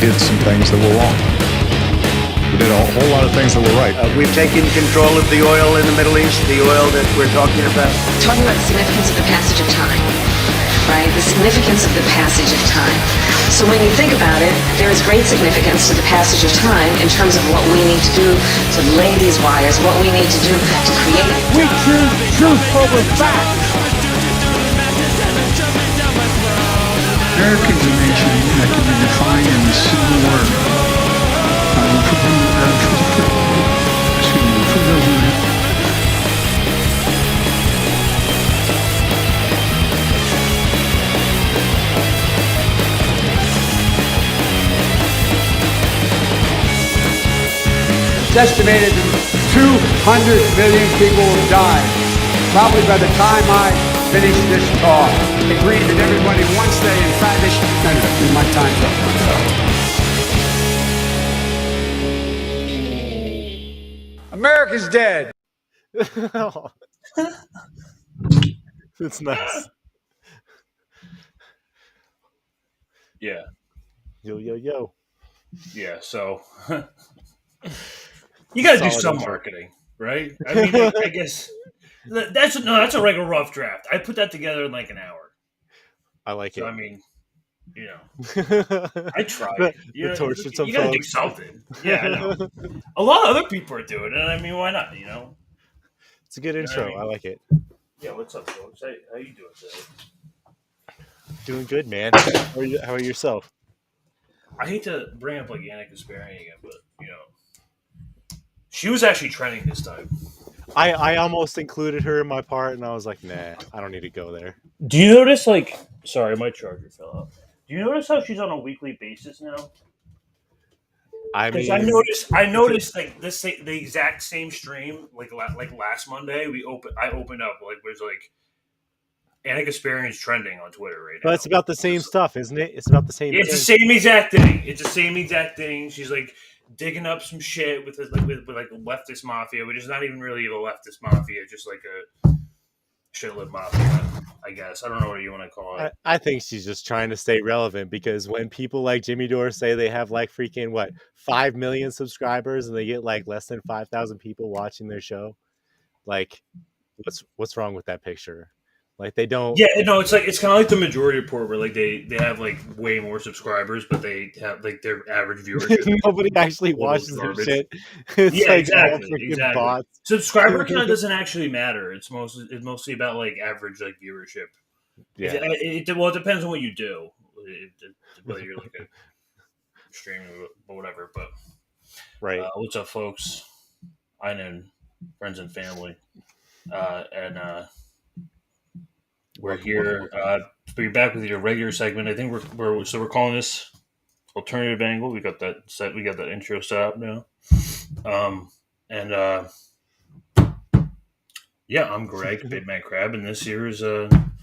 did some things that were wrong. We did a whole lot of things that were right. We've taken control of the oil in the Middle East, the oil that we're talking about. Talking about the significance of the passage of time, right? The significance of the passage of time. So when you think about it, there is great significance to the passage of time in terms of what we need to do to lay these wires, what we need to do to create. We choose truth over facts. Americans a nation that can be defined in a single word. It's estimated 200 million people will die, probably by the time I finish this talk. I agree that everybody wants that in fact anyway, my time's up. America's dead. It's nice. Yeah. Yo. Yeah, so you got to do some marketing, right? I mean, I guess that's a regular rough draft. I put that together in like an hour. I like it. I mean, I tried. You got to do something. Yeah, I know. A lot of other people are doing it. I mean, why not? It's a good intro. I like it. Yeah, what's up, folks? How you doing today? Doing good, man. How are yourself? I hate to bring up like Annika Kasparian again, but she was actually trending this time. I almost included her in my part, and I was like, nah, I don't need to go there. Do you notice, sorry, my charger fell out. Do you notice how she's on a weekly basis now? I noticed like the exact same stream like last Monday. I opened up was like Annika Kasparian's trending on Twitter right now. But it's about the same stuff, isn't it? It's about the same. It's the same exact thing. It's the same exact thing. She's like digging up some shit with leftist mafia, which is not even really a leftist mafia, just like a shitlib mafia, I guess. I don't know what you want to call it. I think she's just trying to stay relevant, because when people like Jimmy Dore say they have like freaking 5 million subscribers and they get like less than 5,000 people watching their show, like what's wrong with that picture? Like they don't. Yeah, no, it's kind of like the Majority Report, where like they have like way more subscribers, but they have like their average viewership. Nobody actually watches their shit. It's exactly. Bots. Subscriber count doesn't actually matter. It's mostly about like average like viewership. Yeah. It depends on what you do, whether you're like a streamer or whatever. But right. What's up, folks? I know friends and family, we're here. We're back with your regular segment. I think we're calling this alternative angle. We got that set. We got that intro set up now. I'm Greg, Big Man Crab, and this here is I'm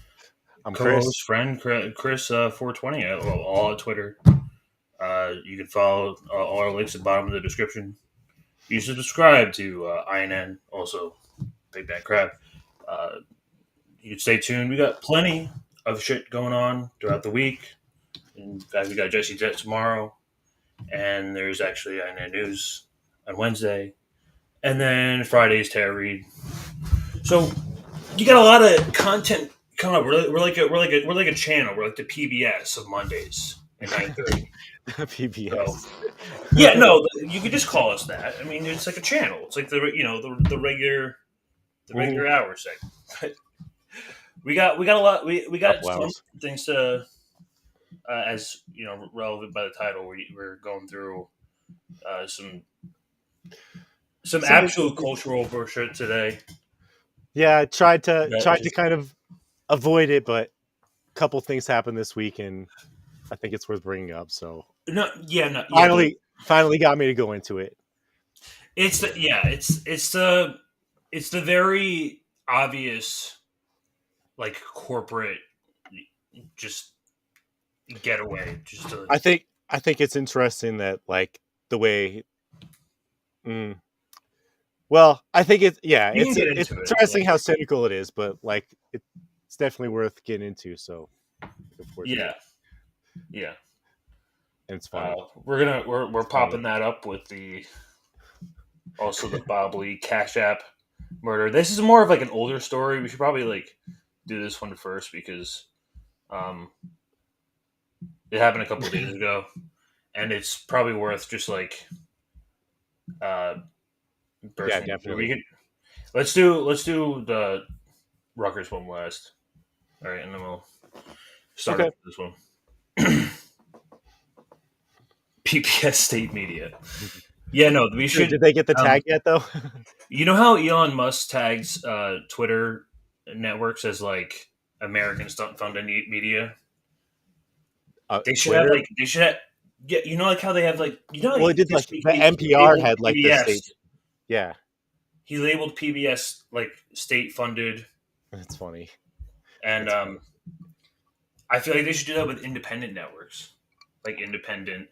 co-host friend Chris 420 all at Twitter. You can follow all our links at the bottom of the description. You should subscribe to INN, also Big Man Crab. You can stay tuned. We got plenty of shit going on throughout the week. And we got Jesse Jet tomorrow. And there's actually INN News on Wednesday. And then Friday's Tara Reid. So you got a lot of content coming up. We're like a channel. We're like the PBS of Mondays at 9:30. PBS. So, yeah, no, you could just call us that. I mean, it's like a channel. It's like the regular hour segment. We got a lot. We got some things to, as you know, relevant by the title. We're going through some actual cultural bullshit today. Yeah, I tried to kind of avoid it, but a couple things happened this week, and I think it's worth bringing up. So finally got me to go into it. It's the very obvious, like, corporate just getaway. I think it's interesting that, like, the way. Well, I think it's interesting how cynical it is, but like it's definitely worth getting into. So, yeah. It's funny. We're popping that up with the Bob Lee Cash App murder. This is more of like an older story. We should probably like do this one first because it happened a couple of days ago, and it's probably worth just like yeah, definitely. Let's do the Rutgers one last. All right, and then we'll start with this one. PBS State Media. Yeah, no, we should. Did they get the tag yet, though? You know how Elon Musk tags Twitter networks as like American funded media? They should Twitter? have they should have. Yeah, you know, like how they have like well, it did like the NPR had like PBS. the state. Yeah, he labeled PBS like state funded. That's funny. And I feel like they should do that with independent networks, like independent.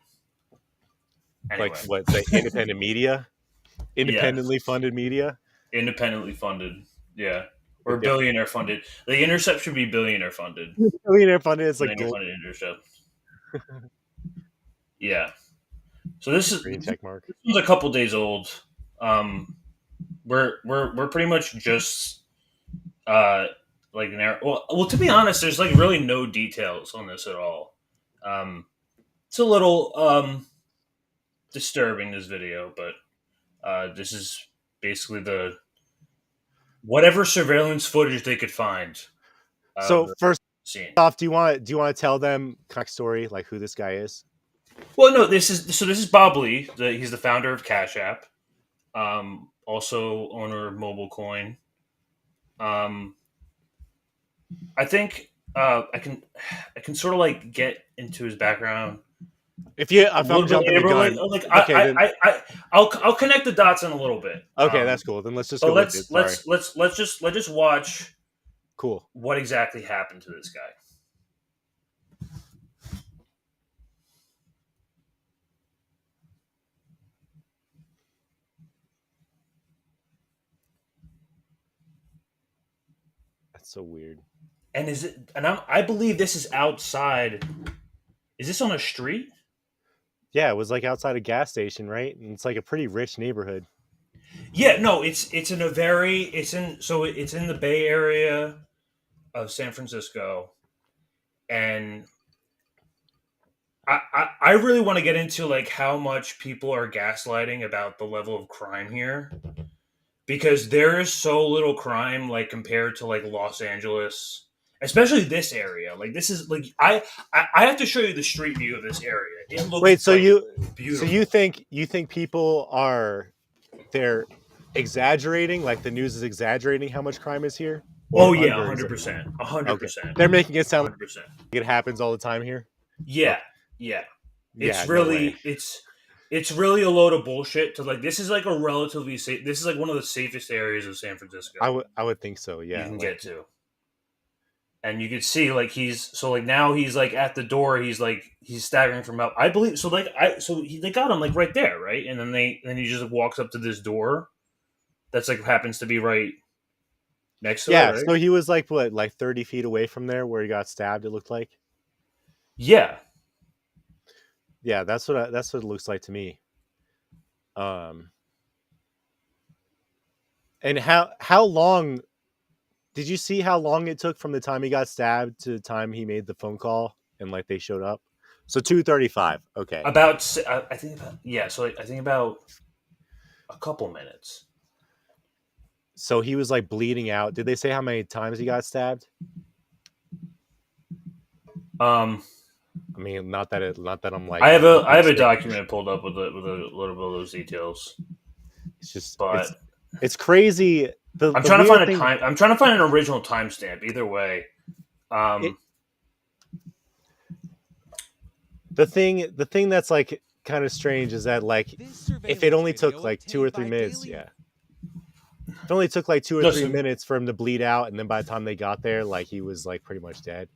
Anyway. Like what? The independent media, independently funded media, independently funded, yeah, or billionaire funded. The Intercept should be billionaire funded. Billionaire funded is like funded Intercept. Yeah. So this check mark. This one's a couple days old. We're pretty much just like well, to be honest, there's like really no details on this at all. It's a little disturbing, this video, but this is basically the whatever surveillance footage they could find. So first off, do you want to tell them story, like who this guy is? Well, no, this is Bob Lee. He's the founder of Cash App, also owner of Mobile Coin. I think I can sort of like get into his background. If I'm jumping the gun, I'll connect the dots in a little bit. Okay, that's cool. Then let's just go. Let's just watch. Cool. What exactly happened to this guy? That's so weird. And is it? And I believe this is outside. Is this on a street? Yeah, it was like outside a gas station, right? And it's like a pretty rich neighborhood. Yeah, no, it's in the Bay Area of San Francisco, and I really want to get into like how much people are gaslighting about the level of crime here, because there is so little crime like compared to like Los Angeles. Especially this area, like this is like I have to show you the street view of this area. It looks beautiful. So you think people they're exaggerating, like the news is exaggerating how much crime is here? Oh yeah, 100%, 100%. They're making it sound 100%. like it happens all the time here. Yeah. It's really it's really a load of bullshit. To like this is like a relatively safe. This is like one of the safest areas of San Francisco. I would think so. Yeah, you can get to. And you can see like now he's like at the door. He's staggering from out. I believe so. They got him like right there, right? And then he just walks up to this door. That's like happens to be right next to it. Yeah. Right? So he was like 30 feet away from there where he got stabbed. It looked like. Yeah. Yeah, that's what it looks like to me. And how long? Did you see how long it took from the time he got stabbed to the time he made the phone call and like they showed up? So 2:35. Okay. I think about a couple minutes. So he was like bleeding out. Did they say how many times he got stabbed? I mean, not that I'm like. I have a document pulled up with a little bit of those details. It's just, but it's crazy. I'm trying to find I'm trying to find an original timestamp. Either way, the thing that's like kind of strange is that like if it only took like 2 or 3 minutes, if it only took like 2 or 3 minutes for him to bleed out, and then by the time they got there, like he was like pretty much dead.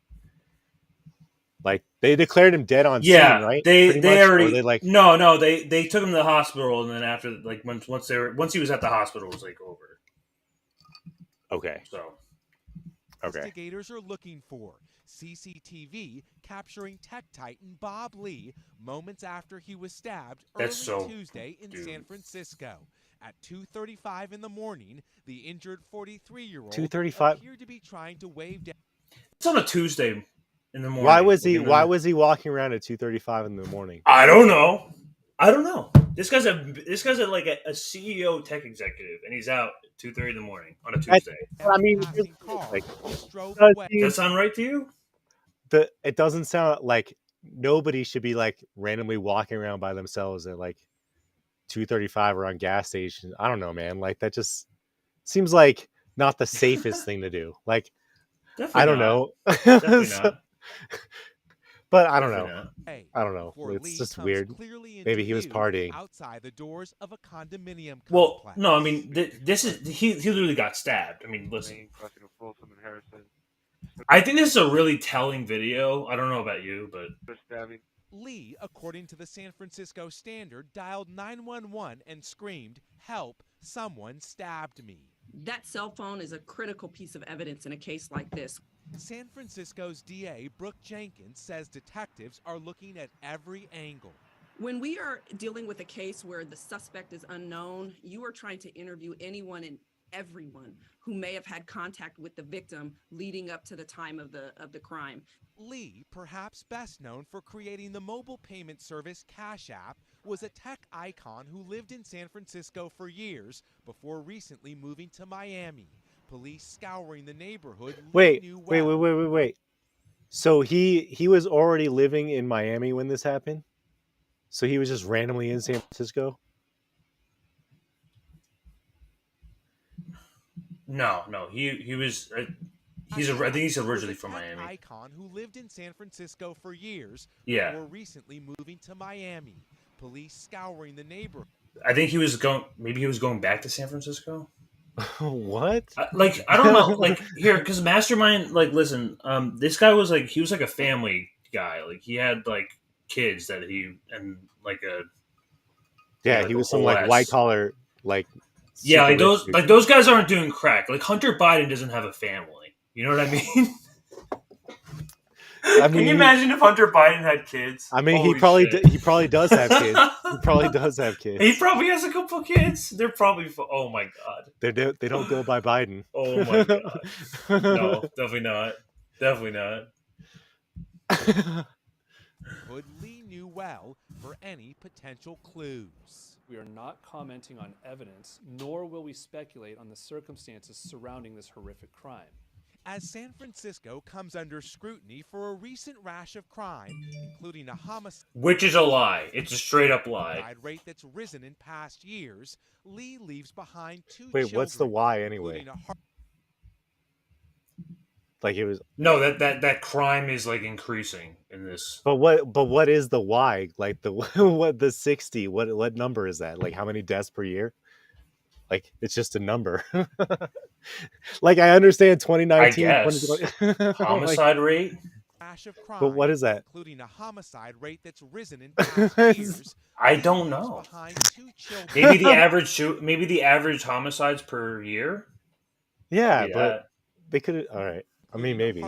Like they declared him dead on scene, right? They already they took him to the hospital, and then after like once he was at the hospital, it was like over. Okay. So investigators are looking for. CCTV capturing tech titan Bob Lee moments after he was stabbed early Tuesday in San Francisco. At 2:35 in the morning, the injured 43-year-old 2:35 appeared to be trying to wave down. It's on a Tuesday in the morning. Why was he walking around at 2:35 in the morning? I don't know. This guy's like a CEO tech executive, and he's out at 2:30 in the morning on a Tuesday. I mean, Like, does that sound right to you? It doesn't sound like nobody should be like randomly walking around by themselves at like 2:35 or on gas stations. I don't know, man. Like that just seems like not the safest thing to do. Like Definitely I don't not. know. Definitely not. But I don't Definitely know. not. I don't know. Before It's Lee just comes weird. clearly into Maybe he was view partying. outside the doors of a condominium Well, complex. no, I mean this is he literally got stabbed. I mean, listen. I think this is a really telling video. I don't know about you, but Lee, according to the San Francisco Standard, dialed 911 and screamed, "Help, someone stabbed me." That cell phone is a critical piece of evidence in a case like this. San Francisco's DA, Brooke Jenkins, says detectives are looking at every angle. When we are dealing with a case where the suspect is unknown, you are trying to interview anyone and everyone who may have had contact with the victim leading up to the time of the crime. Lee, perhaps best known for creating the mobile payment service Cash App, was a tech icon who lived in San Francisco for years before recently moving to Miami. Police scouring the neighborhood. Wait. So he was already living in Miami when this happened? So he was just randomly in San Francisco? No. He was. I think he's originally from Miami. Icon who lived in San Francisco for years Yeah. before recently moving to Miami. Police scouring the neighborhood. I think he was going. Maybe he was going back to San Francisco. What? I don't know. Like here, because Mastermind. Like, listen. This guy was like he was like a family guy. Like he had like kids that he and like a. Yeah, he was some like white collar like. Yeah, like those guys aren't doing crack. Like Hunter Biden doesn't have a family. You know what I mean? Can you imagine if Hunter Biden had kids? I mean, he probably does have kids. He probably does have kids. He probably has a couple kids. They're probably. Oh my god. They don't go by Biden. Oh my god. No, definitely not. Definitely not. Lee knew well for any potential clues. We are not commenting on evidence, nor will we speculate on the circumstances surrounding this horrific crime. As San Francisco comes under scrutiny for a recent rash of crime, including a homicide, which is a lie. It's a straight up lie. Rate that's risen in past years, Lee leaves behind two Wait, children. what's the why anyway? Like it was that crime is like increasing in this. But what is the why? Like the 60? What number is that? Like how many deaths per year? Like it's just a number. Like I understand 2019, I guess. 2020. Homicide rate. Of crime, but what is that? Including a homicide rate that's risen in past years. I don't know. Maybe the average homicides per year. Yeah, but they could. All right. I mean, maybe.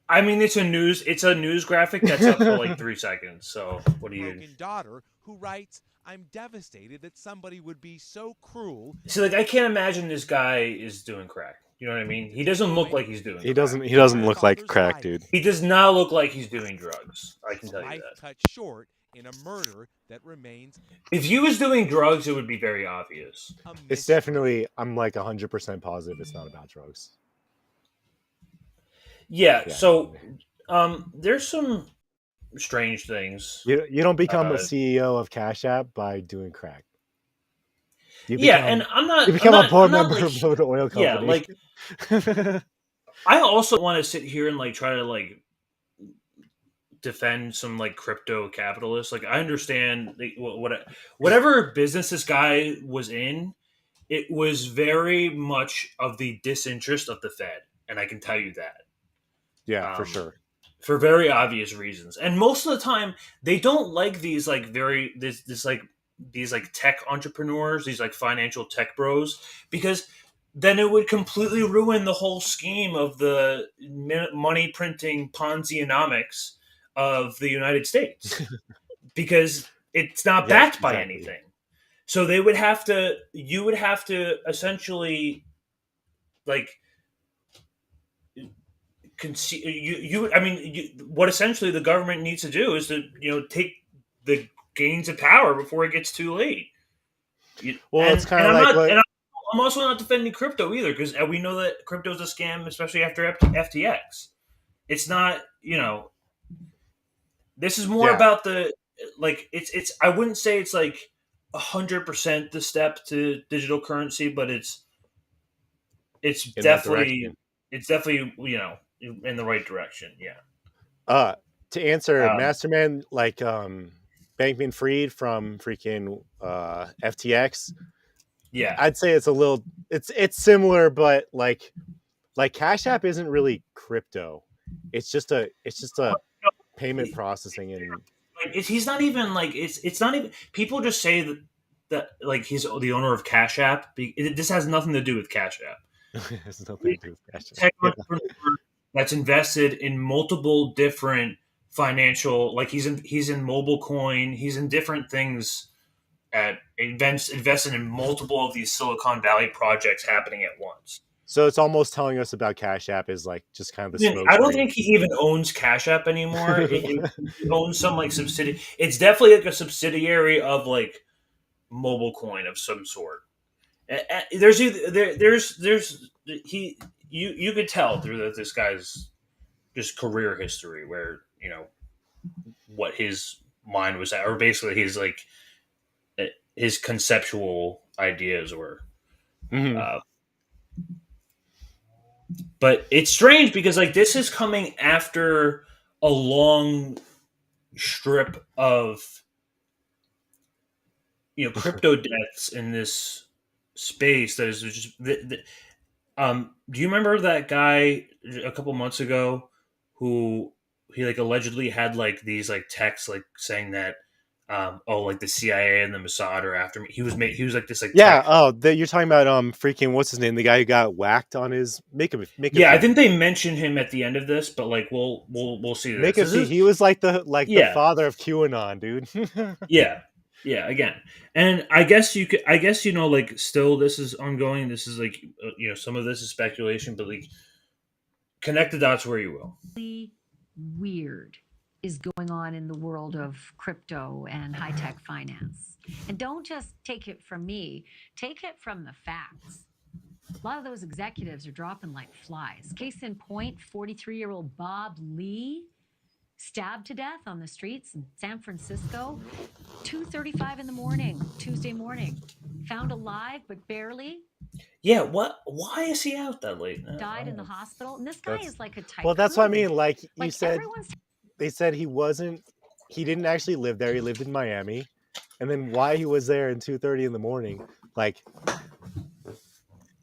I mean, it's a news graphic that's up for like 3 seconds. So what do you? Broken daughter who writes, "I'm devastated that somebody would be so cruel." See, like I can't imagine this guy is doing crack. You know what I mean? He doesn't look like he's doing. He doesn't look like crack, dude. He does not look like he's doing drugs. I can tell you that. Cut short in a murder that remains. If he was doing drugs, it would be very obvious. It's definitely. I'm like 100% positive it's not about drugs. Yeah. So, there's some strange things. You don't become a CEO of Cash App by doing crack. And I'm not. You become a board member of the oil company. Yeah, like. I also want to sit here and like try to like defend some like crypto capitalists. Like I understand whatever business this guy was in, it was very much of the disinterest of the Fed, and I can tell you that. Yeah, for sure. For very obvious reasons, and most of the time they don't like these like these like tech entrepreneurs, these like financial tech bros, because then it would completely ruin the whole scheme of the money printing Ponzi-onomics of the United States because it's not backed by anything. So you would have to essentially like what essentially the government needs to do is to take the gains of power before it gets too late. It's kind of like I'm also not defending crypto either because we know that crypto is a scam, especially after FTX. It's not, this is more about the it's. I wouldn't say it's like 100% the step to digital currency, but it's definitely in the right direction. Yeah. To answer Masterman, like Bankman-Fried from freaking FTX. Yeah, I'd say it's a little. It's similar, but like Cash App isn't really crypto. It's just a payment processing and he's not even like it's not even. People just say that like he's the owner of Cash App. This has nothing to do with Cash App. It has nothing to do with Cash App. Entrepreneur that's invested in multiple different financial, like he's in mobile coin, he's in different things, invested in multiple of these Silicon Valley projects happening at once. So it's almost telling us about Cash App is like just kind of the smoke. I don't think he even owns Cash App anymore. He owns some like subsidiary. It's definitely like a subsidiary of like mobile coin of some sort. You could tell through this guy's just career history where what his mind was at, or basically his like his conceptual ideas were. Mm-hmm. But it's strange because like this is coming after a long strip of crypto deaths in this space that is just. Do you remember that guy a couple months ago who he like allegedly had like these like texts like saying that like the CIA and the Mossad are after me. He was like this like yeah. You're talking about freaking what's his name? The guy who got whacked on his make a I think they mentioned him at the end of this, but like we'll see this. He was like the father of QAnon, dude. Yeah, again. And I guess like still this is ongoing. This is like some of this is speculation, but like connect the dots where you will. Weird is going on in the world of crypto and high-tech finance. And don't just take it from me, take it from the facts. A lot of those executives are dropping like flies. Case in point, 43-year-old Bob Lee stabbed to death on the streets in San Francisco, 2:35 in the morning, Tuesday morning. Found alive, but barely. Yeah, what? Why is he out that late? Died in the hospital. And this guy is like a tycoon. Well, that's what I mean. Like you said, they said he didn't actually live there. He lived in Miami. And then why he was there in 2:30 in the morning, like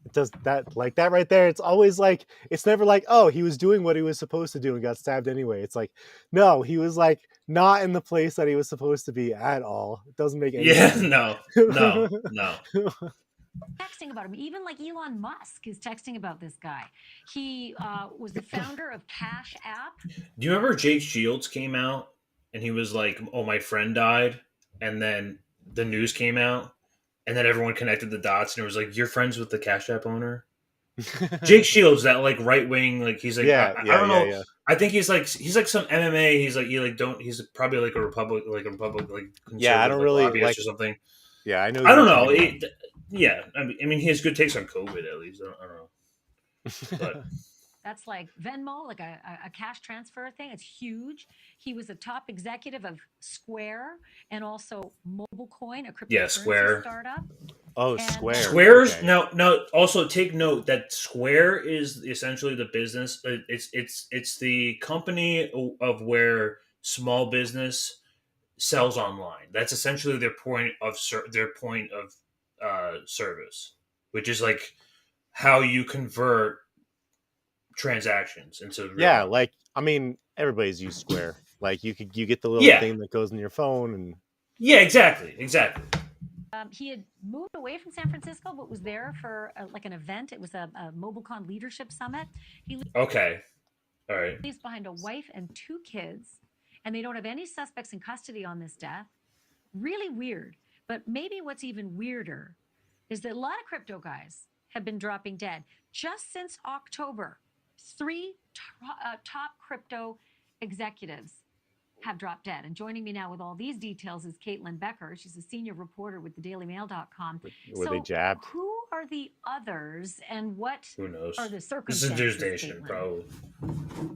it does that like that right there. It's always like, it's never like, oh, he was doing what he was supposed to do and got stabbed anyway. It's like, no, he was like not in the place that he was supposed to be at all. It doesn't make any sense. No. Texting about him. Even like Elon Musk is texting about this guy. He was the founder of Cash App. Do you remember Jake Shields came out and he was like, oh, my friend died? And then the news came out and then everyone connected the dots and it was like, you're friends with the Cash App owner? Jake Shields, that like right wing, like he's like, I don't know. Yeah. I think he's like some MMA. He's probably like a Republican, like I don't really like or something. Yeah, I know. I don't know. I mean, he has good takes on COVID at least. I don't know. But that's like Venmo, like a cash transfer thing. It's huge. He was a top executive of Square and also MobileCoin, a cryptocurrency startup. Oh, Square. Square's now. Also, take note that Square is essentially the business. It's the company of where small business sells online. That's essentially their point of service, which is like how you convert transactions into real. Like I mean, everybody's used Square. Like you get the little thing that goes in your phone and exactly. He had moved away from San Francisco, but was there for like an event. It was a MobileCon Leadership Summit. He Okay. All right. leaves behind a wife and 2 kids, and they don't have any suspects in custody on this death. Really weird. But maybe what's even weirder is that a lot of crypto guys have been dropping dead. Just since October, 3 top crypto executives have dropped dead. And joining me now with all these details is Caitlin Becker. She's a senior reporter with thedailymail.com. Were they jabbed? Who are the others, and what Who knows? are the This is circumstances? News Nation, Caitlin? probably.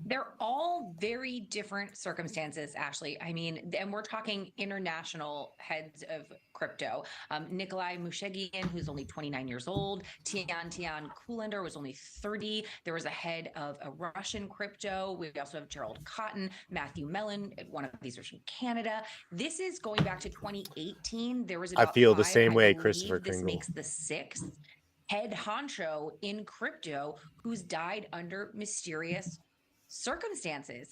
They're all very different circumstances, Ashley. I mean, and we're talking international heads of crypto. Nikolai Mushegian, who's only 29 years old. Tian Kullander was only 30. There was a head of a Russian crypto. We also have Gerald Cotton, Matthew Mellon. One of these are from Canada. This is going back to 2018. There was about I feel the 5, same I way, believe Christopher This Kringle. makes the 6th head honcho in crypto who's died under mysterious circumstances.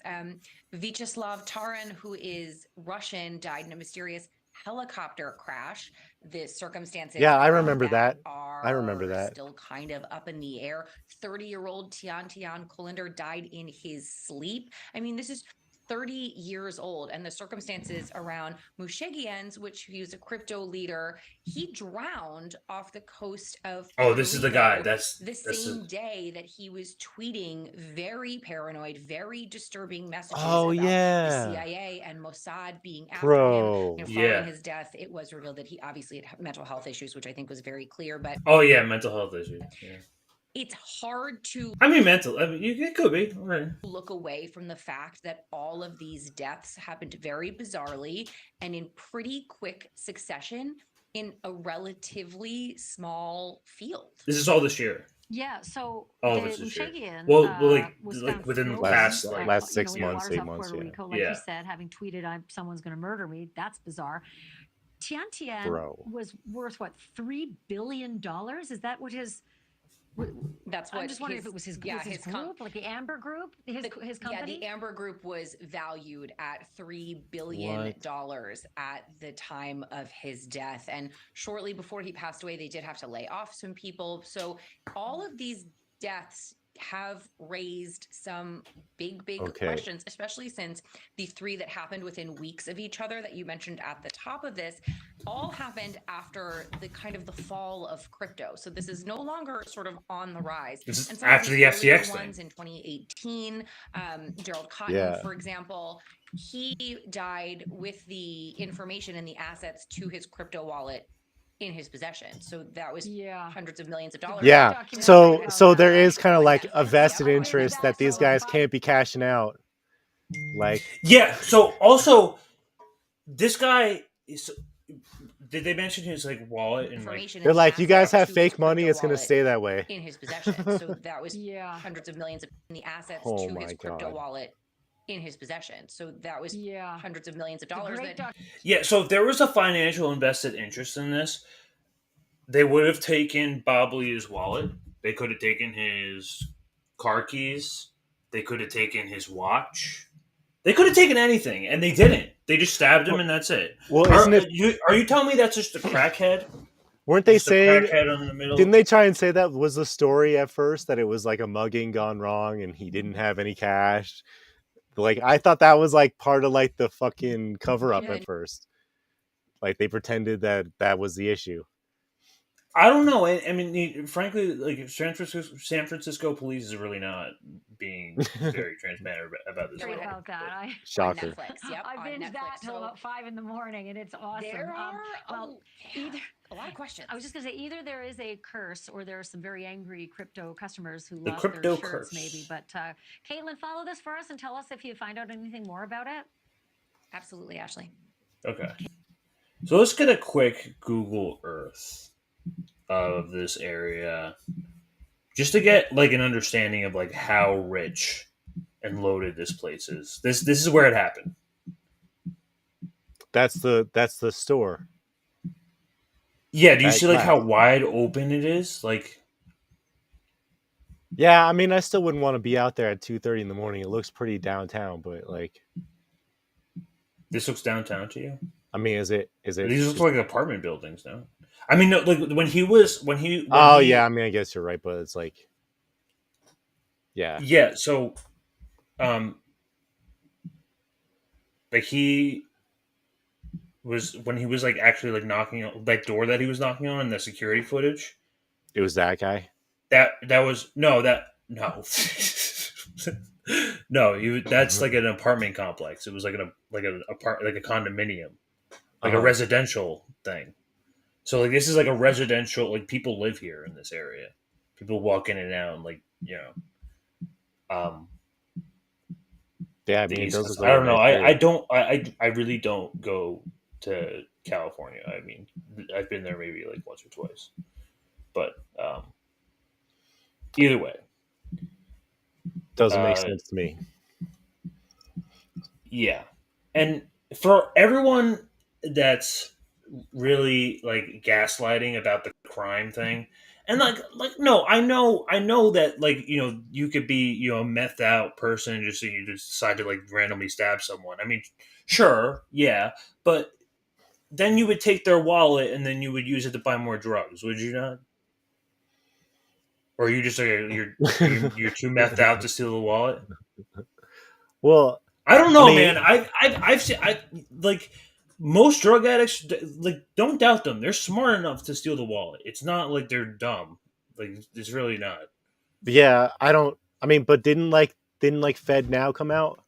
Vyacheslav Taran, who is Russian, died in a mysterious helicopter crash. The circumstances Yeah, I around remember that. I remember are that. still kind of up in the air. 30-year-old Tian Kullander died in his sleep. I mean, this is 30 years old, and the circumstances around Mushegian's, which he was a crypto leader, he drowned off the coast of Oh, this is the guy. Rico That's the same day that he was tweeting very paranoid, very disturbing messages Oh, about yeah. the CIA and Mossad being after Bro. him. Following Yeah. his death, it was revealed that he obviously had mental health issues, which I think was very clear. But Oh yeah, mental health issues. Yeah. it's hard to I mean, mental. I mean, it could be. All right. look away from the fact that all of these deaths happened very bizarrely and in pretty quick succession in a relatively small field. This is all this year. Yeah, so All the of this is shit. Mushegian Well, was like found within the frozen, past, last 6 in the months, waters 8 off months, Puerto yeah. Rico, like Yeah. you said, having tweeted, "Someone's going to murder me." That's bizarre. Tian Bro. was worth what, $3 billion? Is that what his? That's what I'm just wondering his- if it was his, yeah, was his his com- group, like the Amber Group, his Yeah, company. the Amber Group was valued at $3 billion at the time of his death. And shortly before he passed away, they did have to lay off some people. So all of these deaths have raised some big Okay. questions, especially since the 3 that happened within weeks of each other that you mentioned at the top of this all happened after the kind of the fall of crypto. So this is no longer sort of on the rise. This is And some of after these the earlier FTX thing. ones in 2018, Gerald Cotton, Yeah. for example, he died with the information and the assets to his crypto wallet in his possession. So that was hundreds of millions of dollars. Yeah. So there is kind of like a vested interest that these guys can't be cashing out. Like, Yeah. So also, this guy is. Did they mention his like wallet and like? Information they're and like, you guys assets have to fake his money, crypto it's gonna wallet stay that way. in his possession. So that was hundreds of millions of the assets Oh to my his crypto God. wallet in his possession. So that was hundreds of millions of dollars. Yeah. So if there was a financial invested interest in this, they would have taken Bob Lee's wallet. They could have taken his car keys. They could have taken his watch. They could have taken anything, and they didn't. They just stabbed him, and that's it. Well, isn't it? Are you telling me that's just a crackhead? Weren't they Just a saying? crackhead in the middle? Didn't they try and say that was the story at first, that it was like a mugging gone wrong and he didn't have any cash? Like, I thought that was like part of like the fucking cover up at first. Like they pretended that was the issue. I don't know. I mean, frankly, like San Francisco police is really not being very transparent about this. Sorry about that. Shocker. On Netflix. Yep, I on binged Netflix. that till about 5 a.m, and it's awesome. There are either a lot of questions. I was just gonna say, either there is a curse or there are some very angry crypto customers who The lost crypto their shirts, curse. maybe. But Caitlin, follow this for us and tell us if you find out anything more about it. Absolutely, Ashley. Okay. So let's get a quick Google Earth of this area, just to get like an understanding of like how rich and loaded this place is. This is where it happened. That's the store. Yeah, do you That see like glass. how wide open it is? Like, Yeah, I mean, I still wouldn't want to be out there at 2:30 in the morning. It looks pretty downtown, but like, this looks downtown to you? I mean, is it? These look like apartment buildings now. I mean, no, like when he. Yeah. I mean, I guess you're right, but it's like, yeah. Yeah. So, like he was when he was like actually like knocking on that door that he was knocking on in the security footage. It was that guy. That was no. No, that's like an apartment complex. It was like a condominium, like a residential thing. So like this is like a residential, like people live here in this area. People walk in and out, and like yeah, I mean, it does. I don't know. I really don't go to California. I mean, I've been there maybe like once or twice, but either way, doesn't make sense to me. Yeah, and for everyone that's really like gaslighting about the crime thing, and like no, I know that like you could be a methed out person and just you just decide to like randomly stab someone. I mean, sure, yeah, but then you would take their wallet and then you would use it to buy more drugs, would you not? Or are you just you're too methed out to steal the wallet? Well, I don't know, man. I've seen like most drug addicts. Like, don't doubt them. They're smart enough to steal the wallet. It's not like they're dumb. Like, it's really not. Yeah, I don't. I mean, but didn't Fed Now come out?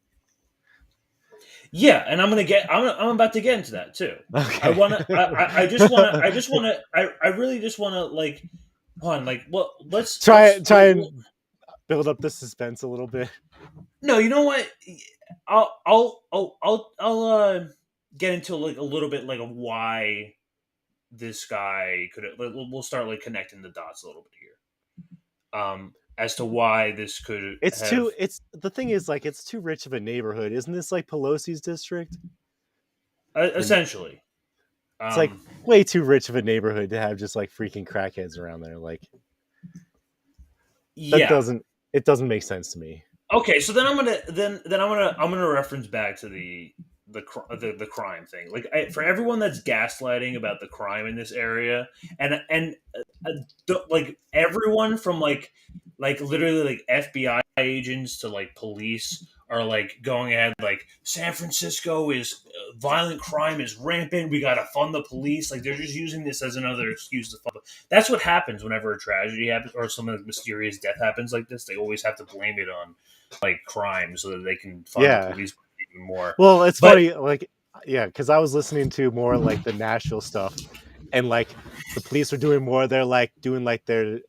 Yeah, and I'm about to get into that too. Okay. I really just want to like, hold on, like, well, let's try and build up the suspense a little bit. No, you know what? I'll get into like a little bit like of why this guy could. We'll start like connecting the dots a little bit here. As to why this could. The thing is, like, it's too rich of a neighborhood. Isn't this like Pelosi's district? Essentially, it's like way too rich of a neighborhood to have just like freaking crackheads around there. Like, it doesn't make sense to me. Okay, so then I'm gonna reference back to the crime thing. Like, for everyone that's gaslighting about the crime in this area, and like everyone from like literally like FBI agents to like police are like going ahead like San Francisco is violent crime is rampant. We gotta fund the police. Like, they're just using this as another excuse to fund. That's what happens whenever a tragedy happens or some mysterious death happens like this. They always have to blame it on like crime so that they can fund the police even more. Well, it's funny, like, yeah, because I was listening to more like the Nashville stuff, and like the police were doing more. They're like doing like their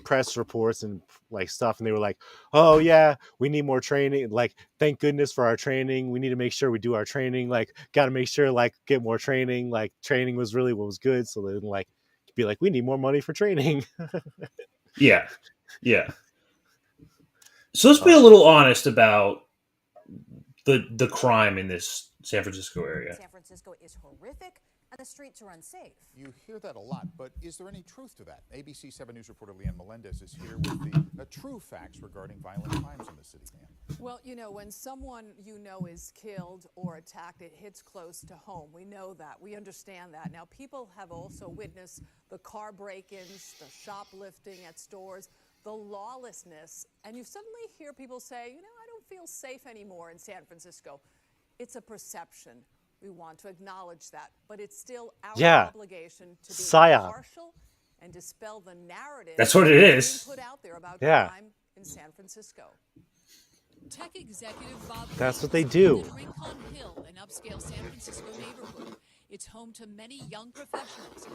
press reports and like stuff, and they were like, "Oh yeah, we need more training. Like, thank goodness for our training. We need to make sure we do our training. Like, got to make sure like get more training. Like, training was really what was good. So then like be like, we need more money for training." Yeah. So let's be a little honest about the crime in this San Francisco area. San Francisco is horrific and the streets are unsafe. You hear that a lot, but is there any truth to that? ABC 7 News reporter Leanne Melendez is here with the true facts regarding violent crimes in the city. Well, when someone is killed or attacked, it hits close to home. We know that. We understand that. Now, people have also witnessed the car break-ins, the shoplifting at stores, the lawlessness, and you suddenly hear people say, I don't feel safe anymore in San Francisco. It's a perception. We want to acknowledge that, but it's still our obligation to be impartial and dispel the narrative that's what it is put out there about crime in San Francisco. Tech executive Bob that's what they do. Rincon Hill, an upscale San Francisco neighborhood. It's home to many young professionals.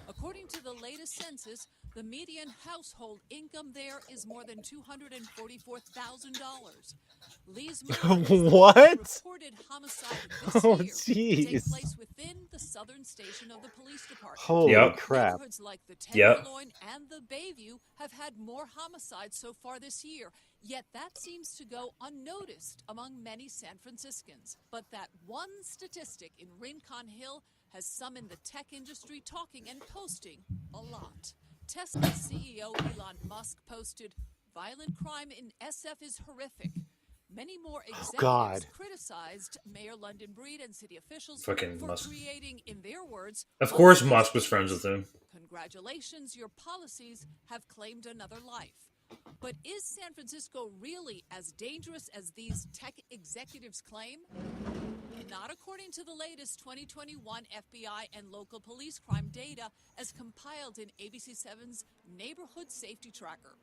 According to the latest census, the median household income there is more than $244,000. Lee's what? Reported homicide this year takes place within the southern station of the police department. Holy crap. Neighborhoods like the Tenderloin and the Bayview have had more homicides so far this year. Yet that seems to go unnoticed among many San Franciscans. But that one statistic in Rincon Hill has some in the tech industry talking and posting a lot. Tesla's CEO Elon Musk posted, "Violent crime in SF is horrific. Many more executives God. criticized Mayor London Breed and city officials Fucking for Musk. creating, in their words, Of course, false Musk was friends with distinctions. him. Congratulations, your policies have claimed another life. But is San Francisco really as dangerous as these tech executives claim? Not according to the latest 2021 FBI and local police crime data as compiled in ABC7's Neighborhood Safety Tracker.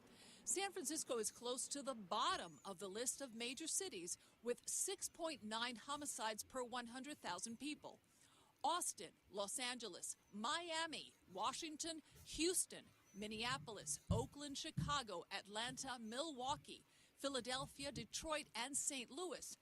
San Francisco is close to the bottom of the list of major cities with 6.9 homicides per 100,000 people. Austin, Los Angeles, Miami, Washington, Houston, Minneapolis, Oakland, Chicago, Atlanta, Milwaukee, Philadelphia, Detroit, and St. Louis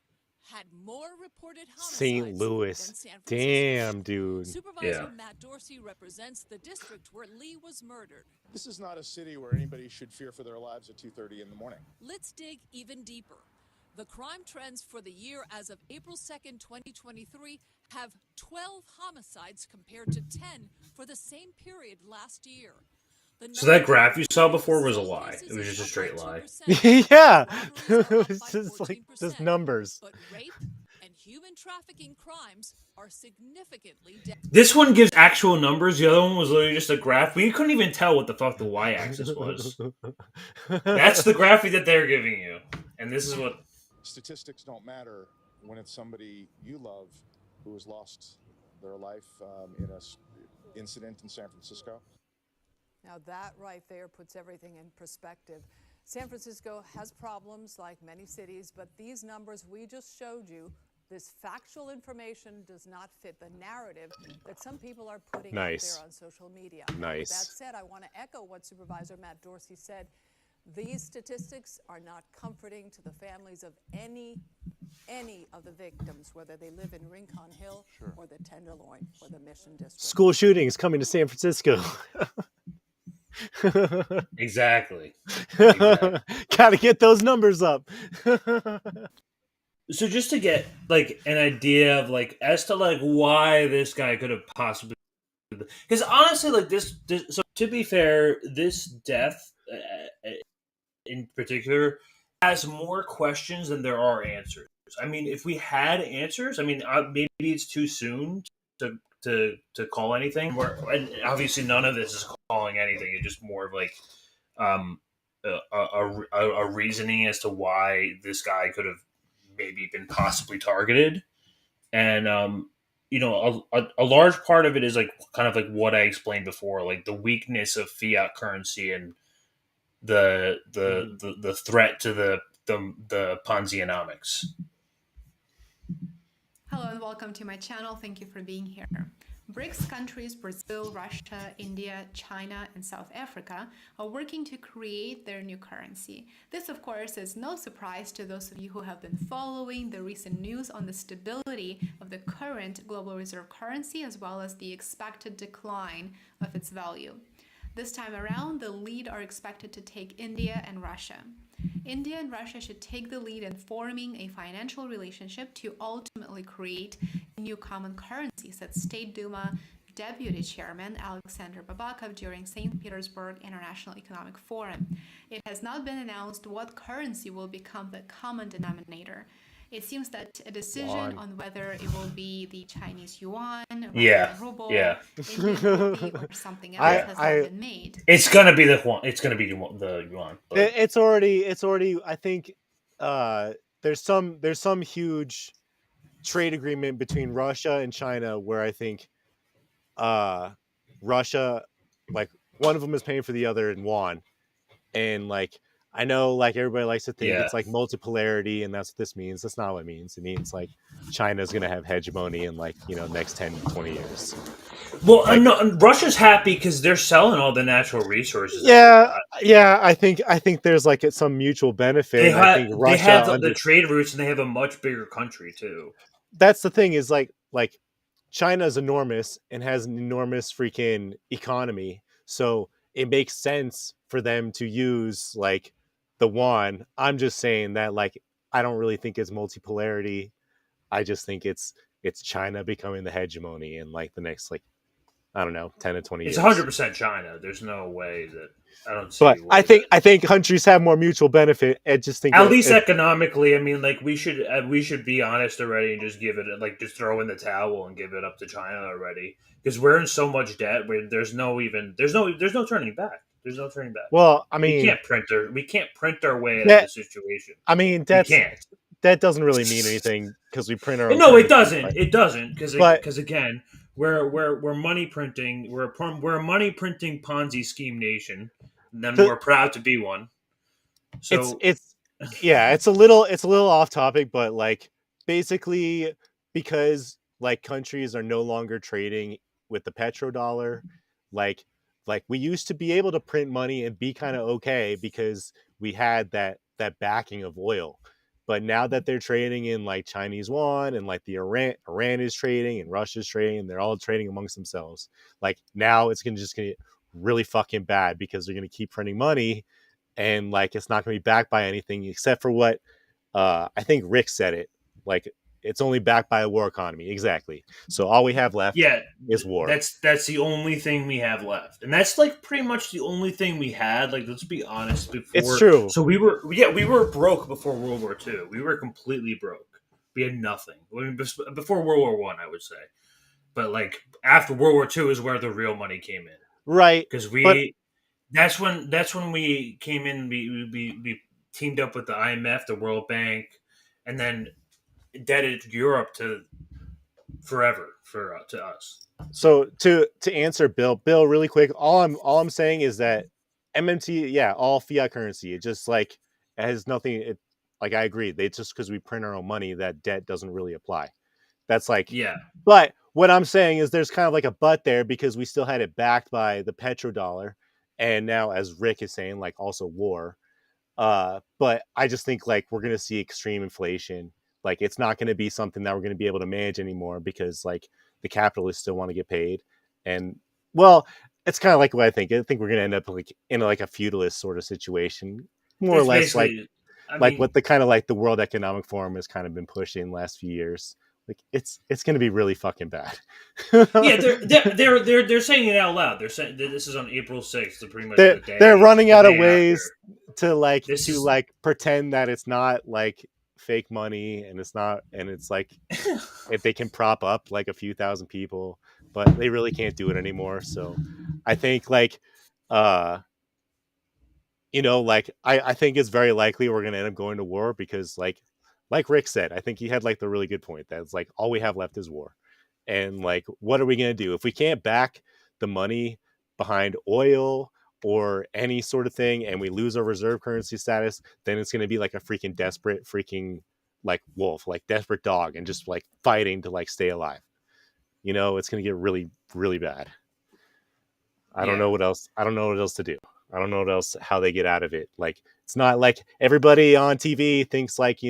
had more reported homicides St. than Louis. San Francisco. Damn, dude. Supervisor Matt Dorsey represents the district where Lee was murdered. This is not a city where anybody should fear for their lives at 2:30 in the morning. Let's dig even deeper. The crime trends for the year as of April 2nd, 2023 have 12 homicides compared to 10 for the same period last year. So that graph you saw before was a lie. It was just a straight lie. Yeah. It was just like just numbers. But rape and human trafficking crimes are significantly down. This one gives actual numbers. The other one was literally just a graph. We couldn't even tell what the fuck the y-axis was. That's the graphic that they're giving you. And this is what... Statistics don't matter when it's somebody you love who has lost their life in an incident in San Francisco. Now that right there puts everything in perspective. San Francisco has problems like many cities, but these numbers we just showed you, this factual information does not fit the narrative that some people are putting out there on social media. Nice. With that said, I want to echo what Supervisor Matt Dorsey said. These statistics are not comforting to the families of any of the victims, whether they live in Rincon Hill or the Tenderloin or the Mission District. School shootings coming to San Francisco. Exactly. Gotta get those numbers up. So just to get like an idea of like as to like why this guy could have possibly, because honestly, like this. So to be fair, this death in particular has more questions than there are answers. I mean, if we had answers, I mean, maybe it's too soon to call anything. And obviously, none of this is calling anything. It's just more of like a reasoning as to why this guy could have maybe been possibly targeted. And you know, a large part of it is like kind of like what I explained before, like the weakness of fiat currency and the threat to the Ponzi-onomics. Hello and welcome to my channel. Thank you for being here. BRICS countries, Brazil, Russia, India, China, and South Africa are working to create their new currency. This, of course, is no surprise to those of you who have been following the recent news on the stability of the current global reserve currency, as well as the expected decline of its value. This time around, the lead are expected to take India and Russia. India and Russia should take the lead in forming a financial relationship to ultimately create a new common currency, said State Duma Deputy Chairman Alexander Babakov during St. Petersburg International Economic Forum. It has not been announced what currency will become the common denominator. It seems that a decision on whether it will be the Chinese yuan, Russian ruble, Indian rupee, or something else has not been made. It's gonna be the yuan. It's gonna be the yuan. But. It's already. I think there's some huge trade agreement between Russia and China where I think Russia, like one of them is paying for the other in yuan, and like. I know, like, everybody likes to think it's like multipolarity, and that's what this means. That's not what it means. It means, like, China's going to have hegemony in, like, you know, next 10, 20 years. Well, like, no, Russia's happy because they're selling all the natural resources. Yeah, I think there's, like, some mutual benefit. I think Russia they have the trade routes, and they have a much bigger country, too. That's the thing is, like China's enormous and has an enormous freaking economy. So it makes sense for them to use, like, the yuan. I'm just saying that, like, I don't really think it's multipolarity. I just think it's China becoming the hegemony in like the next, like, I don't know, 10 to 20 It's years. 100% China. There's no way that I don't see. But I think countries have more mutual benefit. I just think at least economically. I mean, like we should be honest already and just give it like just throw in the towel and give it up to China already because we're in so much debt. Where there's no turning back. There's no turning back. Well, I mean, we can't print our way out of the situation. I mean, that doesn't really mean anything because we print our own. No, it doesn't. It doesn't because again, we're money printing. We're a money printing Ponzi scheme nation. And then we're proud to be one. So it's a little off topic, but like basically because like countries are no longer trading with the petrodollar, like we used to be able to print money and be kind of okay because we had that backing of oil. But now that they're trading in like Chinese yuan and like the Iran is trading and Russia's trading and they're all trading amongst themselves, like now it's gonna get really fucking bad because they're gonna keep printing money and like it's not gonna be backed by anything except for what I think Rick said it. Like it's only backed by a war economy. Exactly. So all we have left is war. That's the only thing we have left. And that's like pretty much the only thing we had. Like let's be honest before it's true. So we were broke before World War II. We were completely broke. We had nothing. I mean, before World War One, I would say. But like after World War II is where the real money came in. Right. Because that's when we came in, we teamed up with the IMF, the World Bank, and then indebted Europe to forever to us. So to answer Bill really quick, all I'm saying is that MMT, all fiat currency. It just like it has nothing. It like I agree. It's just because we print our own money that debt doesn't really apply. That's like But what I'm saying is there's kind of like a but there because we still had it backed by the petrodollar, and now as Rick is saying, like also war. But I just think like we're gonna see extreme inflation. Like it's not going to be something that we're going to be able to manage anymore because like the capitalists still want to get paid. And well, it's kind of like what I think. I think we're going to end up like in like a feudalist sort of situation, more or less like what the kind of like the World Economic Forum has kind of been pushing last few years. Like it's going to be really fucking bad. They're saying it out loud. They're saying this is on April 6th. So pretty much they're running out of ways to pretend that it's not like fake money and it's not, and it's like if they can prop up like a few thousand people, but they really can't do it anymore. So I think like I think it's very likely we're gonna end up going to war because like Rick said, I think he had like the really good point that it's like all we have left is war. And like what are we gonna do if we can't back the money behind oil or any sort of thing and we lose our reserve currency status? Then it's going to be like a freaking desperate freaking like wolf, like desperate dog, and just like fighting to like stay alive. It's going to get really, really bad. I don't know what else to do. I don't know how they get out of it. Like it's not like everybody on TV thinks like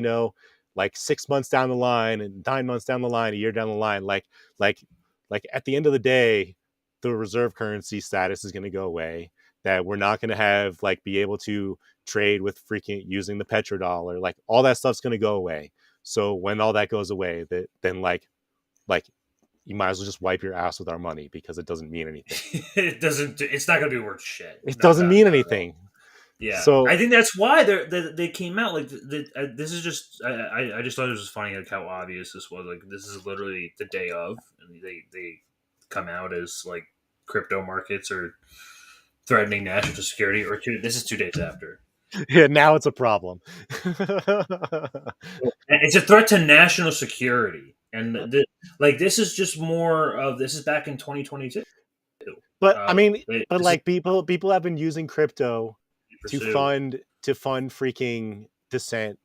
like 6 months down the line and 9 months down the line, a year down the line, like at the end of the day the reserve currency status is going to go away, that we're not going to have like be able to trade with freaking using the petrodollar, like all that stuff's going to go away. So when all that goes away, then like you might as well just wipe your ass with our money because it doesn't mean anything. It's not going to be worth shit. It doesn't mean anything. Yeah. So I think that's why they came out like this is just I just thought it was just funny like how obvious this was. Like this is literally the day of, and they come out as like crypto markets are threatening national security, or this is 2 days after. Yeah, now it's a problem. It's a threat to national security, and this is just more of this is back in 2022. But I mean, like people have been using crypto to fund freaking dissent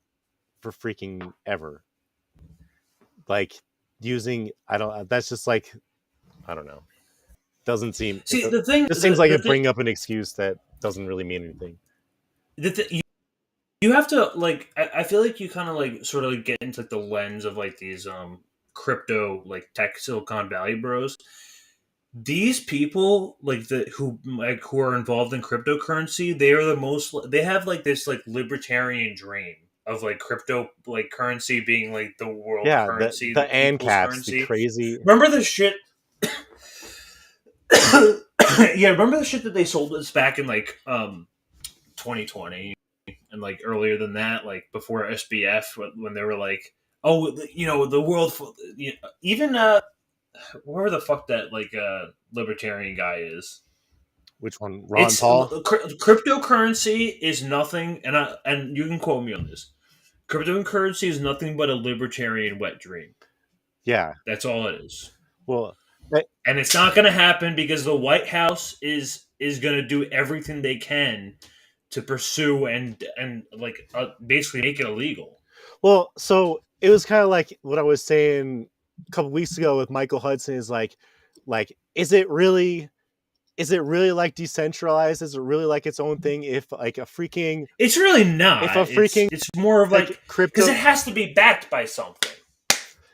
for freaking ever. Like using that's just like I don't know. Doesn't seem the thing. It seems like it bring up an excuse that doesn't really mean anything. You have to like. I feel like you kind of like sort of like get into like the lens of like these crypto like tech Silicon Valley bros. These people who are involved in cryptocurrency, they are the most. They have like this like libertarian dream of like crypto like currency being like the world currency, the ANCAPs, the crazy. Remember the shit. Yeah, remember the shit that they sold us back in like 2020 and like earlier than that, like before SBF, when they were like, oh, the world, even whoever the fuck that like libertarian guy is. Which one? Ron Paul? Cryptocurrency is nothing, and you can quote me on this. Cryptocurrency is nothing but a libertarian wet dream. Yeah, that's all it is. Well, and it's not going to happen because the White House is going to do everything they can to pursue and like basically make it illegal. Well, so it was kind of like what I was saying a couple weeks ago with Michael Hudson is like is it really like decentralized? Is it really like its own thing? If like a freaking, it's really not. If a freaking, it's more of like crypto, because it has to be backed by something.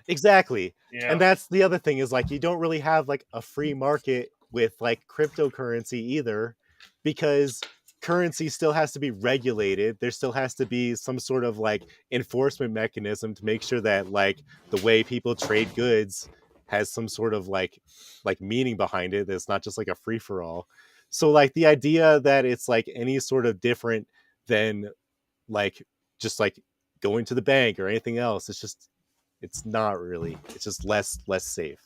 Exactly. Yeah. And that's the other thing is like you don't really have like a free market with like cryptocurrency either, because currency still has to be regulated. There still has to be some sort of like enforcement mechanism to make sure that like the way people trade goods has some sort of like meaning behind it. It's not just like a free for all. So like the idea that it's like any sort of different than like just like going to the bank or anything else, it's not really. It's just less safe.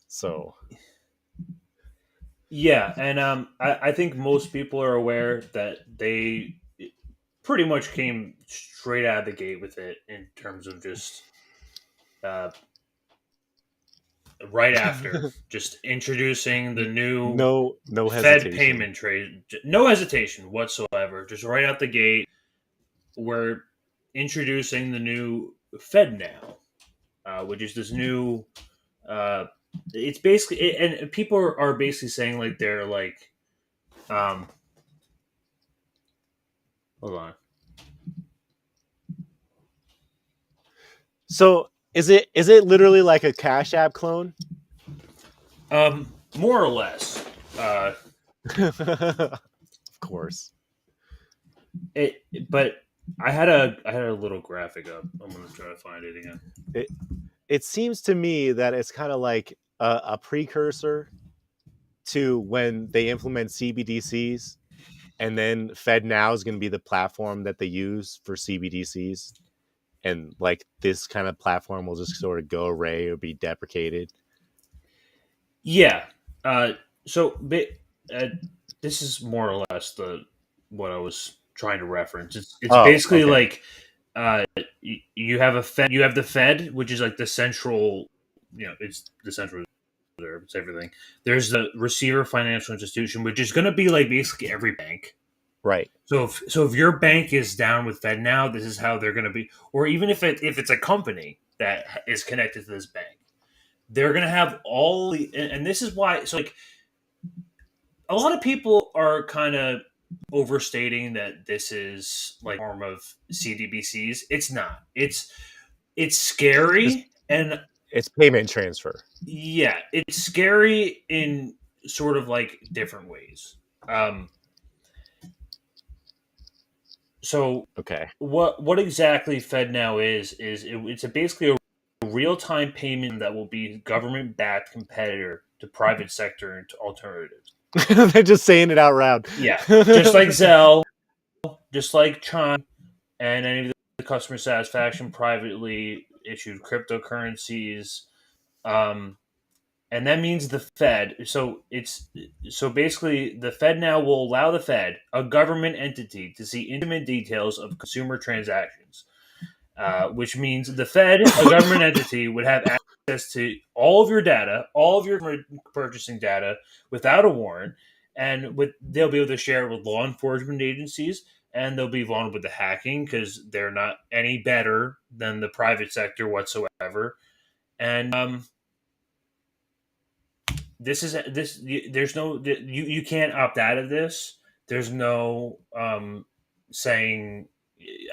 So yeah, and I think most people are aware that they pretty much came straight out of the gate with it in terms of just right after just introducing the new no Fed hesitation. payment trade, no hesitation whatsoever. Just right out the gate, we're introducing the new Fed now, which is this new. It's basically, and people are basically saying like they're like, hold on. So is it literally like a Cash App clone? More or less. Of course. But I had a little graphic up. I'm gonna try to find it again. It seems to me that it's kind of like a precursor to when they implement CBDCs, and then FedNow is going to be the platform that they use for CBDCs, and like this kind of platform will just sort of go away or be deprecated. Yeah. So this is more or less what I was trying to reference. It's basically okay. Like you have the Fed, which is like the central, it's the central reserve, it's everything. There's the receiver financial institution, which is going to be like basically every bank. Right. So if your bank is down with Fed now, this is how they're going to be. Or even if it's a company that is connected to this bank, they're going to have all the, and this is why. So like, a lot of people are kind of overstating that this is like a form of CDBCs. It's not. It's scary and it's payment transfer. Yeah, it's scary in sort of like different ways. So okay, what exactly FedNow is it's basically a real-time payment that will be government-backed competitor to private sector alternatives. They're just saying it out loud. Yeah, just like Zelle, just like Chime, and any of the customer satisfaction privately issued cryptocurrencies. And that means the Fed. So basically the Fed now will allow the Fed, a government entity, to see intimate details of consumer transactions, which means the Fed, a government entity, would have access to all of your data, all of your purchasing data, without a warrant, and they'll be able to share it with law enforcement agencies, and they'll be vulnerable to hacking because they're not any better than the private sector whatsoever, and there's no, you can't opt out of this. There's no saying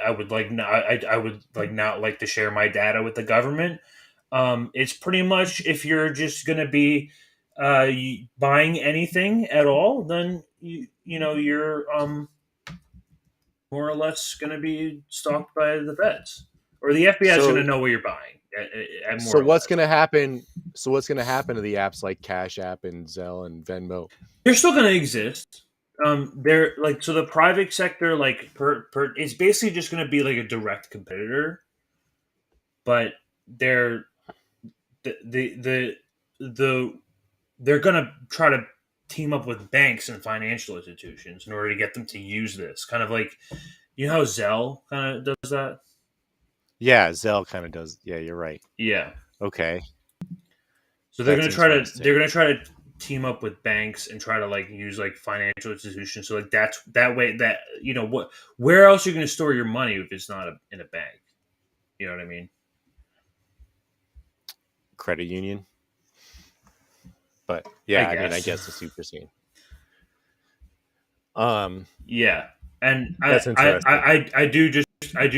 I would not like to share my data with the government. It's pretty much, if you're just going to be buying anything at all, then you're more or less going to be stalked by the feds, or the FBI is going to know what you're buying. At more So or what's less. gonna happen? So what's gonna happen to the apps like Cash App and Zelle and Venmo? They're still going to exist. They're like, so the private sector, like it's basically just going to be like a direct competitor, but they're the they're going to try to team up with banks and financial institutions in order to get them to use this. Kind of like, you know how Zelle kind of does that? Yeah, Zelle kind of does. Yeah, you're right. Yeah. Okay. So they're That's gonna try to interesting. team up with banks and try to like use like financial institutions. So like that's that way that where else are you gonna store your money if it's not in a bank? You know what I mean? Credit union. But I yeah, I mean, I guess. guess the super scene. Yeah, and That's interesting. I do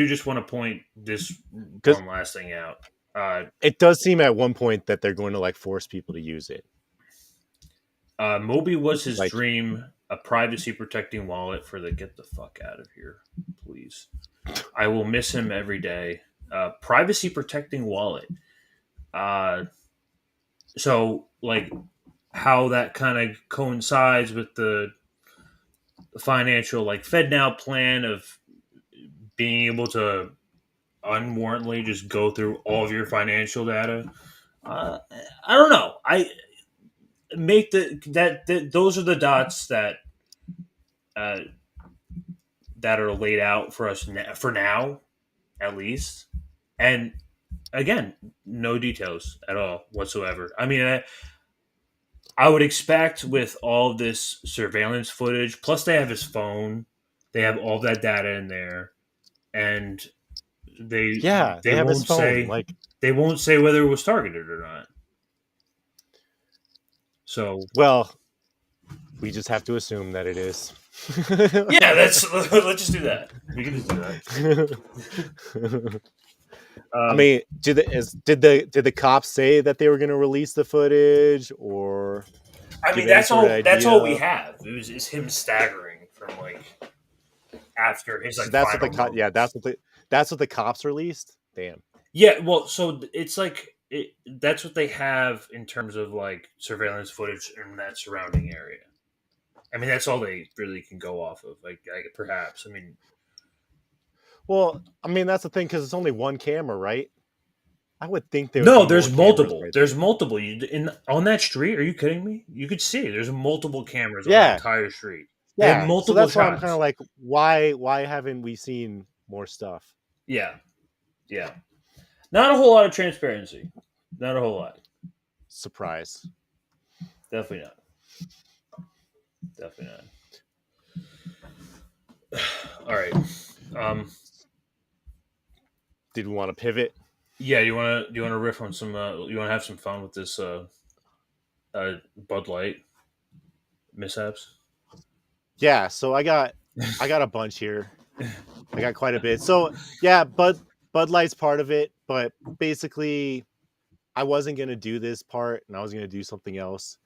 just want to point this one last thing out. It does seem at one point that they're going to like force people to use it. Moby was his dream, a privacy protecting wallet for the get the fuck out of here, please. I will miss him every day. Privacy protecting wallet. So like how that kind of coincides with the financial like FedNow plan of being able to unwarrantedly just go through all of your financial data. I don't know. I make those are the dots that that are laid out for us for now, at least. And again, no details at all whatsoever. I mean, I would expect with all this surveillance footage, plus they have his phone, they have all that data in there, and they have his won't phone. say Like they won't say whether it was targeted or not. So well, we just have to assume that it is. Yeah, let's just do that. We can just do that. I mean, did the cops say that they were going to release the footage, or I mean, that's all we have. It's him staggering from like after his like so that's final what that's what the cops released. Damn. Yeah, well, so it's like that's what they have in terms of like surveillance footage in that surrounding area. I mean, that's all they really can go off of. Like, perhaps. I mean, well, I mean that's the thing because it's only one camera, right? I would think there. No, would be there's more multiple. right There's multiple. On that street. Are you kidding me? You could see there's multiple cameras on the Yeah. entire street. They Yeah, have multiple so that's why shots. I'm kind of like, why haven't we seen more stuff? Yeah, yeah. Not a whole lot of transparency. Not a whole lot. Surprise. Definitely not. Definitely not. All right. Did we want to pivot? Yeah, do you want to riff on some? You want to have some fun with this Bud Light mishaps? Yeah, so I got a bunch here. I got quite a bit. So yeah, Bud Light's part of it, but basically, I wasn't gonna do this part, and I was gonna do something else.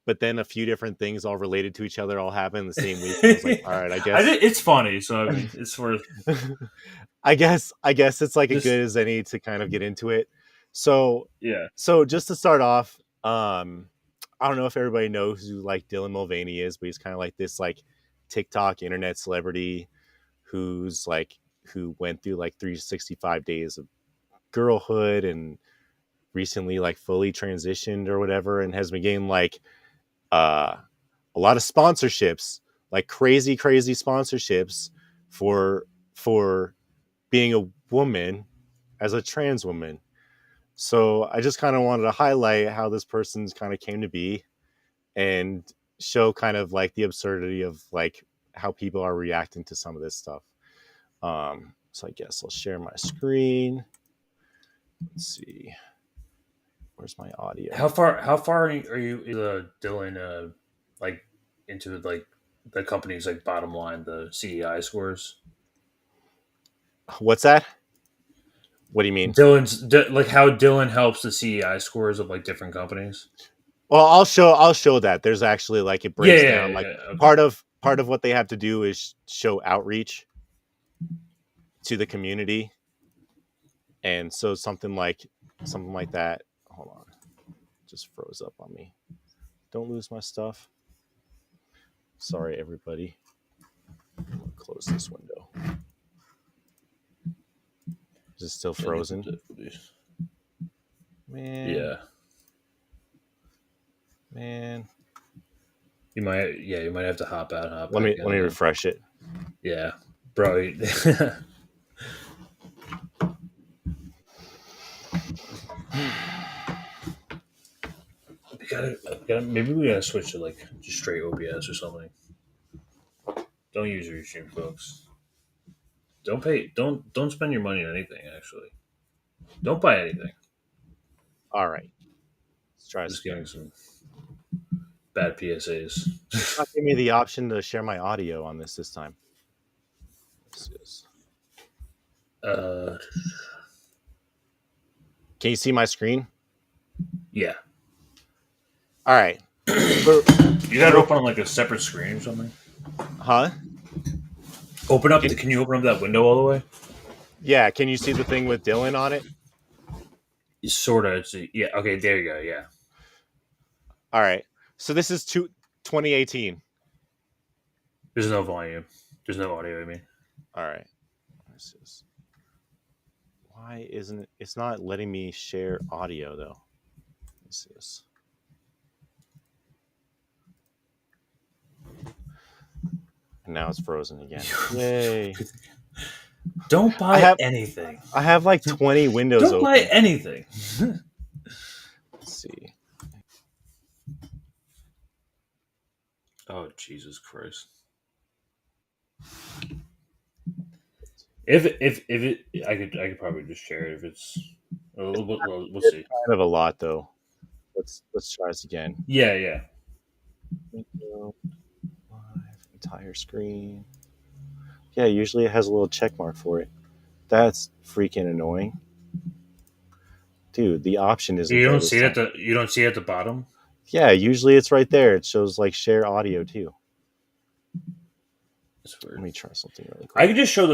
But then a few different things all related to each other all happened the same week. I was like, all right, I guess it's funny, so I mean, it's worth. I guess it's like as good as any to kind of get into it. So yeah. So just to start off, I don't know if everybody knows who like Dylan Mulvaney is, but he's kind of like this like TikTok internet celebrity who went through like 365 days of girlhood and recently like fully transitioned or whatever, and has been getting like a lot of sponsorships, like crazy sponsorships for being a woman as a trans woman. So I just kind of wanted to highlight how this person's kind of came to be and show kind of like the absurdity of like how people are reacting to some of this stuff. So I guess I'll share my screen. Let's see. Where's my audio? How far are you Dylan like into like the company's like bottom line, the CEI scores? What's that? What do you mean? Like how Dylan helps the CEI scores of like different companies? Well, I'll show that. There's actually like it breaks down like okay. part of what they have to do is show outreach to the community. And so something like something like that. Hold on, just froze up on me. Don't lose my stuff. Sorry, everybody. I'm gonna close this window. Is it still frozen? Man. Yeah. Man. You might have to hop out. Let me refresh it. Yeah, bro. Maybe we gotta switch to like just straight OBS or something. Don't use Restream, folks. Don't spend your money on anything. Actually, don't buy anything. All right, let's try. Just getting some bad PSAs. Not give me the option to share my audio on this time. Can you see my screen? Yeah. All right. You gotta open on like a separate screen or something. Huh? Open up. Can you open up that window all the way? Yeah. Can you see the thing with Dylan on it? Sort of. Yeah. Okay. There you go. Yeah. All right. So this is 2018. There's no volume. There's no audio. I mean. All right. Why isn't it? It's not letting me share audio though. Let's see this. And now it's frozen again. Yay. Don't buy anything. I have like 20 windows open. Don't buy anything. Let's see. Oh, Jesus Christ. If it, I could probably just share it if it's. We'll see. Kind of a lot though. Let's try this again. Yeah. Window, live, entire screen. Yeah, usually it has a little check mark for it. That's freaking annoying, dude. The option is. You don't see it you don't see it at the bottom. Yeah, usually it's right there. It shows like share audio too. That's weird. Let me try something really quick. I could just show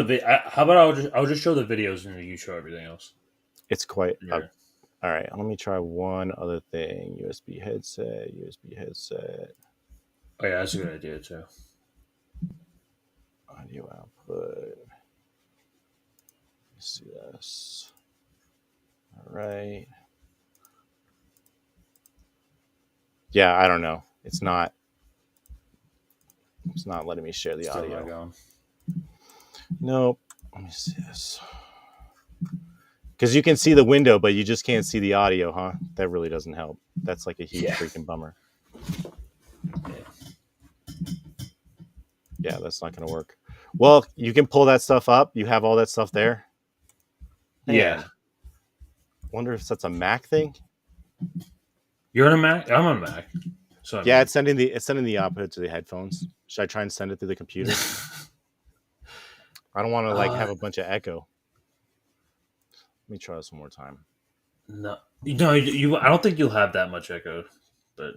how about I'll just show the videos and you show everything else. It's quite. All right, let me try one other thing. USB headset. Oh yeah, that's a good idea too. Audio output. Let's see this. All right. Yeah, I don't know. It's not letting me share the audio. Nope. Let me see this. Because you can see the window, but you just can't see the audio, huh? That really doesn't help. That's like a huge freaking bummer. Yeah, that's not going to work. Well, you can pull that stuff up. You have all that stuff there. Yeah. Wonder if that's a Mac thing. You're on a Mac? I'm on a Mac. So yeah, it's sending the output to the headphones. Should I try and send it through the computer? I don't want to have a bunch of echo. Let me try this one more time. No, you. I don't think you'll have that much echo, but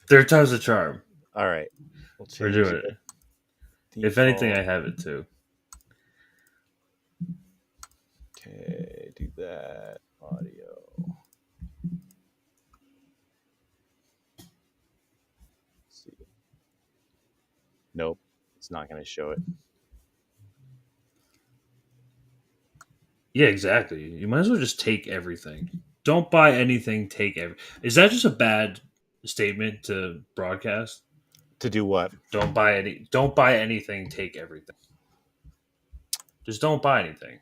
third time's the charm. All right, we're doing it. If anything, I have it too. Okay, do that audio. Let's see. Nope, it's not going to show it. Yeah, exactly. You might as well just take everything. Don't buy anything. Take everything. Is that just a bad statement to broadcast? To do what? Don't buy anything. Take everything. Just don't buy anything.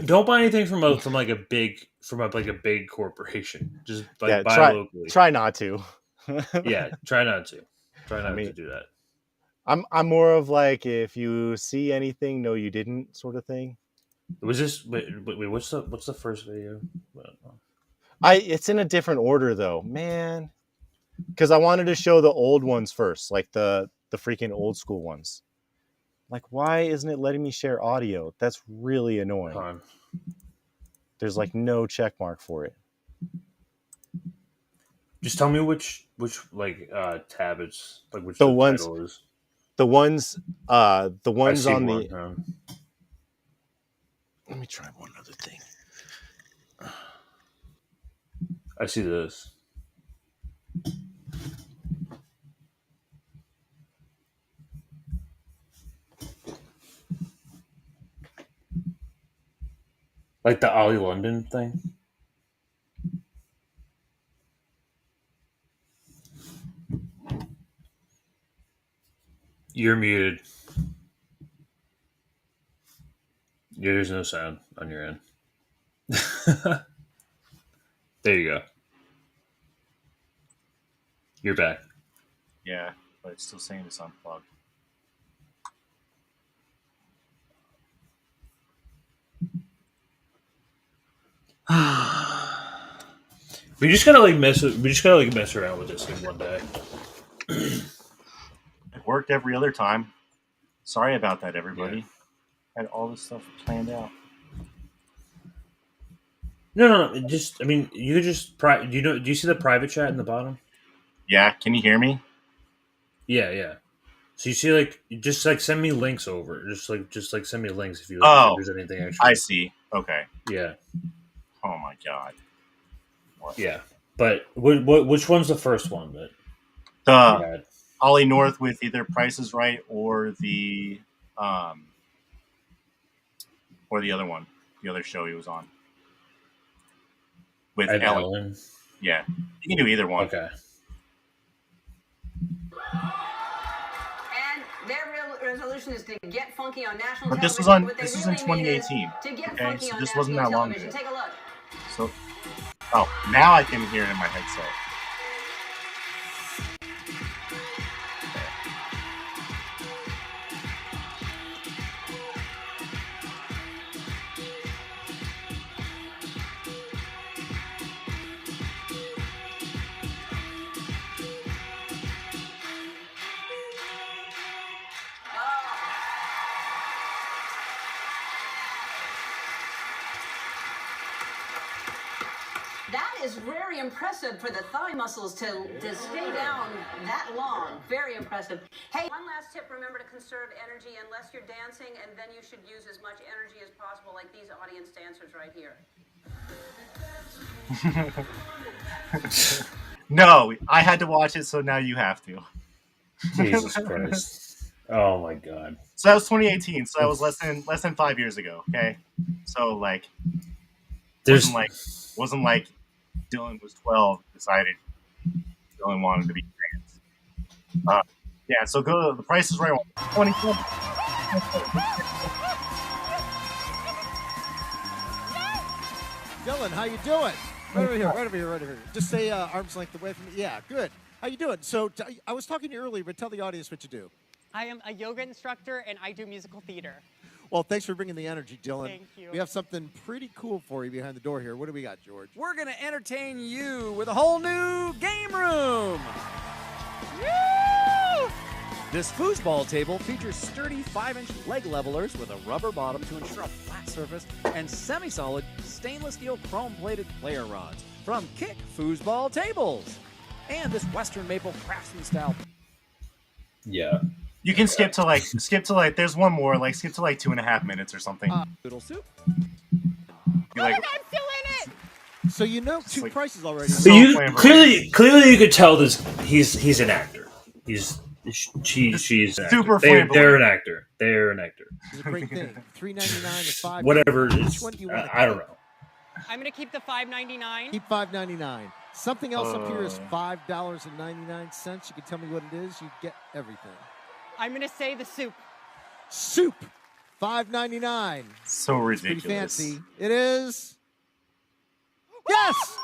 Don't buy anything from a big corporation. Just buy locally. Try not to. Yeah, try not to. Try not to do that. I'm more of like, if you see anything, no, you didn't, sort of thing. Was this wait? What's the first video? It's in a different order though, man. Because I wanted to show the old ones first, like the freaking old school ones. Like, why isn't it letting me share audio? That's really annoying. There's like no check mark for it. Just tell me which tab it's like, which the title ones is. The ones I see on one, the. Let me try one other thing. I see this. Like the Ollie London thing. You're muted. Yeah, there's no sound on your end. There you go. You're back. Yeah, but it's still saying it's unplugged. We just gotta mess around with this thing one day. It worked every other time. Sorry about that, everybody. Yeah. Had all this stuff planned out. No. Just, I mean, you could just. Do you see the private chat in the bottom? Yeah, can you hear me? Yeah. So you see, just send me links over. Just send me links if you. Oh, if there's anything extra. I see. Okay. Yeah. Oh my god. What? Yeah, but which one's the first one that? The Ollie North with either Price is Right or the other one, the other show he was on with Ellen. Yeah, you can do either one. Okay. And their real resolution is to get funky on national But television. this was in 2018. Okay, so this wasn't that long ago. Take a look. So, now I can hear it in my headset. That is very impressive for the thigh muscles to stay down that long. Very impressive. Hey, one last tip. Remember to conserve energy unless you're dancing, and then you should use as much energy as possible, like these audience dancers right here. No, I had to watch it, so now you have to. Jesus Christ. Oh my god. So that was 2018, so that was less than 5 years ago, okay? So wasn't like Dylan was 12, decided Dylan wanted to be trans. Yeah, so go to The Price is Right 2020. Dylan, how you doing? Right over here. Just stay arm's length away from me. Yeah, good. How you doing? So I was talking to you earlier, but tell the audience what you do. I am a yoga instructor, and I do musical theater. Well, thanks for bringing the energy, Dylan. Thank you. We have something pretty cool for you behind the door here. What do we got, George? We're going to entertain you with a whole new game room. Woo! This foosball table features sturdy 5-inch leg levelers with a rubber bottom to ensure a flat surface and semi-solid stainless steel chrome-plated player rods from Kick Foosball Tables. And this Western maple craftsman style. Yeah. You can skip to there's one more, skip to 2.5 minutes or something. Noodle soup. I'm still in it! So you know two prices already. Clearly you could tell this he's an actor. She's an super actor. They're an actor. They're an actor. It's a great thing. $3.99 to $5. Whatever it Which is. one do you want? I don't know. I'm going to keep the $5.99. Keep $5.99. Something else up here is $5.99. You can tell me what it is. You get everything. I'm going to say the soup. Soup, $5.99. So ridiculous. Pretty fancy. It is. Yes.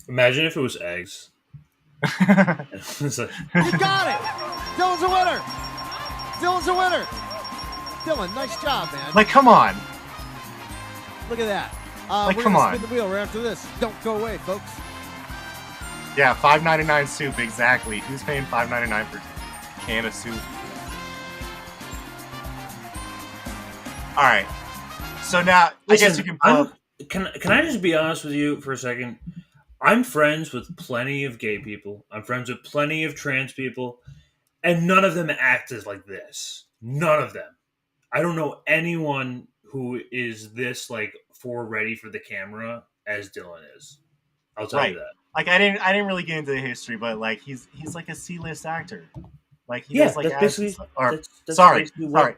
Imagine if it was eggs. You got it. Dylan's a winner. Dylan, nice job, man. Come on. Look at that. We're come gonna on. spin the wheel right after this. Don't go away, folks. Yeah, $5.99 soup, exactly. Who's paying $5.99 for a can of soup? All right. So now, I guess you can pull Can I just be honest with you for a second? I'm friends with plenty of gay people. I'm friends with plenty of trans people. And none of them act as like this. None of them. I don't know anyone who is this like ready for the camera as Dylan is. I'll tell you that. Like I didn't really get into the history, but like he's like a C-list actor. Like he Yeah, does like that's ads basically. and stuff. Or, That's sorry. basically what,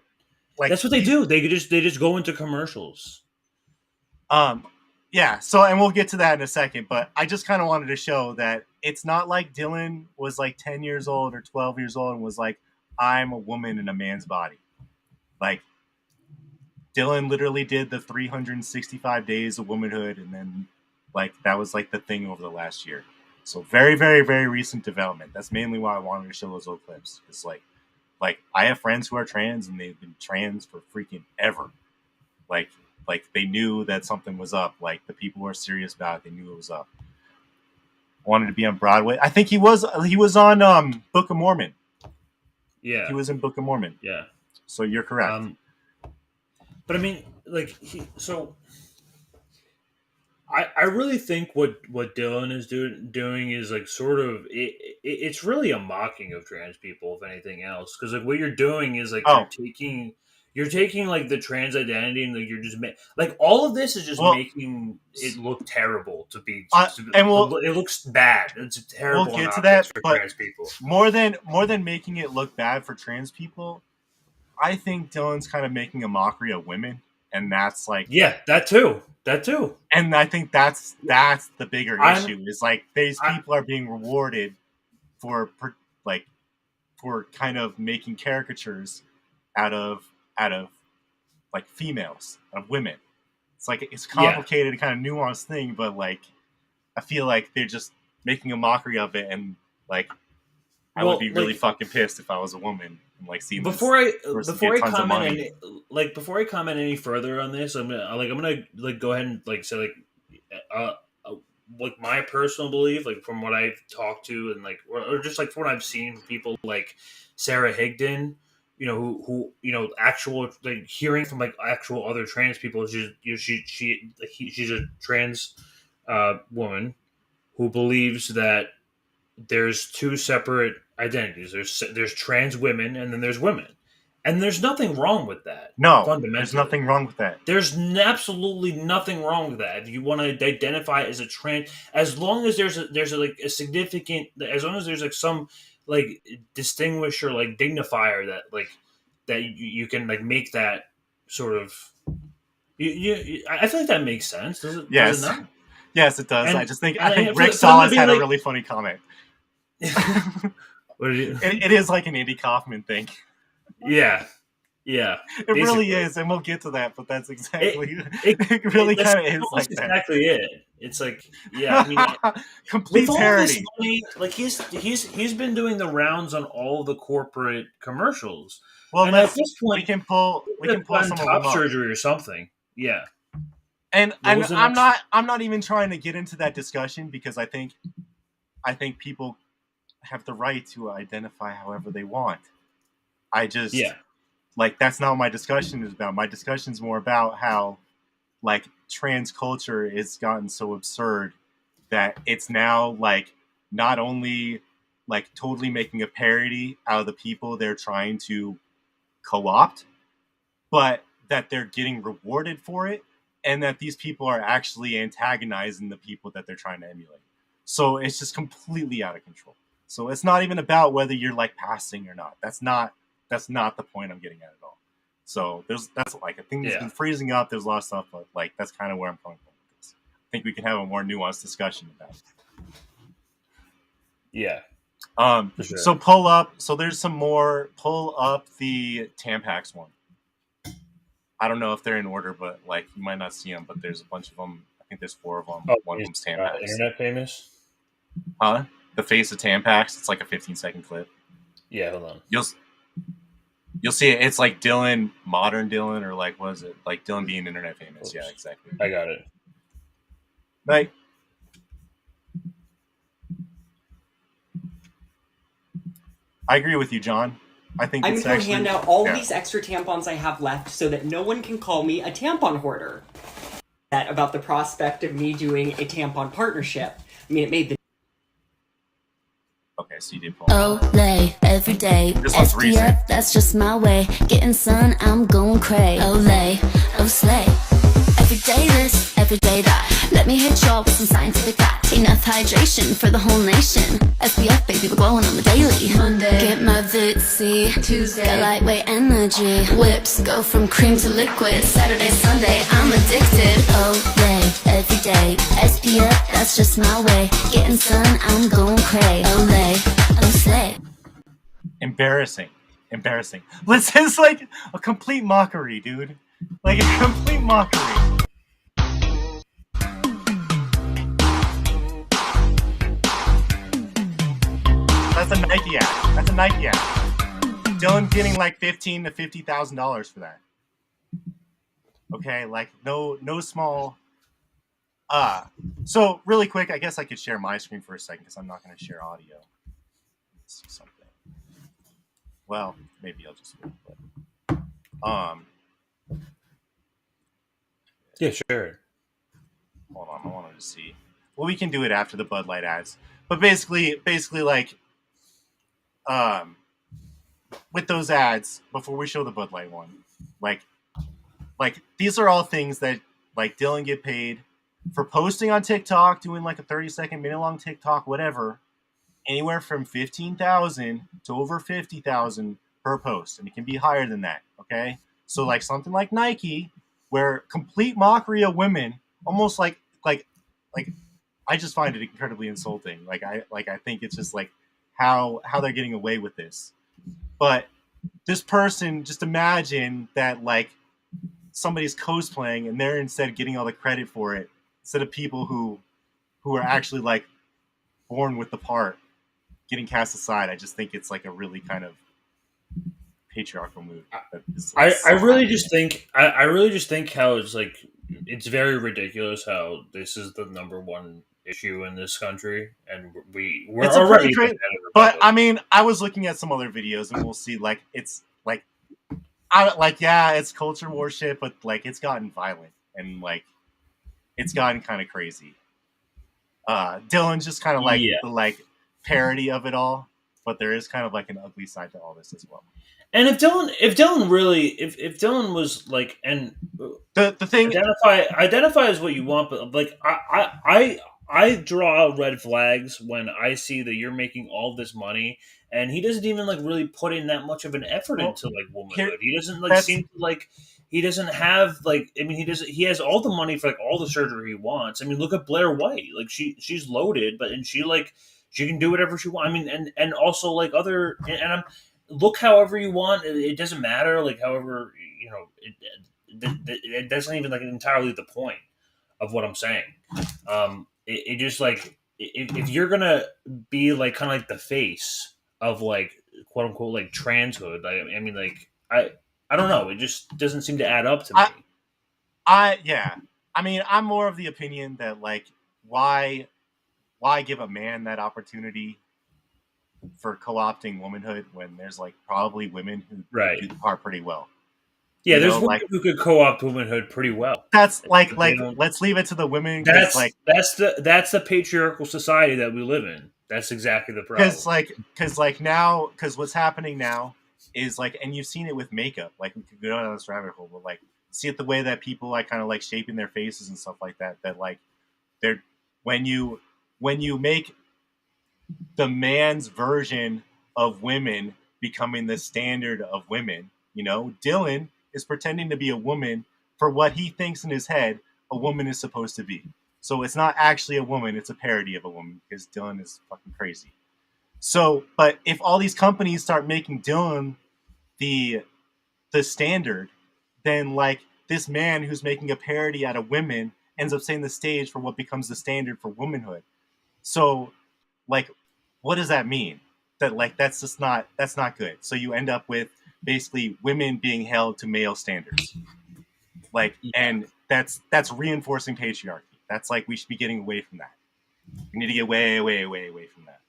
Like that's what they do. They just go into commercials. Yeah, so and we'll get to that in a second, but I just kind of wanted to show that it's not like Dylan was like 10 years old or 12 years old and was like, I'm a woman in a man's body. Like Dylan literally did the 365 days of womanhood, and then like that was like the thing over the last year. So very, very, very recent development. That's mainly why I wanted to show those old clips. It's like I have friends who are trans and they've been trans for freaking ever. Like they knew that something was up. Like the people who are serious about it, they knew it was up. Wanted to be on Broadway. I think he was on Book of Mormon. Yeah, he was in Book of Mormon. Yeah, so you're correct. But I mean, like I really think what Dylan is doing is like sort of it's really a mocking of trans people, if anything else, because like what you're doing is like you're taking like the trans identity and like you're just like all of this is just making it look terrible to be it looks bad. It's terrible. We'll get to that, for but trans people. more than making it look bad for trans people, I think Dylan's kind of making a mockery of women, and that's like that too. And I think that's the bigger issue is like these people are being rewarded for kind of making caricatures out of like females, of women. It's like it's a complicated kind of nuanced thing, but like I feel like they're just making a mockery of it, and like I would be really fucking pissed if I was a woman and like seeing before I comment any further on this, I'm gonna go ahead and like say like my personal belief, like from what I've talked to and like or just like from what I've seen from people like Sarah Higdon, who actual like hearing from like actual other trans people, she's a trans woman who believes that there's two separate identities. There's trans women and then there's women. And there's nothing wrong with that. No, fundamentally. There's nothing wrong with that. There's absolutely nothing wrong with that. If you want to identify as a trans, as long as there's a significant, as long as there's like some like distinguisher, like dignifier that you can like make that sort of. I feel like that makes sense. Does it? Yes. Does it not? Yes, it does. And- I think and Rick for them to Salas be had like- a really funny comment. What did you? It is like an Andy Kaufman thing. Yeah. It really is, and we'll get to that. But that's exactly it. Really That's kind of is like almost that. exactly it. It's like, yeah, I mean, Complete with all parody. this money, like he's been doing the rounds on all the corporate commercials. Well, and at this point, we can pull some of them top up. surgery or something. Yeah, And What was the I'm next- not even trying to get into that discussion because I think people have the right to identify however they want. I just like that's not what my discussion is about. My discussion is more about how like trans culture has gotten so absurd that it's now like not only like totally making a parody out of the people they're trying to co-opt, but that they're getting rewarded for it, and that these people are actually antagonizing the people that they're trying to emulate. So it's just completely out of control. So it's not even about whether you're like passing or not. That's not the point I'm getting at all. So that's like a thing that's been freezing up. There's a lot of stuff, but like that's kind of where I'm coming from with this. I think we can have a more nuanced discussion about it. Yeah. For sure. So pull up. So there's some more. Pull up the Tampax one. I don't know if they're in order, but like you might not see them. But there's a bunch of them. I think there's 4 of them. One of them's Tampax. Internet famous. Huh? The face of Tampax. It's like a 15-second clip. Yeah, hold on. You'll see it. It's like Dylan, modern Dylan, or like what is it? Like Dylan being internet famous. Oops. Yeah, exactly. I got it. Like. I agree with you, John. I think I'm it's going to actually, hand out all yeah. these extra tampons I have left so that no one can call me a tampon hoarder. That about the prospect of me doing a tampon partnership. I mean, it made the... Okay, so you did pull. Olay, every day. This one's recent. SPF, that's just my way. Getting sun, I'm going cray. Olay, oh slay. Every day this, every day that. Let me hit y'all with some scientific facts. Enough hydration for the whole nation. SPF, baby, we're glowing on the daily. Monday, get my Vitsy. Tuesday, got lightweight energy. Whips go from cream to liquid. Saturday, Sunday, I'm addicted. Olay, every day. SPF, that's just my way. Getting sun, I'm going cray. Olay, oh slay. Embarrassing. This is like a complete mockery, dude. Like a complete mockery. That's a Nike ad. Dylan getting like $15,000 to $50,000 for that. Okay, like no small. So really quick, I guess I could share my screen for a second because I'm not going to share audio. Let's see something. Well, maybe I'll just wait, but yeah, sure. Hold on, I wanted to see. Well, we can do it after the Bud Light ads. But basically like with those ads, before we show the Bud Light one, like these are all things that like Dylan get paid for posting on TikTok, doing like a 30-second, minute-long TikTok, whatever, anywhere from 15,000 to over 50,000 per post, and it can be higher than that. Okay, so like something like Nike, where complete mockery of women, almost like I just find it incredibly insulting. I think it's just like how they're getting away with this. But this person, just imagine that like somebody's cosplaying and they're instead getting all the credit for it instead of people who are actually like born with the part getting cast aside. I just think it's like a really kind of patriarchal move. I really just think how it's like it's very ridiculous how this is the number one issue in this country, and we're it's already crazy. But I mean, I was looking at some other videos, and we'll see. Like it's like it's culture war shit, but like it's gotten violent and like it's gotten kind of crazy. Dylan's just kind of like the like parody of it all, but there is kind of like an ugly side to all this as well. And if Dylan was like, and the thing identify as what you want, but like I draw out red flags when I see that you're making all this money, and he doesn't even like really put in that much of an effort into like womanhood. He doesn't like seem to like. He doesn't have like. I mean, he has all the money for like all the surgery he wants. I mean, look at Blair White. Like she's loaded, but she can do whatever she wants. I mean, and also like other and I'm. Look however you want. It doesn't matter. Like however, you know, it doesn't even like entirely the point of what I'm saying. It just like if you're gonna be like kind of like the face of like quote unquote like transhood. I mean like I don't know. It just doesn't seem to add up to me. I mean, I'm more of the opinion that like why give a man that opportunity for co-opting womanhood when there's like probably women who do the part pretty well. Yeah, there's women who could co-opt womanhood pretty well. That's like let's leave it to the women. That's the patriarchal society that we live in. That's exactly the problem. Because what's happening now is like, and you've seen it with makeup. Like we could go down this rabbit hole, but like see it the way that people like kind of like shaping their faces and stuff like that. That like they're when you make the man's version of women becoming the standard of women. You know, Dylan is pretending to be a woman for what he thinks in his head a woman is supposed to be. So it's not actually a woman, it's a parody of a woman because Dylan is fucking crazy. So, but if all these companies start making Dylan the standard, then like this man who's making a parody out of women ends up setting the stage for what becomes the standard for womanhood. So like, what does that mean? That like that's not good. So you end up with basically women being held to male standards. Like, and that's reinforcing patriarchy. That's like we should be getting away from that. We need to get way, way, way away from that.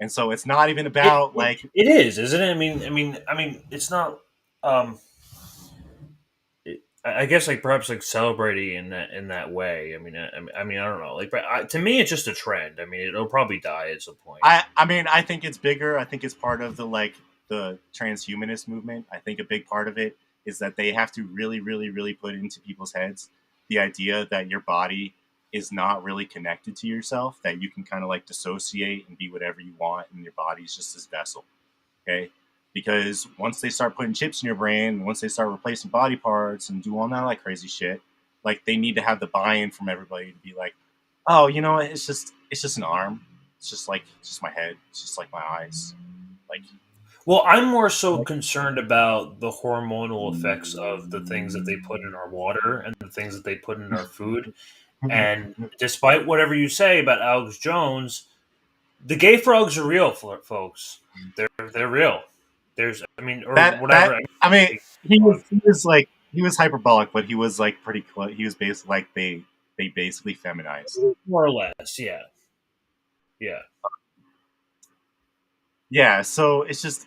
And so it's not even about it is, isn't it? I mean, it's not. I guess like perhaps like celebrating in that way. I mean, I don't know. Like, but to me, it's just a trend. I mean, it'll probably die at some point. I mean, I think it's bigger. I think it's part of the transhumanist movement. I think a big part of it is that they have to really, really, really put into people's heads the idea that your body is not really connected to yourself, that you can kind of like dissociate and be whatever you want, and your body's just this vessel. Okay. Because once they start putting chips in your brain, once they start replacing body parts and do all that like crazy shit, like they need to have the buy-in from everybody to be like, oh, you know what? It's just an arm. It's just my head. It's just like my eyes. Like, well, I'm more so concerned about the hormonal effects of the things that they put in our water and the things that they put in our food. And despite whatever you say about Alex Jones, the gay frogs are real, folks. They're real. There's, I mean, or whatever. I mean, he was hyperbolic, but he was like pretty close. He was basically like they basically feminized, more or less. Yeah. Yeah. So it's just,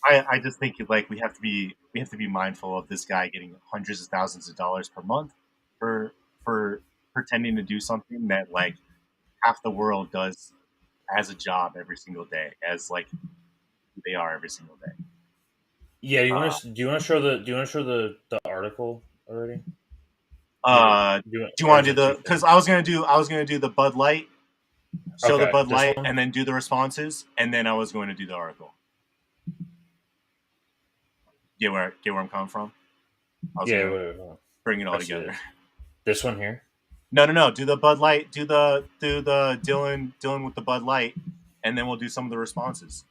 I just think like we have to be mindful of this guy getting hundreds of thousands of dollars per month for pretending to do something that like half the world does as a job every single day, as like they are every single day. Yeah, do you want to show the article already? Do you want to do the? Because I was gonna do the Bud Light, show the Bud Light, and then do the responses, and then I was going to do the article. Get where I'm coming from? Bring it all together. This one here. No. Do the Bud Light. Do the Dylan with the Bud Light, and then we'll do some of the responses.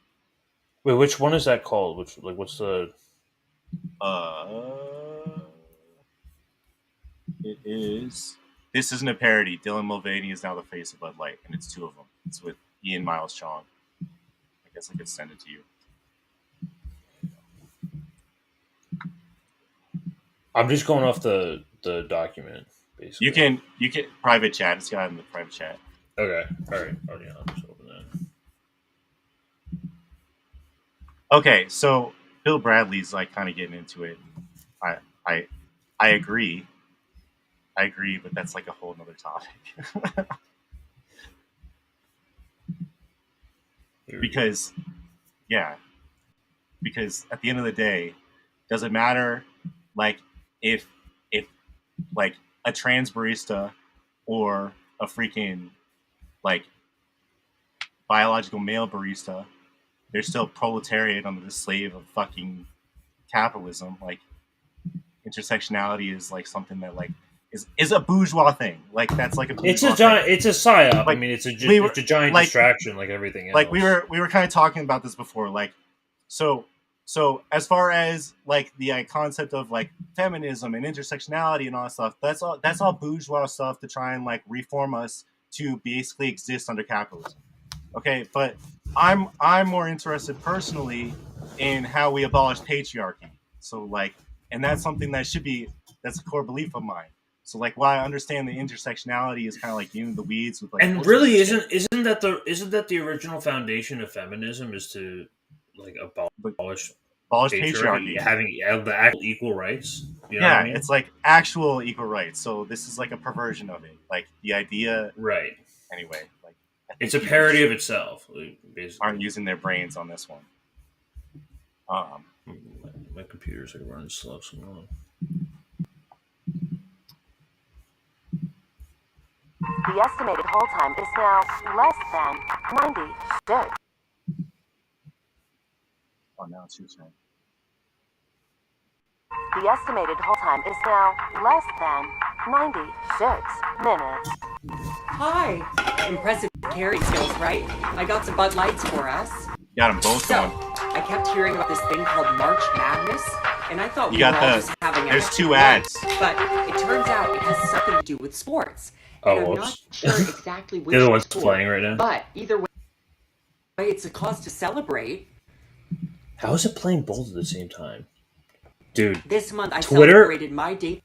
Wait, which one is that called? What's the? It is. This isn't a parody. Dylan Mulvaney is now the face of Bud Light, and it's two of them. It's with Ian Miles Chong. I guess I could send it to you. I'm just going off the document, basically. You can private chat. It's got in the private chat. Okay. All right. Oh yeah, I'll just open that. Okay, so Bill Bradley's like kind of getting into it. I agree. I agree, but that's like a whole nother topic. Because at the end of the day, does it matter like if like a trans barista or a freaking like biological male barista, they're still proletariat under the slave of fucking capitalism. Like intersectionality is like something that like is a bourgeois thing. Like that's like a bourgeois it's a giant thing. it's a psyop. Like, I mean, it's a giant distraction, like everything else. Like we were kind of talking about this before. Like so as far as like the concept of like feminism and intersectionality and all that stuff, that's all bourgeois stuff to try and like reform us to basically exist under capitalism. Okay, but I'm more interested personally in how we abolish patriarchy. So like, and that's something that's a core belief of mine. So like, while I understand the intersectionality is kind of like in the weeds with like, and really isn't that the original foundation of feminism is to like abolish patriarchy, having the actual equal rights. You know what I mean? It's like actual equal rights. So this is like a perversion of it. Like the idea, right? Anyway, like it's a parody of itself. Basically, aren't using their brains on this one. My computer's like running slow. So long. The estimated hold time is now less than 96. Oh, now it's your turn. The estimated hold time is now less than 96 minutes. Hi. Impressive carry skills, right? I got some Bud Lights for us. Got them both going. I kept hearing about this thing called March Madness, and I thought you we were got all just having there's a two ads. But it turns out it has something to do with sports. And I'm not sure exactly which the other one's sport, playing right now. But either way, it's a cause to celebrate. How is it playing both at the same time? Dude, This month I Twitter? celebrated my day.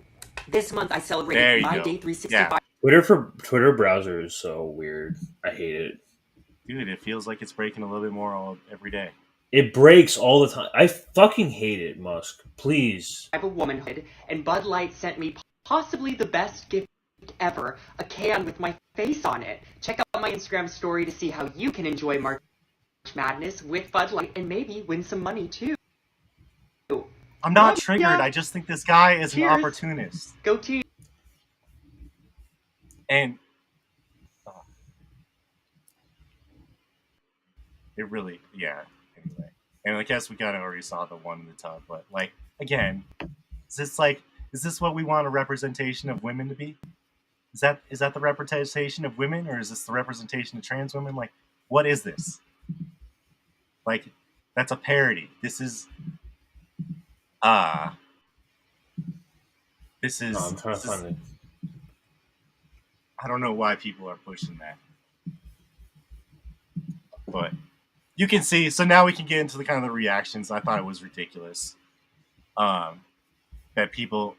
This month I celebrated my day 365. Twitter browser is so weird. I hate it. Dude, it feels like it's breaking a little bit more every day. It breaks all the time. I fucking hate it, Musk. Please. I have a womanhood, and Bud Light sent me possibly the best gift ever, a can with my face on it. Check out my Instagram story to see how you can enjoy March Madness with Bud Light and maybe win some money too. I'm not triggered. I just think this guy is Cheers. an opportunist. Go team. And it really, yeah. Anyway, and I guess we kind of already saw the one in the tub, but like again, is this what we want a representation of women to be? Is that the representation of women, or is this the representation of trans women? Like, what is this? Like, that's a parody. This is. This is. No, I'm trying to find it. I don't know why people are pushing that, but you can see. So now we can get into the kind of the reactions. I thought it was ridiculous. That people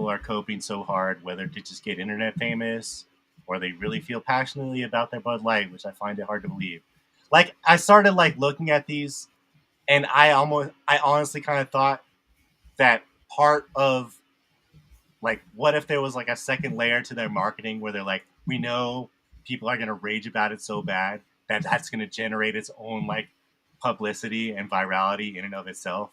are coping so hard, whether to just get internet famous or they really feel passionately about their Bud Light, which I find it hard to believe. Like, I started like looking at these, and I honestly kind of thought that part of like, what if there was like a second layer to their marketing where they're like, we know people are going to rage about it so bad that that's going to generate its own like publicity and virality in and of itself.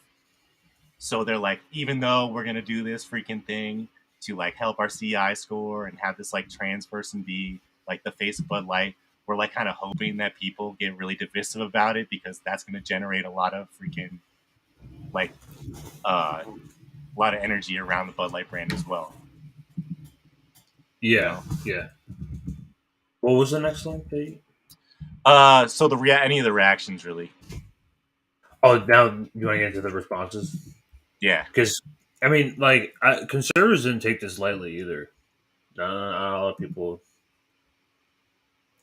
So they're like, even though we're going to do this freaking thing to like help our CI score and have this like trans person be like the face of Bud Light, we're like kind of hoping that people get really divisive about it because that's going to generate a lot of freaking like a lot of energy around the Bud Light brand as well. Yeah, yeah. What was the next one, Pete? So any of the reactions really. Oh, now you want to get into the responses? Yeah, because I mean, like, conservatives didn't take this lightly either. Not a lot of people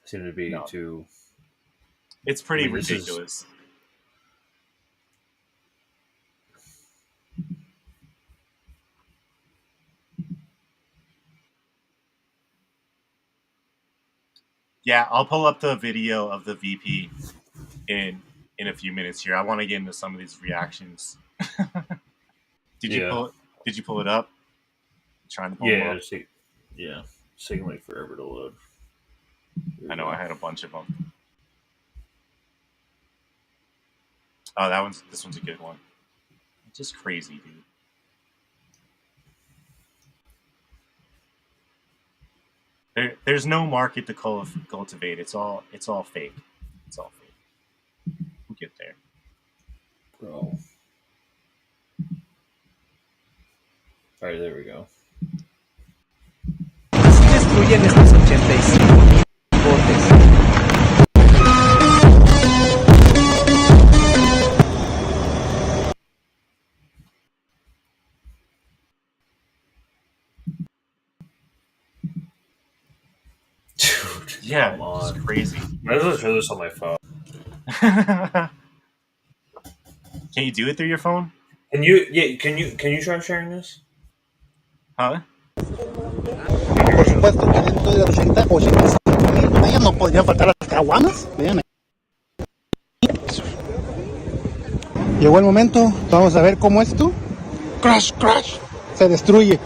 seem to be too. It's pretty ridiculous. Yeah, I'll pull up the video of the VP in a few minutes here. I want to get into some of these reactions. Did you pull it up? I'm trying to pull them up. It's taking like forever to load. I know, I had a bunch of them. Oh, this one's a good one. It's just crazy, dude. There's no market to cultivate. It's all fake. It's all fake. We'll get there. Bro. All right, there we go. Destruyen estos 85 botes. Yeah, it's crazy. I just show this on my phone. Can you do it through your phone? Can you try sharing this? Huh? Por supuesto que dentro de 85,000 ellas no podrían faltar las caguamas. Vean ahí. Llegó el momento, vamos a ver cómo esto crash se destruye.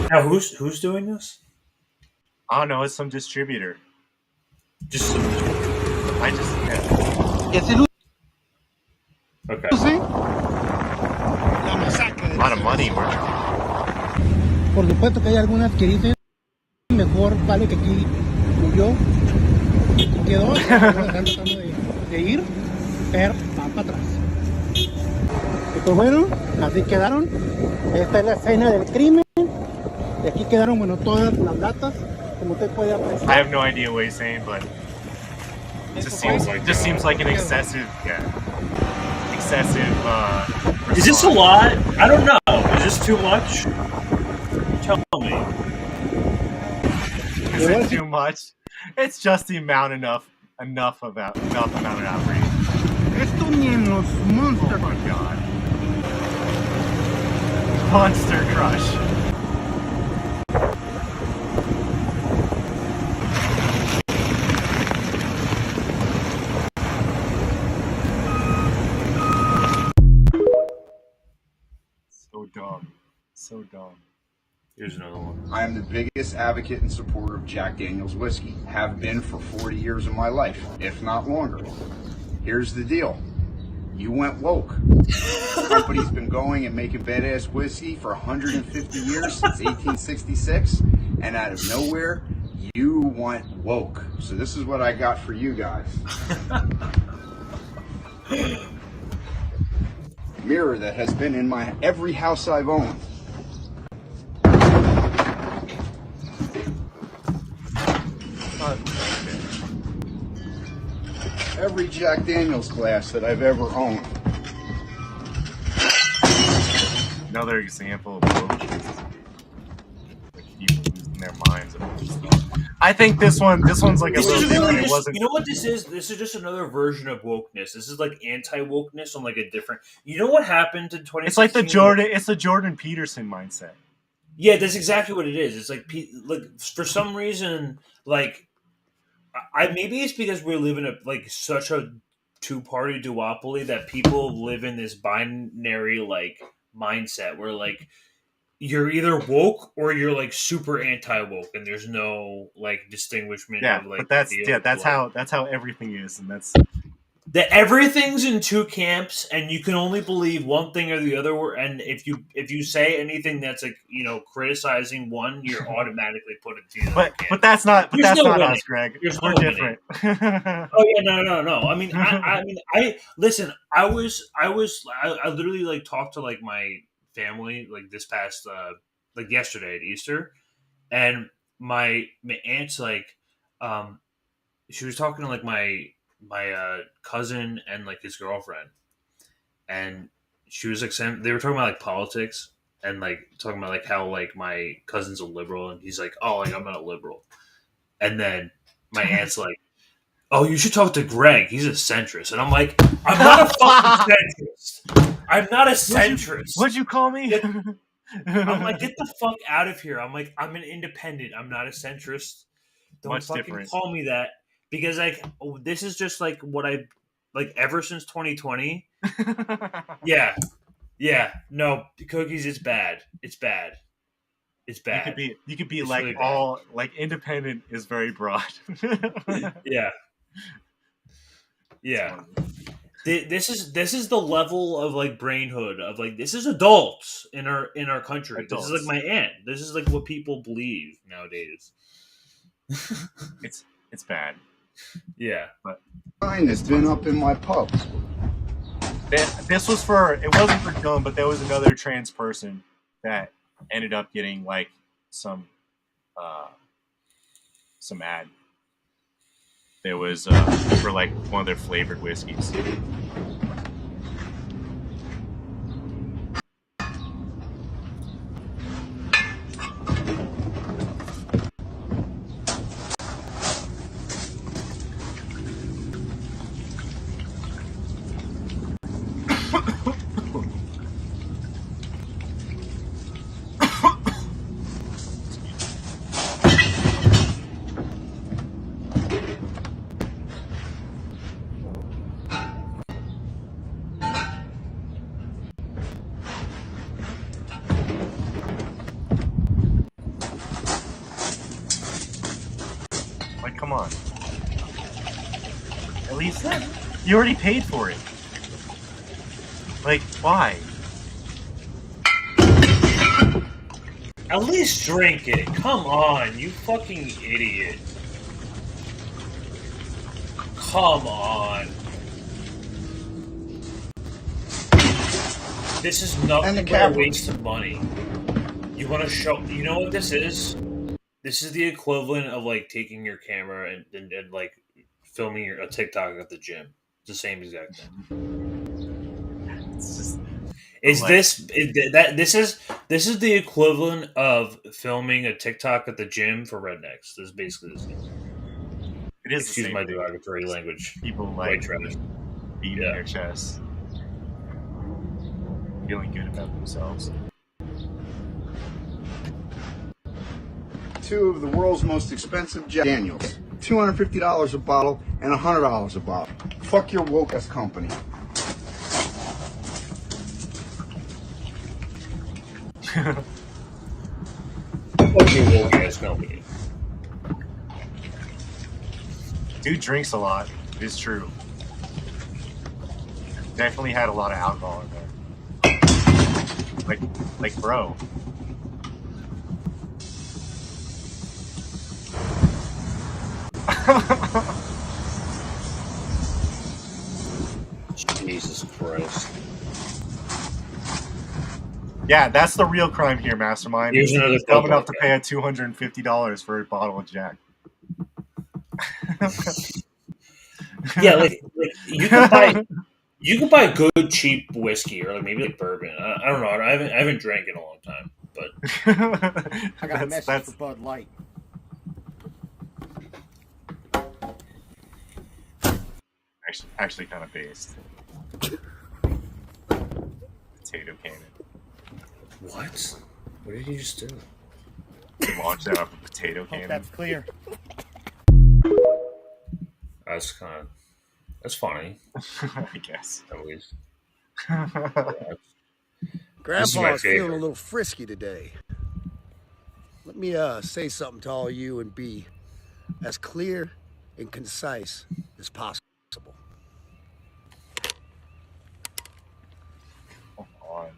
Now, who's doing this? I don't know. It's some distributor. Just. I just. Yeah. Okay. A lot of money, bro. Por supuesto que hay algunas que dicen mejor vale que aquí murió y quedó. Están tratando de ir, pero van para atrás. Y pues bueno, así quedaron. Esta es la escena del crimen. Y aquí quedaron, bueno, todas las latas, como usted puede apreciar. I have no idea what he's saying, but Just seems like an excessive, Is this a lot? I don't know. Is this too much? Tell me. Is it too much? It's just the amount enough amount of outrage. Esto ni en los Monster. Oh my god. Monster Crush. So dumb. Here's another one. I am the biggest advocate and supporter of Jack Daniel's whiskey. Have been for 40 years of my life, if not longer. Here's the deal. You went woke. The company's been going and making badass whiskey for 150 years, since 1866, and out of nowhere, you went woke. So this is what I got for you guys. Mirror that has been in my every house I've owned. Every Jack Daniel's glass that I've ever owned. Another example of wokeness. Like people losing their minds about this stuff. I think this one's like a little different. It wasn't. You know what this is? This is just another version of wokeness. This is like anti-wokeness on like a different. You know what happened in 2016? It's like the Jordan Peterson mindset. Yeah, that's exactly what it is. It's like for some reason, like maybe it's because we live in like such a two-party duopoly that people live in this binary like mindset where like you're either woke or you're like super anti-woke, and there's no like distinguishment. Yeah, of, like, but that's how everything is, and that's that everything's in two camps, and you can only believe one thing or the other. And if you say anything that's like criticizing one, you're automatically put into the other camp. But that's not us, Greg. There's We're no different. Oh yeah, no. I mean, I listen. I literally like talked to like my family like this past like yesterday at Easter, and my aunt's like she was talking to like my cousin and like his girlfriend, and she was like saying they were talking about like politics and like talking about like how like my cousin's a liberal, and he's like, oh, like I'm not a liberal, and then my aunt's like, oh, you should talk to Greg, he's a centrist, and I'm like, I'm not a fucking centrist. I'm not a centrist. What'd you call me? I'm like, get the fuck out of here. I'm like, I'm an independent. I'm not a centrist. Don't Much fucking different. call me that. Because like this is just like what I like ever since 2020. Yeah. No, cookies is bad. It's bad. It's bad. You could be It's like really bad. all like independent is very broad. Yeah. This is the level of like brainhood of like this is adults in our country. Adults. This is like my aunt. This is like what people believe nowadays. It's bad. Yeah. But Mine has been up in my pub. this was it wasn't for Dylan, but there was another trans person that ended up getting like some ad. There was for like one of their flavored whiskeys. Like, come on. At least you already paid for it. Like, why? At least drink it. Come on, you fucking idiot. Come on. This is nothing but a waste of money. You want to show... You know what this is? This is the equivalent of, like, taking your camera and like, filming a TikTok at the gym. It's the same exact thing. This is the equivalent of filming a TikTok at the gym for rednecks? This is basically the same. It is Excuse my derogatory language. People White trash. beating their chests, feeling good about themselves. Two of the world's most expensive Jack Daniels. $250 a bottle and $100 a bottle. Fuck your woke-ass company. Fuck your woke-ass company. Dude drinks a lot. It is true. Definitely had a lot of alcohol in there. Like bro. Jesus Christ. Yeah, that's the real crime here, Mastermind. Here's another He's dumb enough Pokemon to pay a $250 for a bottle of Jack. Yeah, like you can buy good cheap whiskey or like maybe like bourbon. I don't know. I haven't drank in a long time, but I got a message for Bud Light. Actually kind of based. Potato cannon. What? What did you just do? Launch that off a potato cannon. That's clear. That's funny. I guess. At least. Grandpa's feeling a little frisky today. Let me say something to all you and be as clear and concise as possible. Come on.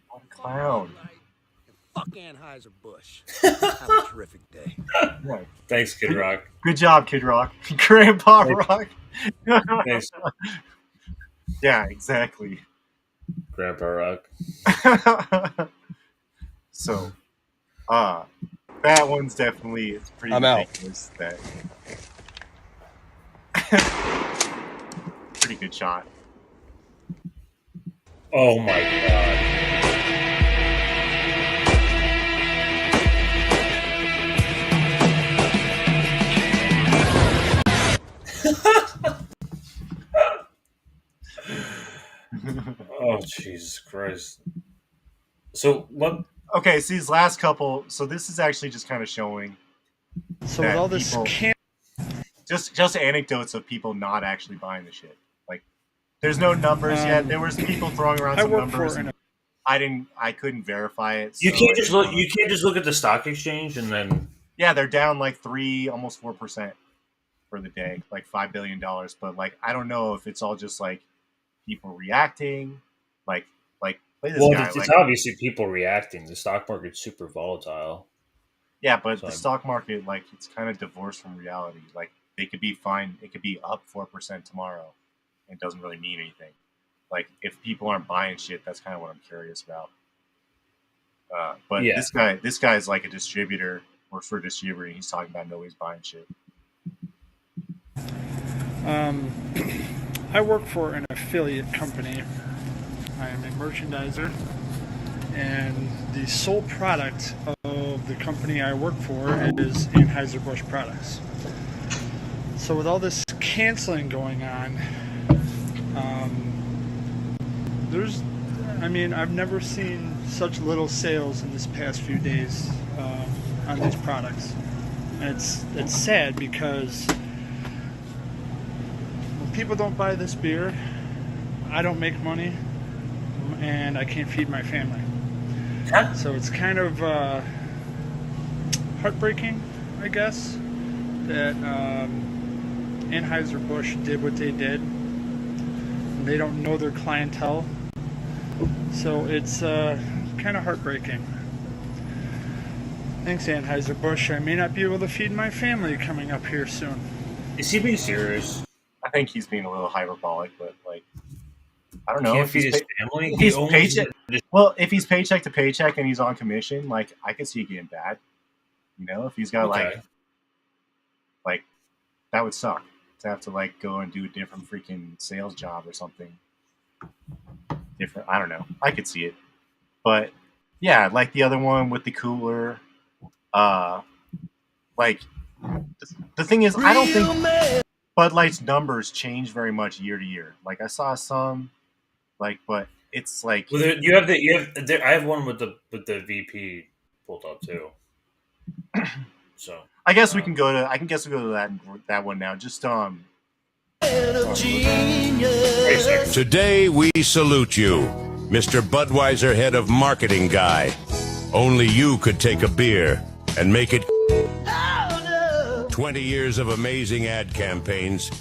What a clown. Fuck Anheuser-Busch. Have a terrific day. Thanks, Kid Rock. Good job, Kid Rock. Grandpa Rock. Thanks. Yeah, exactly. Grandpa Rock. So, that one's definitely, it's pretty ridiculous. Pretty good shot. Oh my god. Oh Jesus Christ! So what? Okay, so these last couple. So this is actually just kind of showing. So with all this, just anecdotes of people not actually buying the shit. Like, there's no numbers yet. There was people throwing around some numbers. I couldn't verify it. You can't just look. You can't just look at the stock exchange and then. Yeah, they're down like almost 4% for the day, like $5 billion. But like, I don't know if it's all just like people reacting, like play this guy. It's obviously people reacting. The stock market's super volatile. Yeah, but the stock market, like, it's kind of divorced from reality. Like, they could be fine. It could be up 4% tomorrow. And it doesn't really mean anything. Like, if people aren't buying shit, that's kind of what I'm curious about. But Yeah. this guy's like a distributor, works for a distributor, and he's talking about nobody's buying shit. I work for an affiliate company. I am a merchandiser, and the sole product of the company I work for is Anheuser-Busch products. So with all this canceling going on, I've never seen such little sales in this past few days on these products. And it's sad because when people don't buy this beer, I don't make money, and I can't feed my family. So it's kind of heartbreaking, I guess, that Anheuser-Busch did what they did. They don't know their clientele. So it's kind of heartbreaking. Thanks, Anheuser-Busch. I may not be able to feed my family coming up here soon. Is he being serious? I think he's being a little hyperbolic, but like, I don't know. Can't If he's feed his family. if He he's owns paycheck, well, if he's paycheck to paycheck and he's on commission, like I could see it getting bad. You know, if he's got Okay. like that would suck to have to like go and do a different freaking sales job or something different. I don't know. I could see it, but yeah, like the other one with the cooler. Like the thing is, I don't think Bud Light's numbers change very much year to year. Like I saw some, like, but it's like Well, I have one with the VP pulled up too. So I guess we can go to. I can guess we go to that one now. Just Today we salute you, Mr. Budweiser, head of marketing guy. Only you could take a beer and make it 20 years of amazing ad campaigns,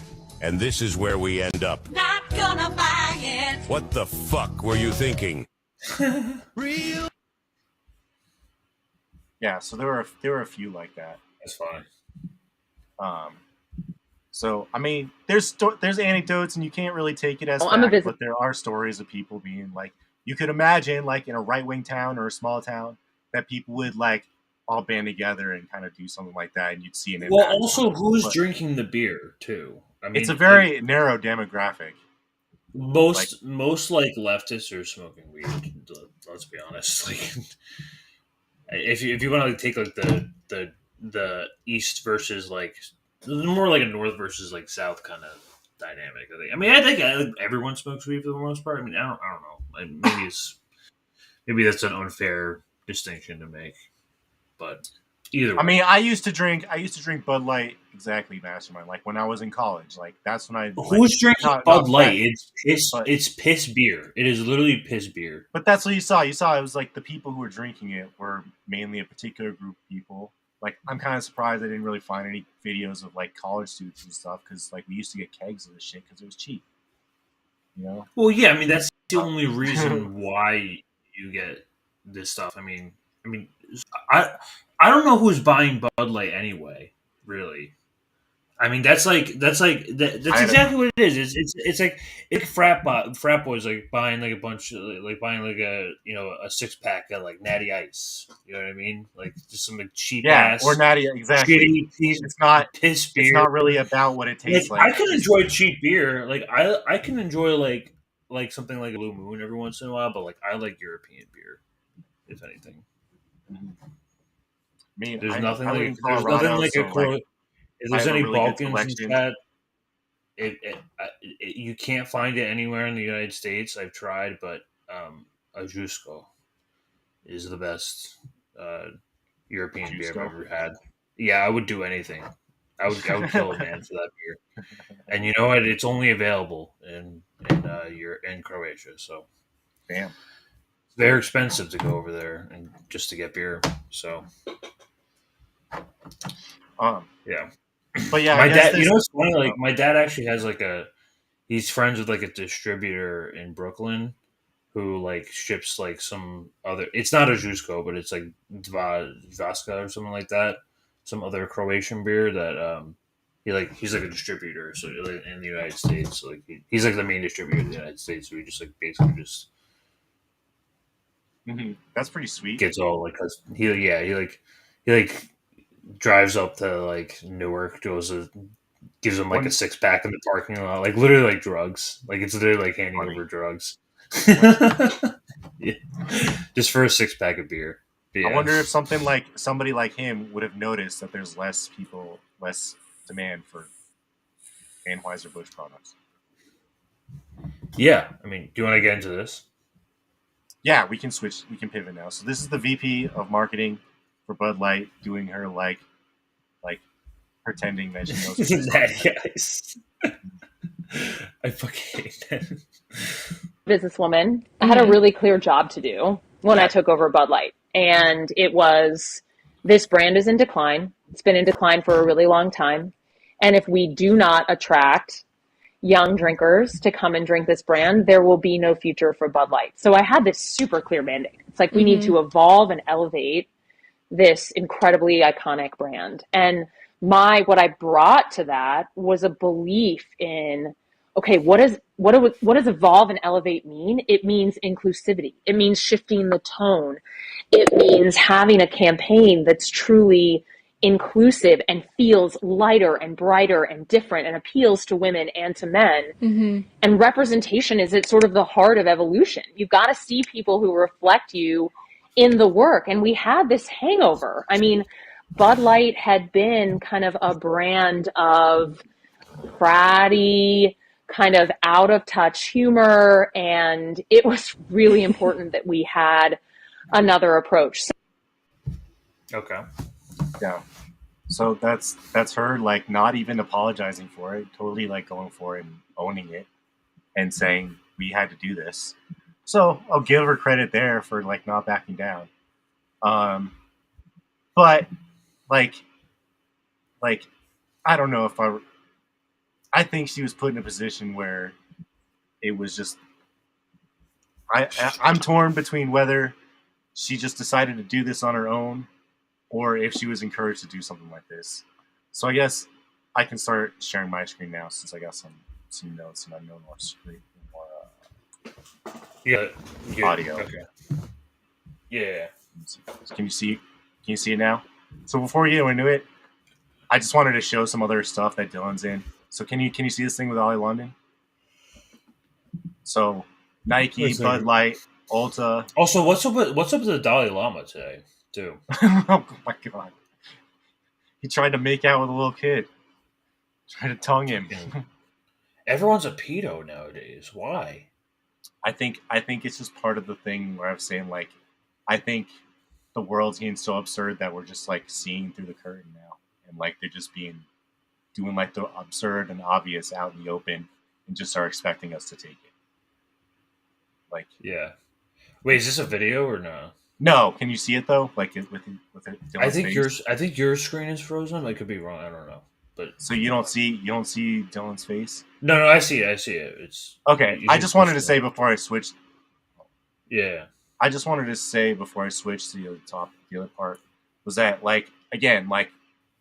and this is where we end up. Not gonna buy it. What the fuck were you thinking? Real. Yeah, so there were a few like that. That's fine. So I mean, there's anecdotes, and you can't really take it as fact, but there are stories of people being like, you could imagine, like in a right-wing town or a small town, that people would like all band together and kind of do something like that, and you'd see an impact. Well, also, who's drinking the beer too? I mean, it's a very narrow demographic. Most like leftists are smoking weed. Let's be honest. Like, if you want to take like the East versus like more like a North versus like South kind of dynamic. I think everyone smokes weed for the most part. I mean, I don't know. Maybe that's an unfair distinction to make, but either way. I mean, I used to drink Bud Light, exactly, Mastermind. Like when I was in college, like that's when I. Who's drinking Bud Light? It's piss beer. It is literally piss beer. But that's what you saw. You saw it was like the people who were drinking it were mainly a particular group of people. Like I'm kind of surprised I didn't really find any videos of like college students and stuff, because like we used to get kegs of this shit because it was cheap. You know. Well, yeah. I mean, that's the only reason why you get this stuff. I mean, I don't know who's buying Bud Light anyway. Really, I mean that's exactly what it is. It's like frat boys like buying like a bunch of like buying like a a 6-pack of like Natty Ice. You know what I mean? Like just some like cheap ass or Natty exactly. It's not piss beer. It's not really about what it tastes like. I can enjoy cheap beer. Like I can enjoy like something like a Blue Moon every once in a while, but like I like European beer, if anything. There's nothing like if there's any really Balkans in chat, you can't find it anywhere in the United States. I've tried, but Ojusko is the best European beer I've ever had. Yeah, I would do anything. I would kill a man for that beer. And you know what? It's only available in Croatia, so damn. It's very expensive to go over there and just to get beer. So yeah. But yeah, my dad. You know what's funny? Like my dad actually has he's friends with like a distributor in Brooklyn who like ships like some other. It's not a Jusko, but it's like Vaska or something like that. Some other Croatian beer that he's like a distributor, so in the United States, so like he's like the main distributor in the United States. So he just like basically just. Mm-hmm. That's pretty sweet. Gets all like cause he drives up to like Newark, gives him like a 6-pack in the parking lot, like literally like drugs. Like it's literally like handing over drugs. Yeah. Just for a 6-pack of beer. Yeah. I wonder if somebody like him would have noticed that there's less demand for Anheuser-Busch products. Yeah, I mean, do you want to get into this? Yeah, we can pivot now. So this is the VP of marketing for Bud Light doing her like pretending that she knows what she's Natty Ice. I fucking hate that. Businesswoman. I had a really clear job to do when I took over Bud Light. And it was, this brand is in decline. It's been in decline for a really long time. And if we do not attract young drinkers to come and drink this brand, there will be no future for Bud Light. So I had this super clear mandate. It's like we need to evolve and elevate this incredibly iconic brand. And what I brought to that was a belief in, okay, what does evolve and elevate mean? It means inclusivity. It means shifting the tone. It means having a campaign that's truly inclusive and feels lighter and brighter and different and appeals to women and to men. Mm-hmm. And representation is at sort of the heart of evolution. You've got to see people who reflect you in the work. And we had this hangover. I mean, Bud Light had been kind of a brand of fratty, kind of out of touch humor. And it was really important that we had another approach. Okay. Yeah. So that's her like not even apologizing for it, totally like going for it and owning it and saying we had to do this. So I'll give her credit there for like not backing down. But like I don't know if I think she was put in a position where it was just I'm torn between whether she just decided to do this on her own or if she was encouraged to do something like this. So I guess I can start sharing my screen now since I got some notes and I know more screen, more audio. Okay. Yeah. Can you see it now? So before you go into it, I just wanted to show some other stuff that Dylan's in. So can you see this thing with Ollie London? So Nike, Bud Light, Ulta. Also, what's up with the Dalai Lama today, too? Oh my god. He tried to make out with a little kid. Tried to tongue him. Everyone's a pedo nowadays. Why? I think it's just part of the thing where I'm saying like I think the world's getting so absurd that we're just like seeing through the curtain now. And like they're just doing like the absurd and obvious out in the open and just are expecting us to take it. Like yeah. Wait, is this a video or no? No, can you see it though? Like with it. I think your screen is frozen. I could be wrong. I don't know. But so you don't see Dylan's face? No, I see it. It's okay. I just wanted to say before I switched. Yeah. I just wanted to say before I switched to the other part was that like again like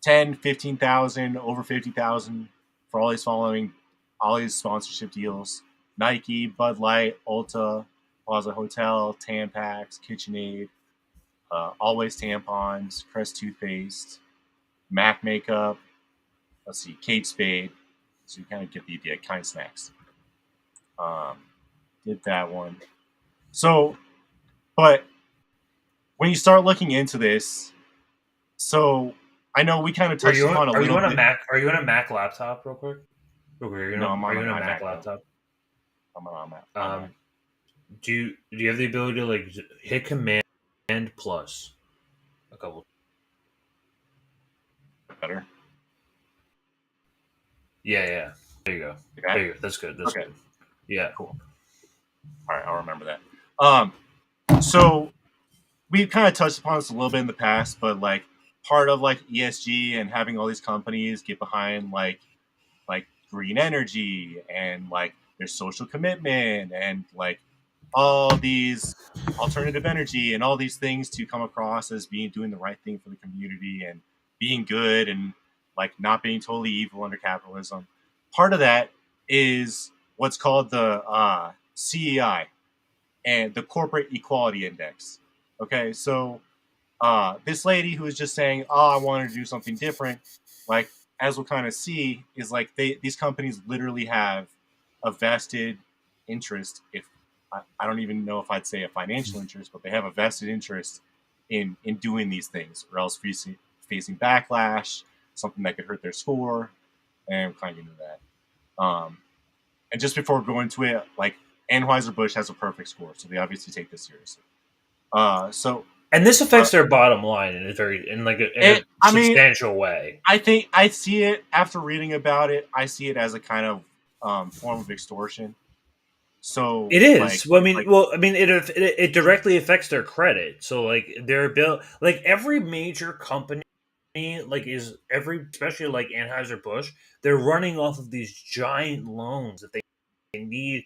10, 15,000, over 50,000 for all these following, all these sponsorship deals. Nike, Bud Light, Ulta, Plaza Hotel, Tampax, KitchenAid, Always tampons, Crest toothpaste, Mac makeup. Let's see, Kate Spade. So you kind of get the idea. Kind snacks. Did that one. So, but when you start looking into this, so I know we kind of touched upon a little bit. Are you on a Mac laptop, real quick? No, I'm on a Mac laptop. I'm on a Mac. Do you have the ability to like hit Command plus a couple? Better. Yeah. There you go. There you go. That's good. That's good. Yeah. Cool. All right, I'll remember that. So we've kind of touched upon this a little bit in the past, but like part of like ESG and having all these companies get behind like green energy and like their social commitment and like all these alternative energy and all these things to come across as doing the right thing for the community and being good and like not being totally evil under capitalism. Part of that is what's called the CEI and the Corporate Equality Index. Okay, so this lady who was just saying, "Oh, I wanted to do something different," like as we'll kind of see, is like these companies literally have a vested interest. If I don't even know if I'd say a financial interest, but they have a vested interest in doing these things, or else facing backlash, something that could hurt their score, and we're kind of into that. And just before going into it, like Anheuser-Busch has a perfect score, so they obviously take this seriously. And this affects their bottom line in a substantial way. I think I see it after reading about it. I see it as a kind of form of extortion. So it is. It directly affects their credit. So like their bill, like every major company, especially like Anheuser-Busch, they're running off of these giant loans that they need.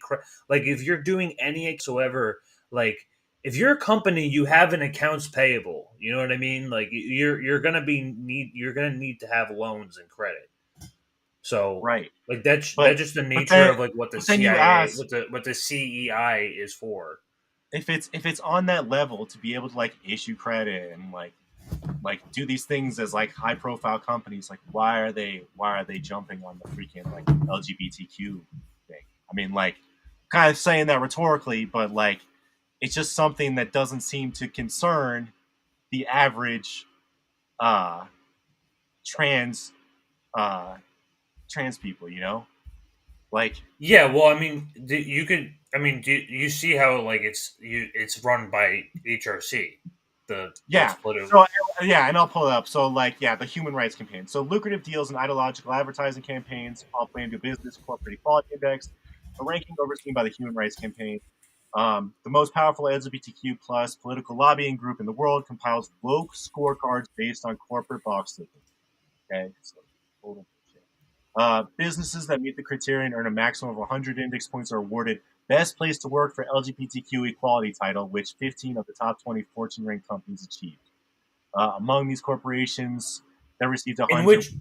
Like if you're doing any whatsoever, like. If you're a company, you have an accounts payable. You know what I mean? Like you're gonna need to have loans and credit. So right, like that's just the nature then, of like what the then you CIA, ask, what the CEI is for. if it's on that level to be able to like issue credit and like do these things as like high profile companies, like why are they jumping on the freaking like LGBTQ thing? I mean, like, kind of saying that rhetorically, but like it's just something that doesn't seem to concern the average trans trans people, you know? Like, Yeah, well, I mean, you could. I mean, do you see how like it's run by HRC, the yeah. political. So yeah, and I'll pull it up. So like, yeah, the human rights campaign. So lucrative deals and ideological advertising campaigns, all plan to business, corporate equality index, a ranking overseen by the Human Rights Campaign. The most powerful LGBTQ plus political lobbying group in the world compiles woke scorecards based on corporate box ticking. Okay, so total bullshit. Businesses that meet the criterion earn a maximum of 100 index points are awarded Best Place to Work for LGBTQ Equality title, which 15 of the top 20 Fortune-ranked companies achieved. Among these corporations that received 100... In which,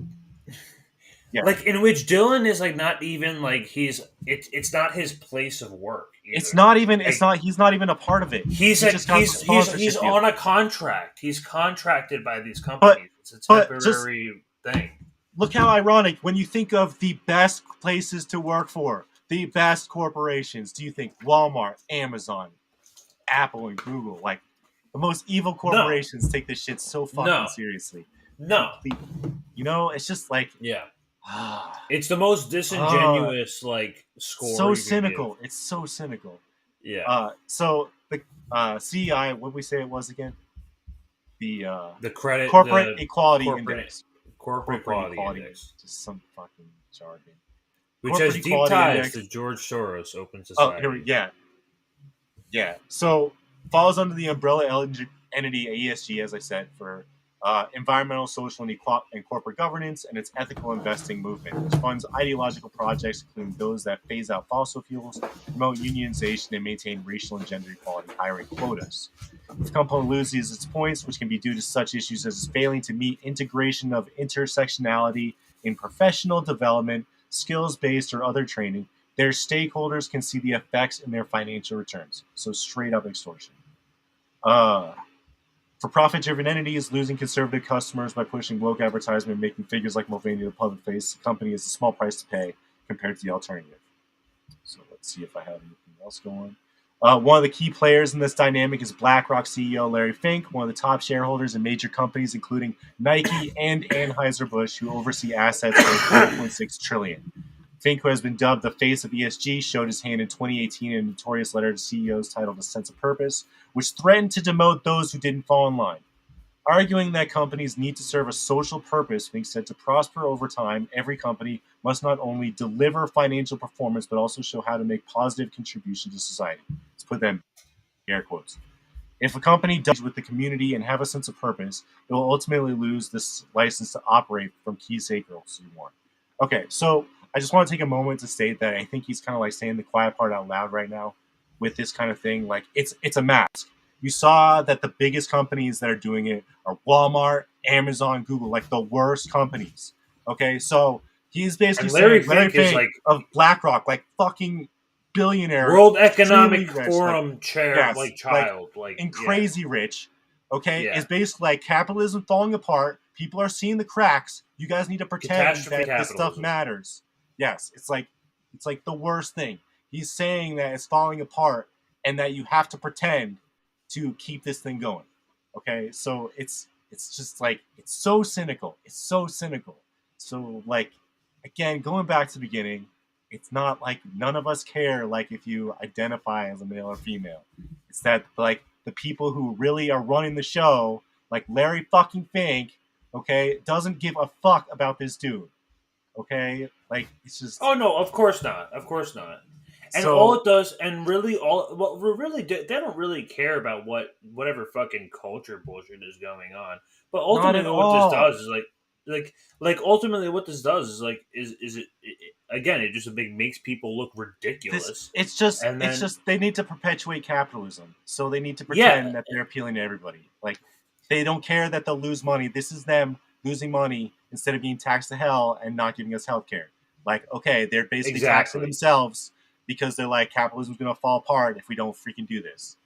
yeah. like, in which Dylan is like not even like it's not his place of work. Either. It's not even. Like, it's not. He's not even a part of it. He's on a contract. He's contracted by these companies. It's a temporary thing. Look how ironic when you think of the best places to work for, the best corporations. Do you think Walmart, Amazon, Apple, and Google? Like the most evil corporations take this shit so fucking seriously. No, you know, it's just like it's the most disingenuous like score. So cynical. It's so cynical. Yeah. So the CEI, what did we say it was again? The credit corporate equality index. Corporate equality index. Just some fucking jargon. Which has deep ties to George Soros' Open Society. Oh, yeah. So falls under the umbrella entity ESG, as I said, for environmental, social, and corporate governance, and its ethical investing movement, which funds ideological projects, including those that phase out fossil fuels, promote unionization, and maintain racial and gender equality, hiring quotas. If the company loses its points, which can be due to such issues as failing to meet integration of intersectionality in professional development, skills-based or other training, their stakeholders can see the effects in their financial returns. So straight up extortion. For profit-driven entities, losing conservative customers by pushing woke advertisement and making figures like Mulvaney the public face, the company is a small price to pay compared to the alternative. So let's see if I have anything else going. One of the key players in this dynamic is BlackRock CEO Larry Fink, one of the top shareholders in major companies including Nike and Anheuser-Busch, who oversee assets worth $4.6 trillion. Fink, who has been dubbed the face of ESG, showed his hand in 2018 in a notorious letter to CEOs titled A Sense of Purpose, which threatened to demote those who didn't fall in line. Arguing that companies need to serve a social purpose, Fink said to prosper over time, every company must not only deliver financial performance, but also show how to make positive contributions to society. Let's put them in air quotes. If a company does with the community and have a sense of purpose, it will ultimately lose this license to operate from key stakeholders you want. Okay, so I just want to take a moment to state that I think he's kind of like saying the quiet part out loud right now with this kind of thing. Like it's a mask. You saw that the biggest companies that are doing it are Walmart, Amazon, Google, like the worst companies. Okay, so he's basically saying Larry Fink like, of BlackRock, like fucking billionaire, World Economic Forum chair, yes, like child, like and crazy rich. Okay, is basically like capitalism falling apart. People are seeing the cracks. You guys need to pretend that this stuff matters. Yes, it's like the worst thing. He's saying that it's falling apart and that you have to pretend to keep this thing going. Okay, so it's just like it's so cynical. It's so cynical. So like again, going back to the beginning, it's not like none of us care like if you identify as a male or female. It's that like the people who really are running the show, like Larry fucking Fink, okay, doesn't give a fuck about this dude. Okay, like it's just. Oh no, of course not. Of course not. And so, all it does, and really, they don't really care about whatever fucking culture bullshit is going on. But ultimately, what this does is like ultimately, what this does is like is it again? It just makes people look ridiculous. It's just they need to perpetuate capitalism, so they need to pretend that they're appealing to everybody. Like they don't care that they'll lose money. This is them losing money instead of being taxed to hell and not giving us health care. Like, okay, they're basically taxing themselves because they're like, capitalism's going to fall apart if we don't freaking do this.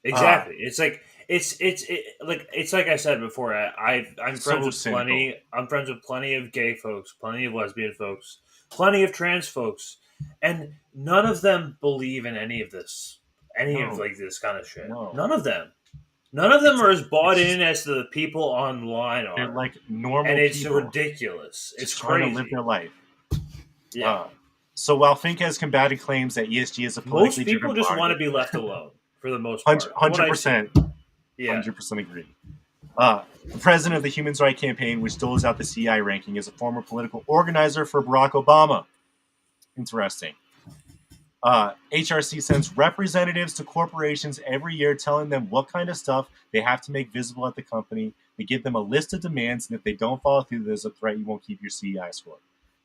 Exactly. It's like it's like I said before. I'm friends with plenty. I'm friends with plenty of gay folks, plenty of lesbian folks, plenty of trans folks, and none of them believe in any of this, of like this kind of shit. No. None of them. None of them are as bought in as the people online are. They're like normal and it's people. ridiculous. It's just crazy. trying to live their life. Yeah. So while Fink has combated claims that ESG is a politically Most people driven just want to be left alone for the most part. 100%. Yeah. 100% agree. The president of the Human Rights Campaign, which doles out the CI ranking, is a former political organizer for Barack Obama. Interesting. HRC sends representatives to corporations every year telling them what kind of stuff they have to make visible at the company. They give them a list of demands, and if they don't follow through, there's a threat you won't keep your CEI score.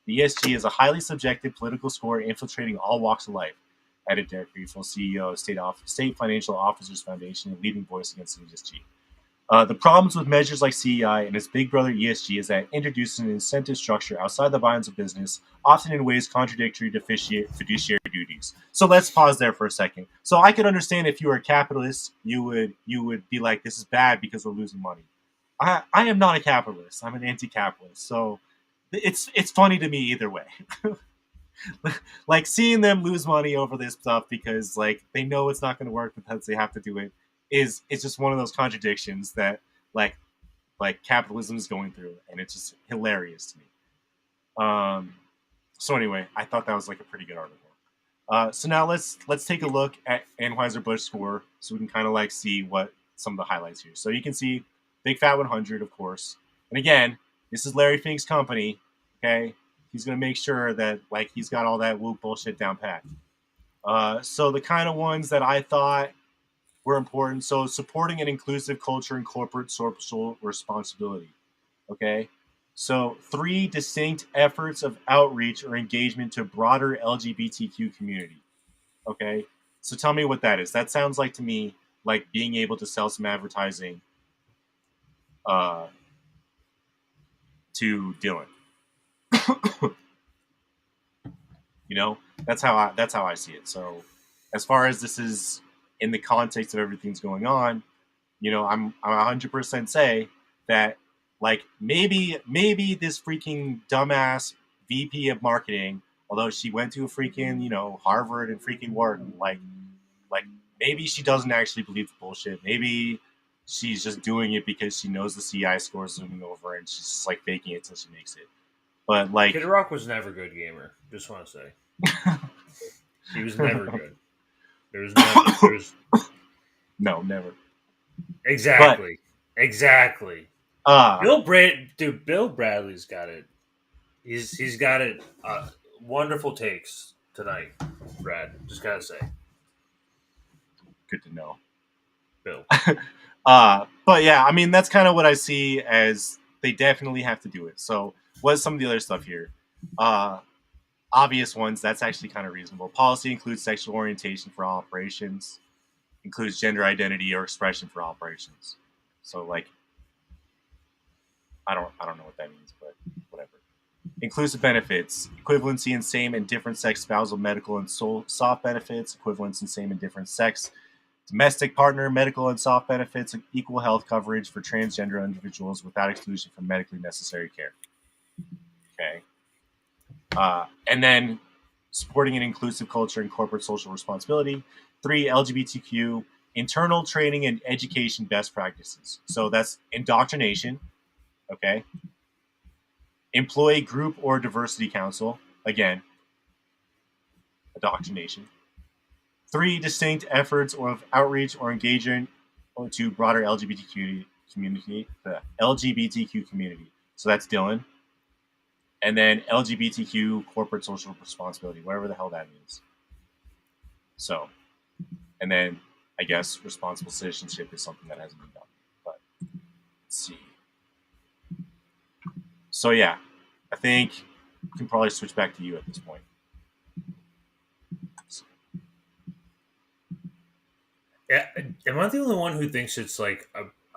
The ESG is a highly subjective political score infiltrating all walks of life, added Derek Riefel, CEO of State Financial Officers Foundation and leading voice against the ESG. The problems with measures like CEI and its big brother ESG is that it introduces an incentive structure outside the bounds of business, often in ways contradictory to fiduciary duties. So let's pause there for a second. So I could understand if you were a capitalist, you would be like, this is bad because we're losing money. I am not a capitalist. I'm an anti-capitalist. So it's funny to me either way. Like seeing them lose money over this stuff because like they know it's not going to work because they have to do it. It's just one of those contradictions that like capitalism is going through, and it's just hilarious to me. So anyway, I thought that was like a pretty good article. So now let's take a look at Anheuser-Busch score so we can kind of like see what some of the highlights here. So you can see Big Fat 100, of course, and again, this is Larry Fink's company. Okay, he's gonna make sure that like he's got all that woke bullshit down pat. So the kind of ones that I thought were important. So supporting an inclusive culture and corporate social responsibility. Okay. So 3 distinct efforts of outreach or engagement to broader LGBTQ community. Okay. So tell me what that is. That sounds like to me like being able to sell some advertising to Dylan. You know, that's how I see it. So as far as this is in the context of everything's going on, you know, I'm 100% say that like maybe this freaking dumbass VP of marketing, although she went to a freaking, you know, Harvard and freaking Wharton, like maybe she doesn't actually believe the bullshit. Maybe she's just doing it because she knows the CI score is zooming over and she's just like faking it till she makes it. But like Kid Rock was never a good gamer. Just want to say. He was never good. No, never. Exactly. Exactly. Bill Bradley's got it. He's got it. Wonderful takes tonight, Brad. Just gotta say. Good to know. Bill. But yeah, I mean that's kind of what I see as they definitely have to do it. So what's some of the other stuff here? Obvious ones, that's actually kind of reasonable. Policy includes sexual orientation for all operations, includes gender identity or expression for all operations. So like I don't know what that means, but whatever. Inclusive benefits, equivalency in same and different sex spousal medical and soft benefits, equivalence in same and different sex domestic partner medical and soft benefits, equal health coverage for transgender individuals without exclusion from medically necessary care. Okay. And then supporting an inclusive culture and corporate social responsibility. 3, LGBTQ, internal training and education best practices. So that's indoctrination. Okay. Employee group or diversity council. Again, indoctrination. 3 distinct efforts of outreach or engagement to broader LGBTQ community. The LGBTQ community. So that's Dylan. And then LGBTQ corporate social responsibility, whatever the hell that means. So, and then I guess responsible citizenship is something that hasn't been done. But let's see. So yeah, I think we can probably switch back to you at this point. Yeah, am I the only one who thinks it's like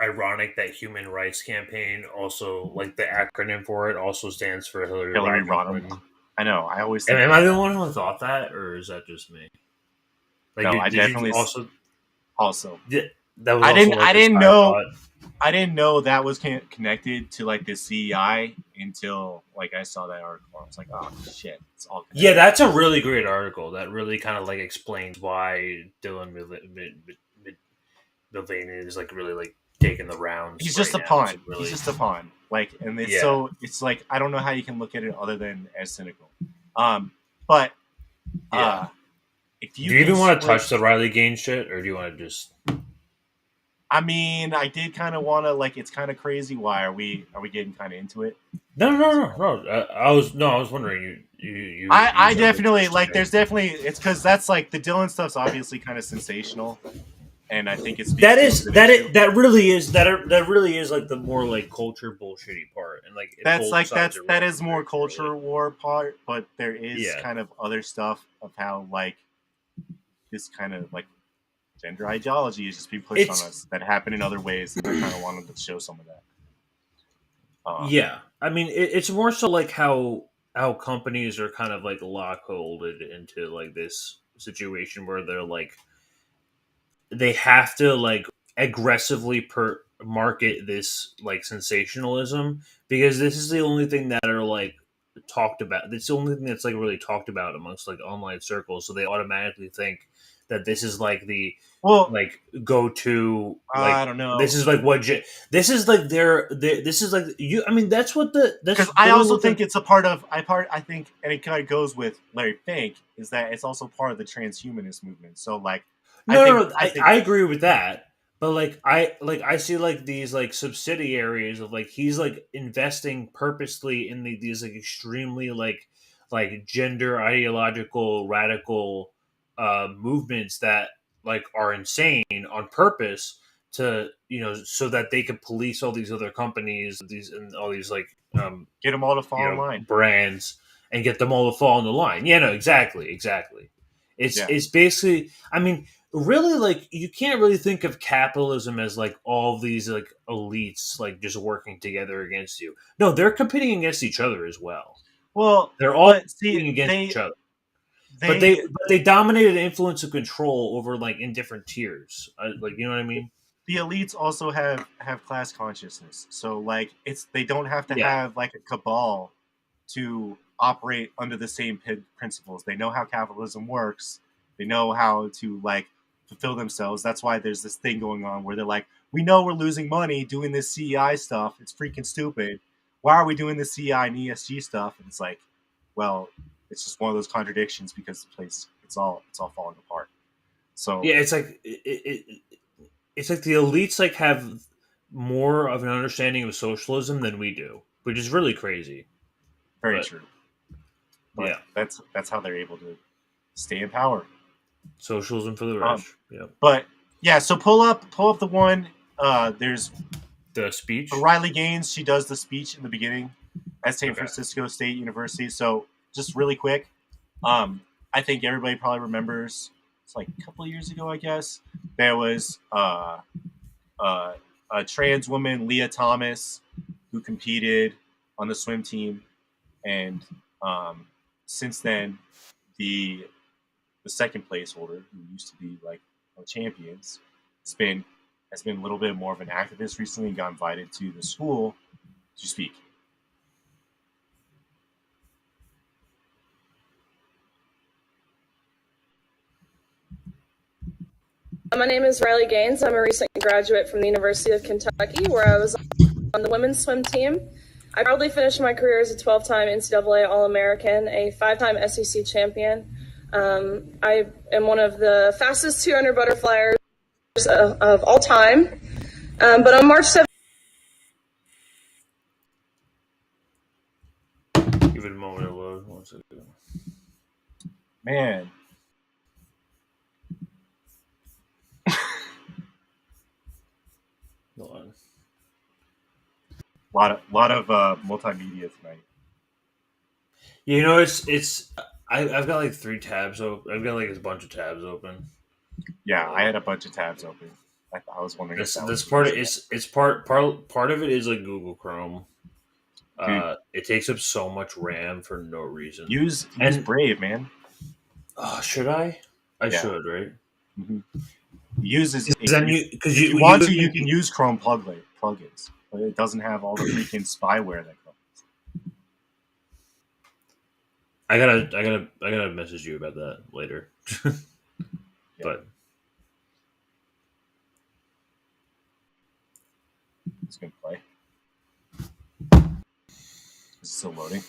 ironic that Human Rights Campaign also, like, the acronym for it also stands for Hillary Rodham. Clinton. I know. I always think am I the one who thought that, or is that just me? Like, no, I definitely also. That was I also didn't. like I this didn't side know. thought. I didn't know that was connected to like the CEI until like I saw that article. I was like, oh shit, it's all connected. Yeah, that's a really great article. That really kind of like explains why Dylan Mulvaney is like really like taking the rounds. He's just a pawn. He's just a pawn. Like, and it's it's like I don't know how you can look at it other than as cynical. But if you do you even want to touch the Riley Gaines shit, or do you want to just? I mean, I did kind of want to like. It's kind of crazy. Why are we getting kind of into it? No. I was wondering. I definitely like. There's definitely. It's because that's like the Dylan stuff's obviously kind of sensational, and I think it's that really is like the more like culture bullshitty part, and like that is more culture war part. But there is kind of other stuff of how like this kind of like gender ideology is just being pushed on us that happen in other ways, and I kind of wanted to show some of that. I mean, it's more so like how companies are kind of like lockholded into like this situation where they're like they have to like aggressively market this like sensationalism because this is the only thing that are like talked about. It's the only thing that's like really talked about amongst like online circles. So they automatically think that this is like the like go to. Like, I don't know. This is like what this is like this is like you. I mean, that's what because I also think it's a part of I think, and it kind of goes with Larry Fink, is that it's also part of the transhumanist movement. So like. I agree with that, but like I see like these like subsidiaries of like he's like investing purposely in these like extremely like gender ideological radical movements that like are insane on purpose to so that they could police all these other companies and all these like get them all to fall in line brands and get them all to fall in the line. Yeah, no, exactly. It's basically, I mean, really, like you can't really think of capitalism as like all these like elites like just working together against you. No, they're competing against each other as well. Well, they're all competing against each other. But they dominated influence and control over like in different tiers. Like, you know what I mean? The elites also have class consciousness, so like they don't have to have like a cabal to operate under the same principles. They know how capitalism works. They know how to like fulfill themselves. That's why there's this thing going on where they're like, we know we're losing money doing this CEI stuff. It's freaking stupid. Why are we doing the CEI and ESG stuff? And it's like, well, it's just one of those contradictions because the place it's all falling apart. So yeah, it's like it's like the elites like have more of an understanding of socialism than we do, which is really crazy. Very true. But that's how they're able to stay in power. Socialism for the rich. But yeah, so pull up the one. There's the speech. Riley Gaines, she does the speech in the beginning at San Francisco State University. So just really quick, I think everybody probably remembers. It's like a couple of years ago, I guess. There was a trans woman, Leah Thomas, who competed on the swim team, and since then, the second place holder, who used to be like champions, has been a little bit more of an activist recently and got invited to the school to speak. My name is Riley Gaines. I'm a recent graduate from the University of Kentucky, where I was on the women's swim team. I proudly finished my career as a 12-time NCAA All-American, a 5-time SEC champion. I am one of the fastest 200 butterflyers of all time. But on March 7th, give it a moment to load. 1 second. Man. Lot of multimedia tonight. You know, it's I've got like 3 tabs open. I've got like a bunch of tabs open. Yeah, I had a bunch of tabs open. I was wondering. This part is part of it is like Google Chrome. It takes up so much RAM for no reason. Use Brave, man. Should I? I should, right? Mm-hmm. Uses because if you want to, you can use Chrome plugins, but it doesn't have all the freaking spyware that comes. I gotta message you about that later. But it's gonna play. Is it still loading?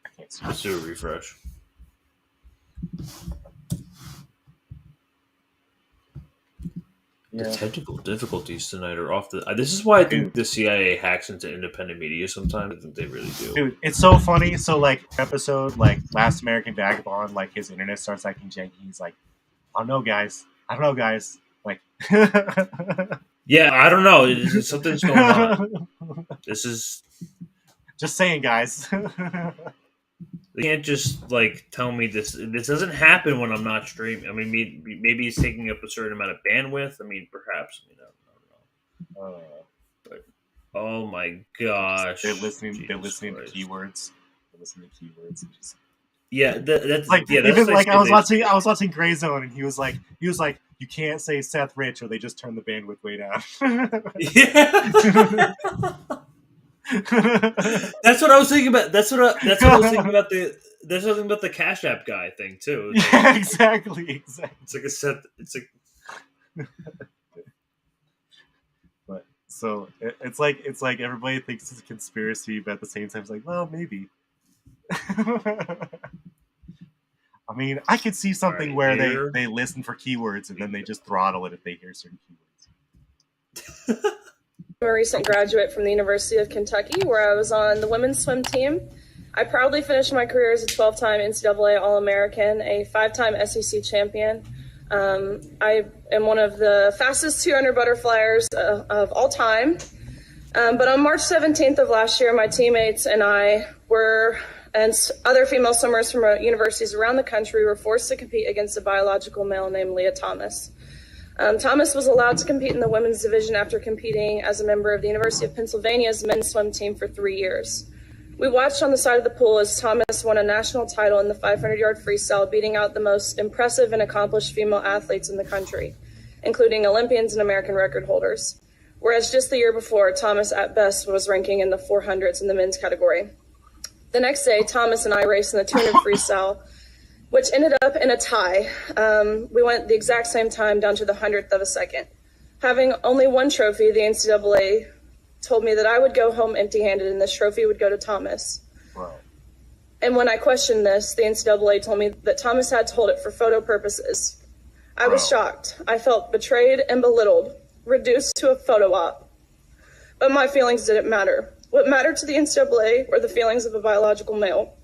I can't see. Let's do a refresh. The technical difficulties tonight are off the. This is why I think the CIA hacks into independent media sometimes. I think they really do. Dude, it's so funny. So, like, episode, like, Last American Vagabond, like, his internet starts acting janky. He's like, I don't know, guys. Like, yeah, I don't know. Something's going on. This is. Just saying, guys. They can't just like tell me this. This doesn't happen when I'm not streaming. I mean, maybe it's taking up a certain amount of bandwidth. I mean, perhaps. I don't know. But oh my gosh, they're listening. They're listening to keywords. They're listening to keywords. And just... Yeah, that's like yeah. Even like I was watching Grey Zone, and he was like, you can't say Seth Rich, or they just turn the bandwidth way down. Yeah. That's what I was thinking about. That's what I was thinking about There's something about the Cash App guy thing too. Yeah, exactly. It's like a set. It's like. But so it's like everybody thinks it's a conspiracy, but at the same time, it's like, well, maybe. I mean, I could see something where they listen for keywords and then they just throttle it if they hear certain keywords. I'm a recent graduate from the University of Kentucky, where I was on the women's swim team. I proudly finished my career as a 12-time NCAA All-American, a 5-time SEC champion. I am one of the fastest 200 butterflyers of all time. But on March 17th of last year, my teammates and I and other female swimmers from universities around the country were forced to compete against a biological male named Leah Thomas. Thomas was allowed to compete in the women's division after competing as a member of the University of Pennsylvania's men's swim team for 3 years. We watched on the side of the pool as Thomas won a national title in the 500-yard freestyle, beating out the most impressive and accomplished female athletes in the country, including Olympians and American record holders. Whereas just the year before, Thomas at best was ranking in the 400s in the men's category. The next day, Thomas and I raced in the 200 freestyle, which ended up in a tie. We went the exact same time down to the 100th of a second. Having only one trophy, the NCAA told me that I would go home empty-handed and this trophy would go to Thomas. Wow. And when I questioned this, the NCAA told me that Thomas had to hold it for photo purposes. I was shocked. I felt betrayed and belittled, reduced to a photo op. But my feelings didn't matter. What mattered to the NCAA were the feelings of a biological male.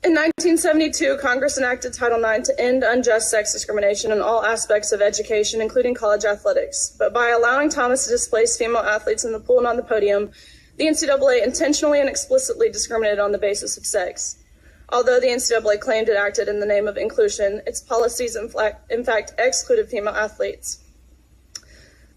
In 1972, Congress enacted Title IX to end unjust sex discrimination in all aspects of education, including college athletics. But by allowing Thomas to displace female athletes in the pool and on the podium, the NCAA intentionally and explicitly discriminated on the basis of sex. Although the NCAA claimed it acted in the name of inclusion, its policies in fact excluded female athletes.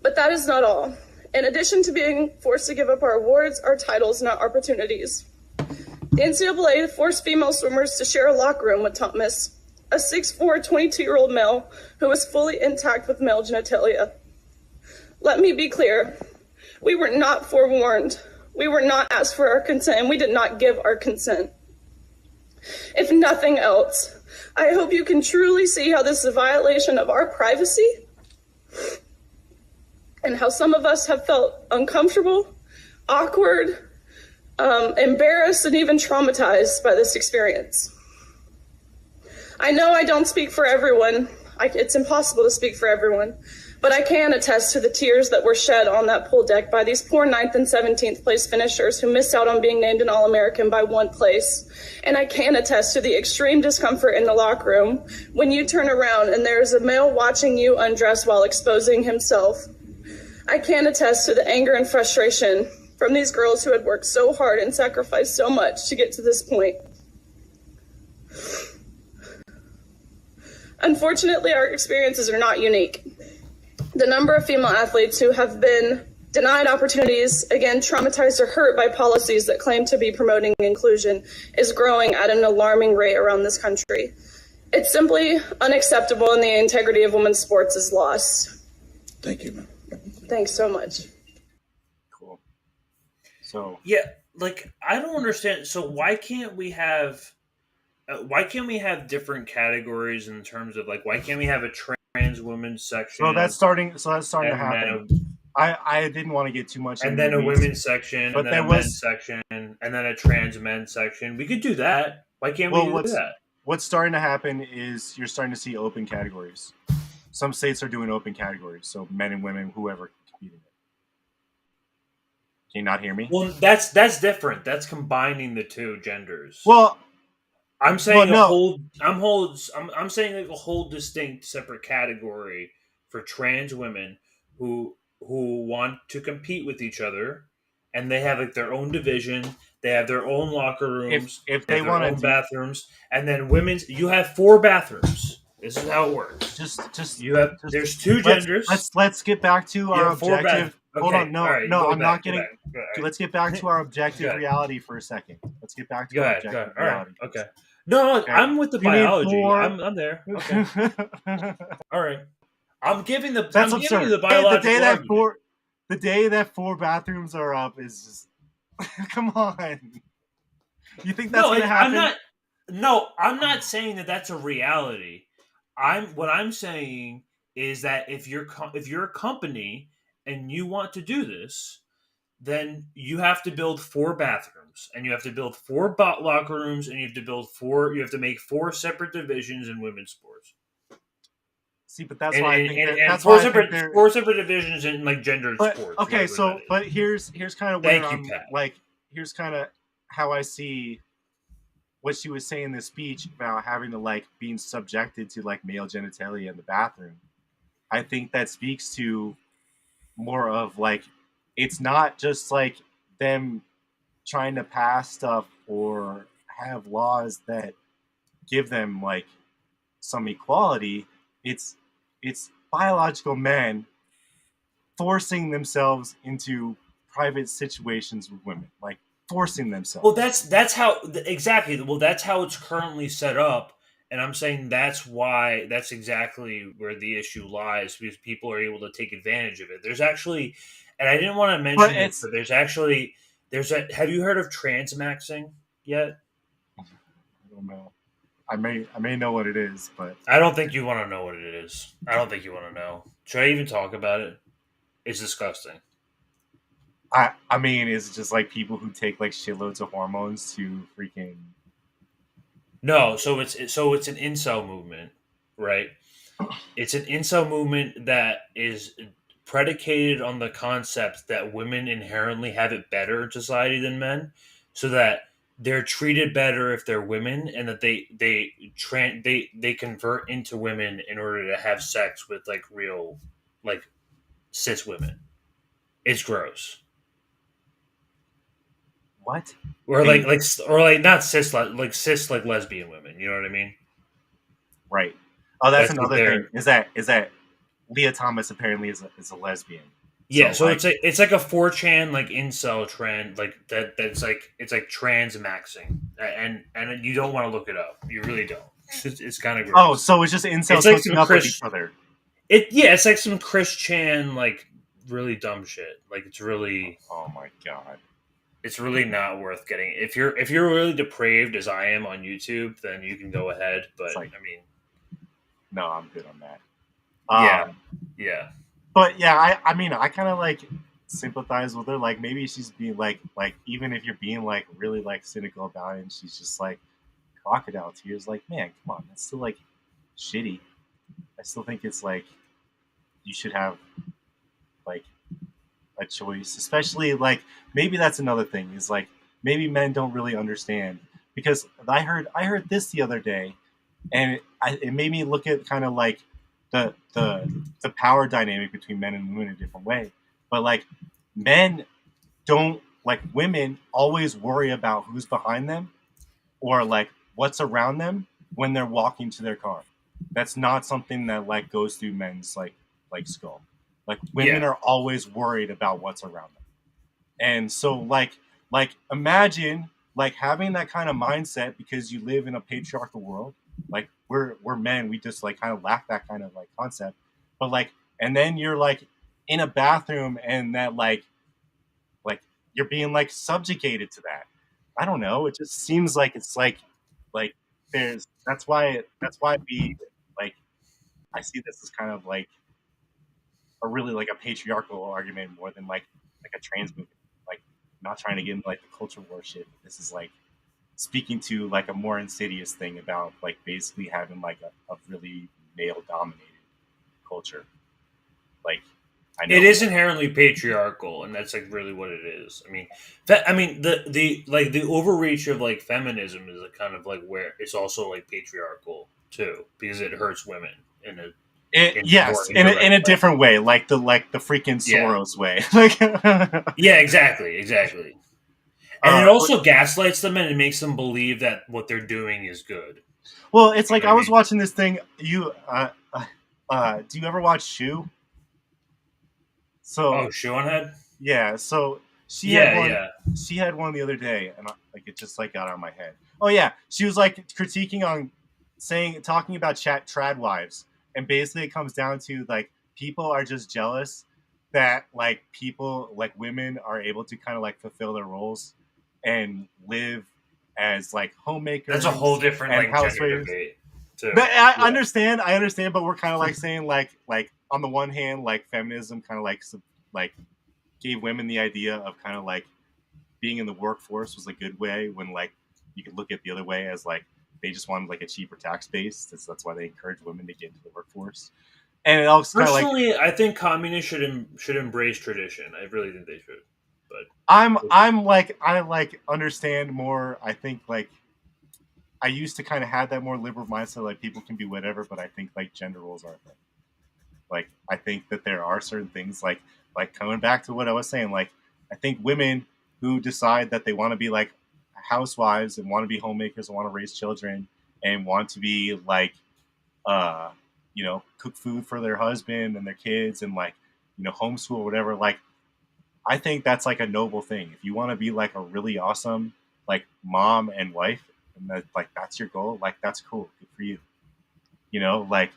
But that is not all. In addition to being forced to give up our awards, our titles, and our opportunities, the NCAA forced female swimmers to share a locker room with Thomas, a 6'4", 22-year-old male who was fully intact with male genitalia. Let me be clear. We were not forewarned. We were not asked for our consent, and we did not give our consent. If nothing else, I hope you can truly see how this is a violation of our privacy and how some of us have felt uncomfortable, awkward, embarrassed, and even traumatized by this experience. I know I don't speak for everyone. It's impossible to speak for everyone, but I can attest to the tears that were shed on that pool deck by these poor 9th and 17th place finishers who missed out on being named an All-American by 1 place. And I can attest to the extreme discomfort in the locker room when you turn around and there's a male watching you undress while exposing himself. I can attest to the anger and frustration from these girls who had worked so hard and sacrificed so much to get to this point. Unfortunately, our experiences are not unique. The number of female athletes who have been denied opportunities, again, traumatized or hurt by policies that claim to be promoting inclusion, is growing at an alarming rate around this country. It's simply unacceptable, and the integrity of women's sports is lost. Thank you, man. Thanks so much. Cool. So yeah, like I don't understand. So why can't we have different categories in terms of like why can't we have a trans women's section? So that's starting to happen. I didn't want to get too much. And then a women's section, and then a men's section, and then a trans men's section. We could do that. Why can't we do that? What's starting to happen is you're starting to see open categories. Some states are doing open categories, so men and women, whoever competing. Can you not hear me? Well, that's different. That's combining the two genders. Well, I'm saying I'm saying like a whole distinct separate category for trans women who want to compete with each other, and they have like their own division. They have their own locker rooms. If they want own bathrooms, and then women's, you have 4 bathrooms. This is how it works. There's 2 genders. Let's get back to our objective. Hold on, right, I'm not getting. Let's get back to our objective reality for a second. Let's get back to our objective reality. All right, okay. No, I'm with the biology. I'm there. Okay. All right. I'm giving you the biological the day that 4 bathrooms are up is just come on. You think that's gonna happen? I'm not saying that that's a reality. What I'm saying is that if you're a company and you want to do this, then you have to build 4 bathrooms, and you have to build 4 locker rooms, and you have to make 4 separate divisions in women's sports. See, but that's why I think that's 4 separate divisions in like gender sports. Okay, but here's kind of where here's kind of how I see what she was saying in the speech about having to like being subjected to like male genitalia in the bathroom. I think that speaks to more of like it's not just like them trying to pass stuff or have laws that give them like some equality. It's biological men forcing themselves into private situations with women, like forcing themselves. Well, that's how exactly. Well, that's how it's currently set up, and I'm saying that's exactly where the issue lies, because people are able to take advantage of it. There's actually, and I didn't want to mention it, but have you heard of transmaxing yet? I don't know. I may know what it is, but I don't think you want to know what it is. I don't think you want to know. Should I even talk about it? It's disgusting. I mean, it's just like people who take like shitloads of hormones to freaking. No, so it's an incel movement, right? It's an incel movement that is predicated on the concept that women inherently have it better in society than men, so that they're treated better if they're women, and that they convert into women in order to have sex with like real like cis women. It's gross. What? Or like not cis like cis like lesbian women. You know what I mean? Right. Oh, that's another thing. Is that Leah Thomas apparently is a lesbian. Yeah, so it's like a 4chan like incel trend like that's like it's like transmaxing, and you don't want to look it up. You really don't. It's kind of gross. Oh, so it's just incels hooking up with each other. It's like some Chris Chan like really dumb shit. Like it's really. Oh my god. It's really not worth getting. If you're really depraved as I am on YouTube, then you can go ahead. But I mean, no, I'm good on that. Yeah. But yeah, I mean, I kind of like sympathize with her. Like maybe she's being like even if you're being like really like cynical about it, and she's just like crocodile tears. Like, man, come on, that's still like shitty. I still think it's like you should have like a choice, especially like maybe that's another thing is like maybe men don't really understand, because I heard this the other day, and it made me look at kind of like the power dynamic between men and women in a different way. But like men don't, like women always worry about who's behind them or like what's around them when they're walking to their car. That's not something that like goes through men's like skull. Like women are always worried about what's around them. And so like imagine like having that kind of mindset because you live in a patriarchal world. Like we're men, we just like kind of lack that kind of like concept. But like, and then you're like in a bathroom and that like you're being like subjugated to that. I don't know. It just seems like it's like there's that's why we like I see this as kind of like a really like a patriarchal argument more than like a trans movement. Like not trying to get into like the culture war shit. This is like speaking to like a more insidious thing about like basically having like a really male dominated culture. Like I know it is inherently patriarchal, and that's like really what it is. I mean, the like the overreach of like feminism is a kind of like where it's also like patriarchal too, because it hurts women in a yes, in a different way, like the freaking Soros way. Like yeah, exactly. And it also gaslights them and it makes them believe that what they're doing is good. Well, it's like I was watching this thing. Do you ever watch Shoe? So Shoe on Head? Yeah, so she had one the other day, and like it just like got out of my head. Oh yeah, she was like critiquing on talking about trad wives, and basically it comes down to like people are just jealous that like people like women are able to kind of like fulfill their roles and live as like homemakers. That's a whole different like gender debate. But I understand, but we're kind of like saying like on the one hand, like feminism kind of like gave women the idea of kind of like being in the workforce was a good way when like you could look at the other way as like they just wanted like a cheaper tax base. That's why they encourage women to get into the workforce. And it also personally, I think communists should embrace tradition. I really think they should. But I like understand more. I think like I used to kind of have that more liberal mindset, like people can be whatever, but I think like gender roles are a thing. Like I think that there are certain things like coming back to what I was saying, like I think women who decide that they want to be like housewives and want to be homemakers and want to raise children and want to be like cook food for their husband and their kids and like homeschool or whatever, like I think that's like a noble thing. If you want to be like a really awesome like mom and wife and that like that's your goal, like that's cool, good for you, like.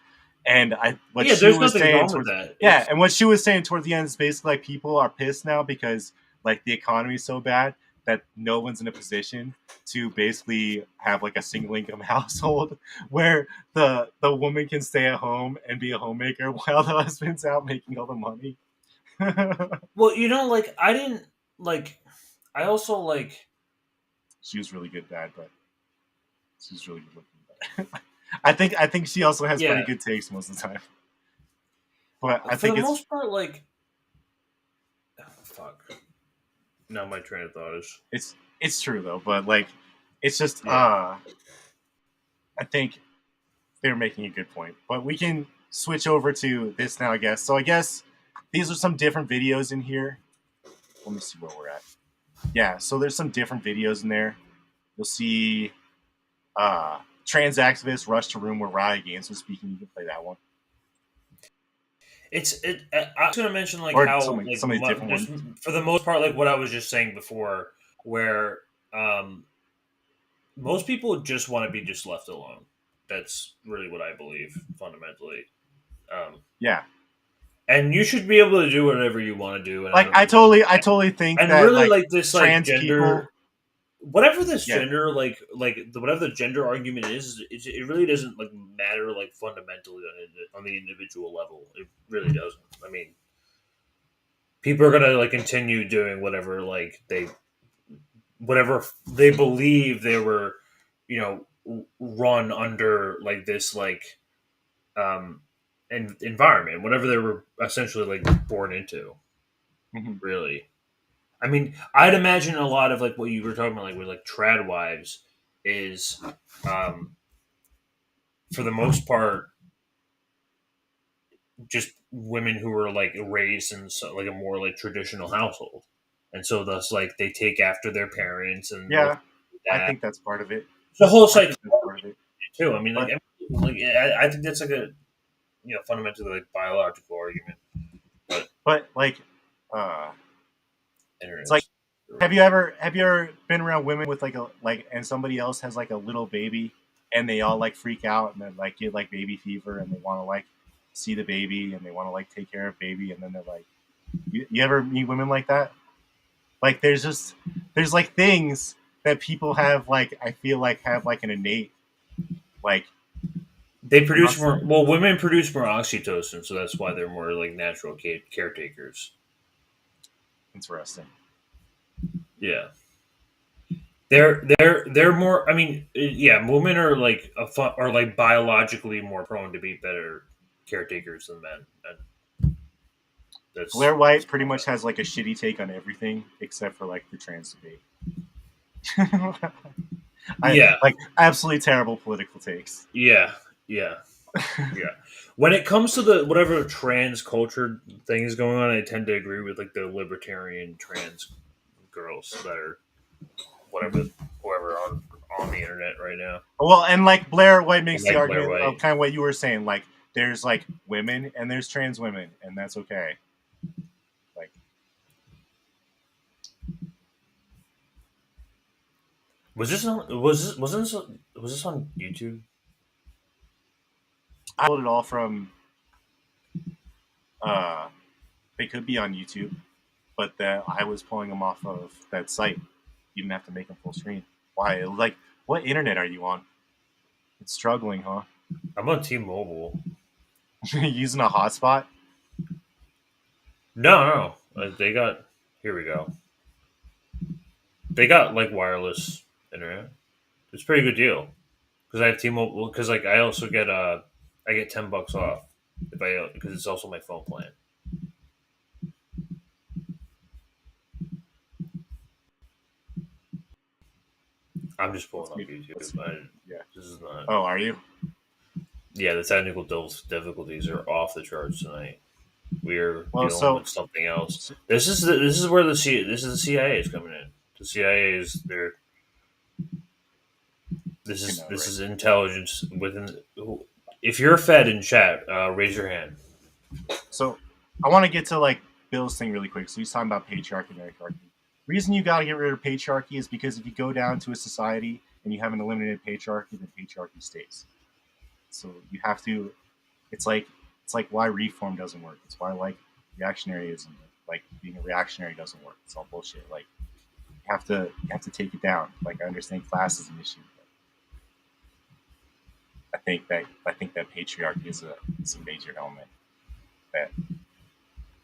And what she was saying towards, and what she was saying toward the end is basically like people are pissed now because like the economy is so bad that no one's in a position to basically have like a single income household where the woman can stay at home and be a homemaker while the husband's out making all the money. Well, like I didn't like. I also like. She was really good, bad, but she's really good looking. I think she also has pretty good taste most of the time. But I think for the most part, like, fuck. Now my train of thought is it's true though, but like, it's just I think they're making a good point. But we can switch over to this now, I guess. So I guess these are some different videos in here. Let me see where we're at. Yeah, so there's some different videos in there. You'll see trans activists rush to room where Riot Gaines was speaking. You can play that one. I was going to mention like how some of these different ones. For the most part, like what I was just saying before, where most people just want to be just left alone. That's really what I believe fundamentally. Yeah. And you should be able to do whatever you want to do. And like I totally think and that really like this trans like gender. People, whatever this gender whatever the gender argument is, it really doesn't like matter like fundamentally on the individual level. It really doesn't. I mean, people are gonna like continue doing whatever they believe they were, run under like this like environment, whatever they were essentially like born into. Mm-hmm. Really. I mean, I'd imagine a lot of like what you were talking about, like with like trad wives, is for the most part just women who were like raised in like a more like traditional household, and so thus like they take after their parents and I think that's part of it. The whole psychology too. I mean, I think that's like a fundamentally like biological argument, but. But like, it's like, have you ever been around women with and somebody else has like a little baby and they all like freak out and then like get like baby fever and they want to like see the baby and they want to like take care of baby and then they're like, you ever meet women like that? Like there's like things that people have like I feel like have like an innate like they produce more. Well, women produce more oxytocin, so that's why they're more like natural caretakers. Interesting. Yeah, they're more. I mean, yeah, women are like are like biologically more prone to be better caretakers than men. And Blair White pretty much has like a shitty take on everything except for like the trans debate. Yeah, like absolutely terrible political takes. Yeah. When it comes to the whatever trans culture thing is going on, I tend to agree with like the libertarian trans girls that are whoever on the internet right now. Well, and like Blair White makes like the argument of kind of what you were saying, like there's like women and there's trans women, and that's okay. Like, was this on YouTube? I pulled it all from. They could be on YouTube, but I was pulling them off of that site. You didn't have to make them full screen. Why? Like, what internet are you on? It's struggling, huh? I'm on T-Mobile. Using a hotspot? No. They got. Here we go. They got like wireless internet. It's a pretty good deal because I have T-Mobile. Because like I also get I get $10 off because it's also my phone plan. I'm just pulling up YouTube. Yeah. This is not. Oh, are you? Yeah, the technical difficulties are off the charts tonight. We're dealing with something else. This is where the CIA is coming in. The CIA is there. This is intelligence within. If you're fed in chat, raise your hand. So, I want to get to like Bill's thing really quick. So he's talking about patriarchy and oligarchy. Reason you got to get rid of patriarchy is because if you go down to a society and you have an eliminated patriarchy, then patriarchy stays. So you have to. It's like why reform doesn't work. It's why like reactionaryism, like being a reactionary doesn't work. It's all bullshit. Like you have to take it down. Like I understand class is an issue, but I think that patriarchy is a major element that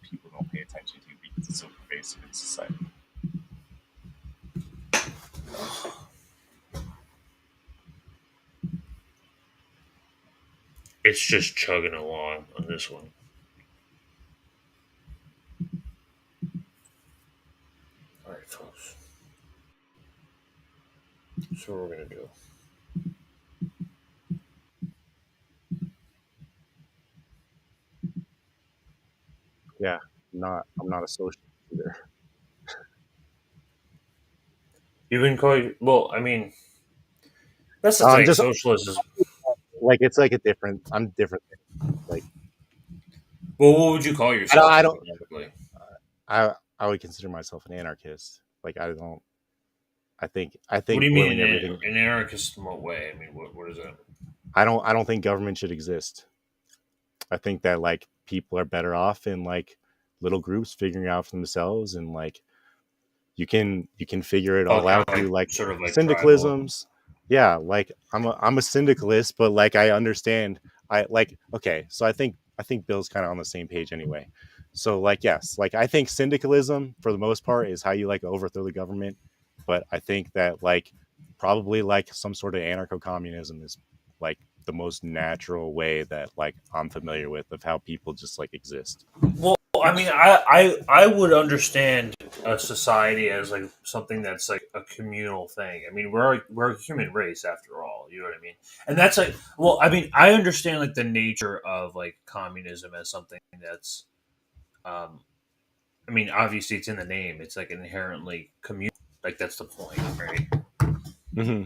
people don't pay attention to because it's so pervasive in society. It's just chugging along on this one. All right, folks. So what we're gonna do. Yeah, I'm not a socialist either. You wouldn't call you? Well, I mean, that's the thing. Socialist is like it's like a different. I'm different. Like, well, what would you call yourself? I don't. I would consider myself an anarchist. Like I don't. I think. What do you mean an anarchist in what way? I mean, what is that? I don't think government should exist. I think that like people are better off in like little groups figuring out for themselves, and like you can figure it all out through like sort of like syndicalisms. Yeah, like I'm a syndicalist, but like I understand. So I think Bill's kind of on the same page anyway. So like yes, like I think syndicalism for the most part is how you like overthrow the government, but I think that like probably like some sort of anarcho-communism is like the most natural way that like I'm familiar with of how people just like exist. Well, I mean, I would understand a society as like something that's like a communal thing. I mean, we're a human race after all. You know what I mean? And that's like, well, I mean, I understand like the nature of like communism as something that's, I mean, obviously it's in the name. It's like inherently communal. Like that's the point, right? Mm-hmm.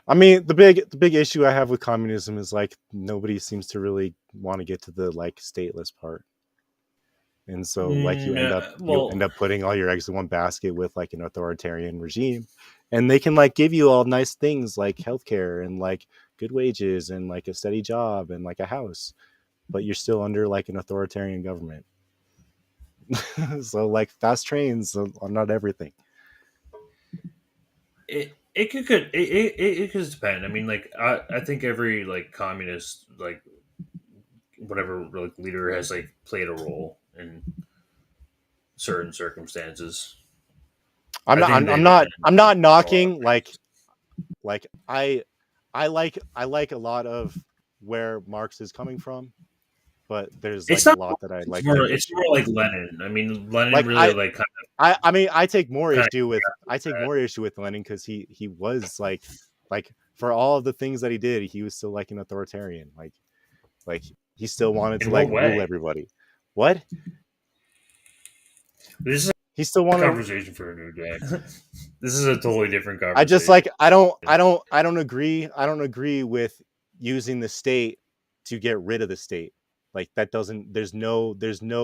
I mean, the big issue I have with communism is like nobody seems to really want to get to the like stateless part. and so like you end up putting all your eggs in one basket with like an authoritarian regime, and they can like give you all nice things like healthcare and like good wages and like a steady job and like a house, but you're still under like an authoritarian government. So like fast trains are not everything. It could depend. I mean, like I think every like communist like whatever like leader has like played a role in certain circumstances. I'm not knocking like I like a lot of where Marx is coming from, but there's like a lot that I like. It's more like Lenin. I mean, Lenin really like kind of. I mean, I take more issue with Lenin because he was like for all of the things that he did, he was still like an authoritarian. Like he still wanted to like rule everybody. What? This is he still wanted a conversation for a new day. This is a totally different conversation. I just like I don't agree with using the state to get rid of the state. Like that doesn't there's no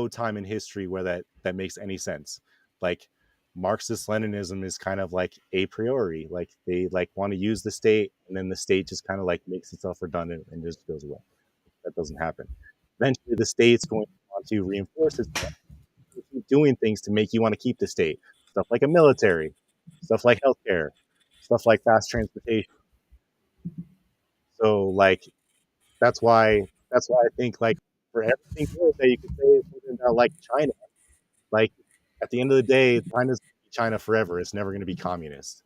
time in history where that makes any sense. Like Marxist Leninism is kind of like a priori, like they like want to use the state and then the state just kind of like makes itself redundant and just goes away. That doesn't happen. Eventually the state's going to want to reinforce itself, keep doing things to make you want to keep the state. Stuff like a military, stuff like healthcare, stuff like fast transportation. So like that's why I think like for everything good that you could say something about like China, like at the end of the day, China's China forever. It's never going to be communist.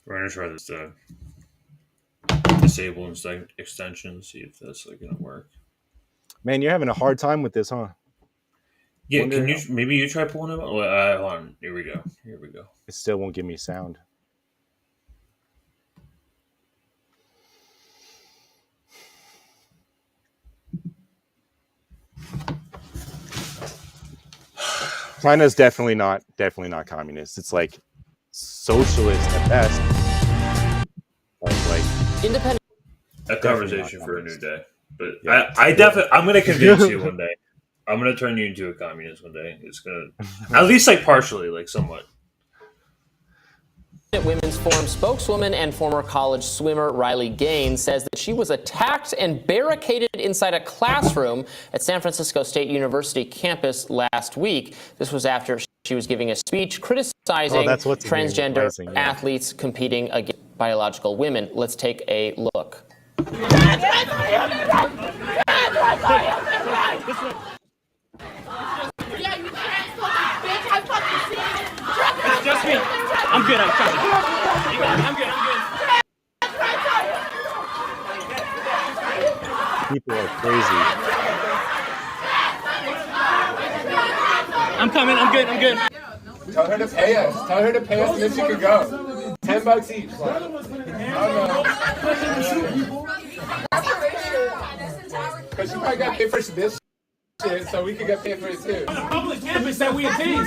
We're gonna try this disable extension, see if that's like gonna work. Man, you're having a hard time with this, huh? Yeah, can you maybe you try pulling it? Hold on. Here we go. It still won't give me sound. China's definitely not communist. It's like socialist at best. Like independent. A conversation for a new day. But yeah. I'm gonna convince you one day. I'm gonna turn you into a communist one day. It's gonna at least like partially, like somewhat. Women's Forum spokeswoman and former college swimmer Riley Gaines says that she was attacked and barricaded inside a classroom at San Francisco State University campus last week. This was after she was giving a speech criticizing transgender athletes competing against biological women. Let's take a look. It's just me. I'm good. I'm good. I'm good. People are crazy. I'm coming. I'm good. I'm good. Tell her to pay us. Tell her to pay us, and then she could go. $10 each. Because she probably got paid for this shit, so we could get paid for it too. On a public campus that we attend.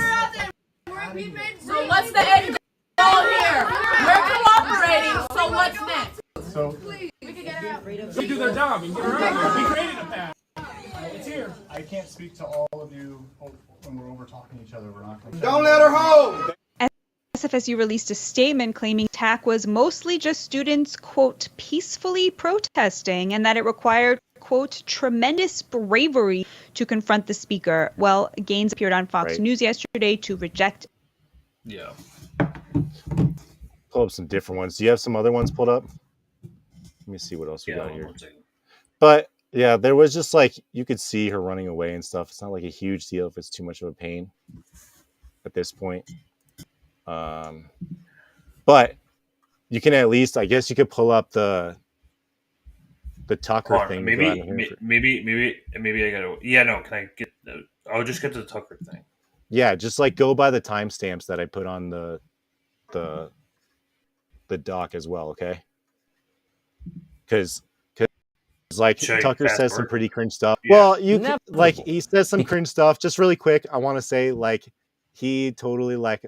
So what's the end goal here? We're cooperating, so what's next? So We can get it out. We do their job and get her out. We created a path. It's here. I can't speak to all of you when we're over talking to each other. We're not going to. Don't let her hold! SFSU released a statement claiming the attack was mostly just students, quote, peacefully protesting, and that it required, quote, tremendous bravery to confront the speaker. Well, Gaines appeared on Fox News yesterday to reject. Yeah. Pull up some different ones. Do you have some other ones pulled up? Let me see what else we got here. But yeah, there was just like, you could see her running away and stuff. It's not like a huge deal if it's too much of a pain at this point. But you can at least, I guess you could pull up the Tucker thing. Maybe I gotta. Yeah, no. Can I get? I'll just get to the Tucker thing. Yeah, just like go by the timestamps that I put on the doc as well. Okay, because like Tucker says some pretty cringe stuff. Yeah. Well, like he says some cringe stuff. Just really quick, I want to say like he totally like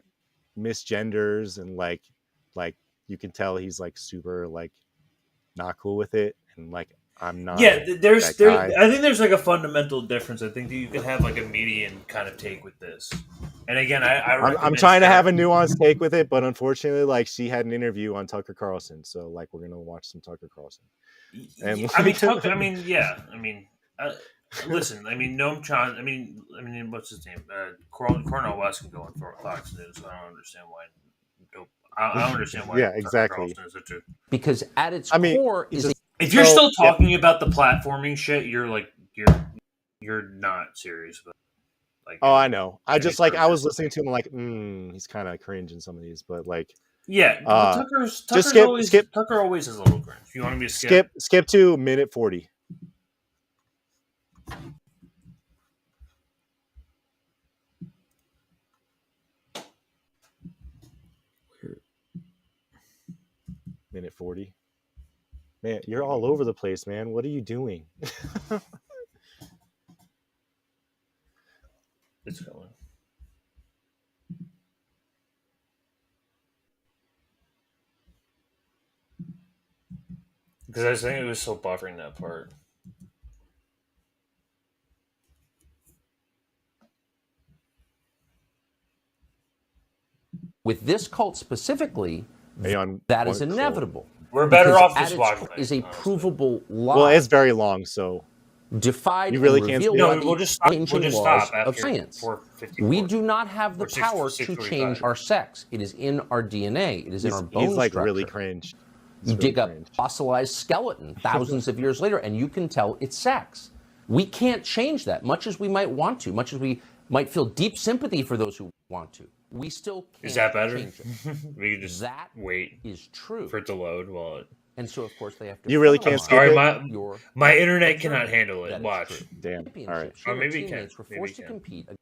misgenders and like you can tell he's like super like not cool with it, and like I'm not. Yeah, there's that guy. I think there's like a fundamental difference. I think that you can have like a median kind of take with this. And again, I'm trying to have a nuanced take with it, but unfortunately, like she had an interview on Tucker Carlson, so like we're gonna watch some Tucker Carlson. And I mean, Tucker, I mean, yeah, I mean, listen, I mean, Noam Chomsky. I mean, what's his name? Cornel West can go on for Fox News. So I don't understand why. I don't understand why. Yeah, exactly. Because at its core is if you're still talking about the platforming shit, you're like you're not serious about. Like, oh, I know. I just like I was listening to him like, he's kind of cringe in some of these, but like, yeah, Tucker's just skip. Tucker always is a little cringe. If you want me to skip to minute 40. Minute 40. Man, you're all over the place, man. What are you doing? It's going. Because I think it was still buffering that part. with this cult specifically, that is inevitable. We're better because off at just its watching core is a provable lie. Well, it's very long, so defied you really and can't. revealed No, by the we'll just changing laws stop of science. We do not have the power to change our sex. It is in our DNA. It is in our bone He's like structure. really cringe. You dig up fossilized skeleton thousands of years later, and you can tell it's sex. We can't change that, much as we might want to, much as we might feel deep sympathy for those who want to. We still can't Is that better? change it. We can just wait is true for it to load while it. And so, of course, they have to. You really can't skip Sorry, it? my internet cannot handle it. Watch. Damn. All right. Or maybe it can. Teammates were forced to compete in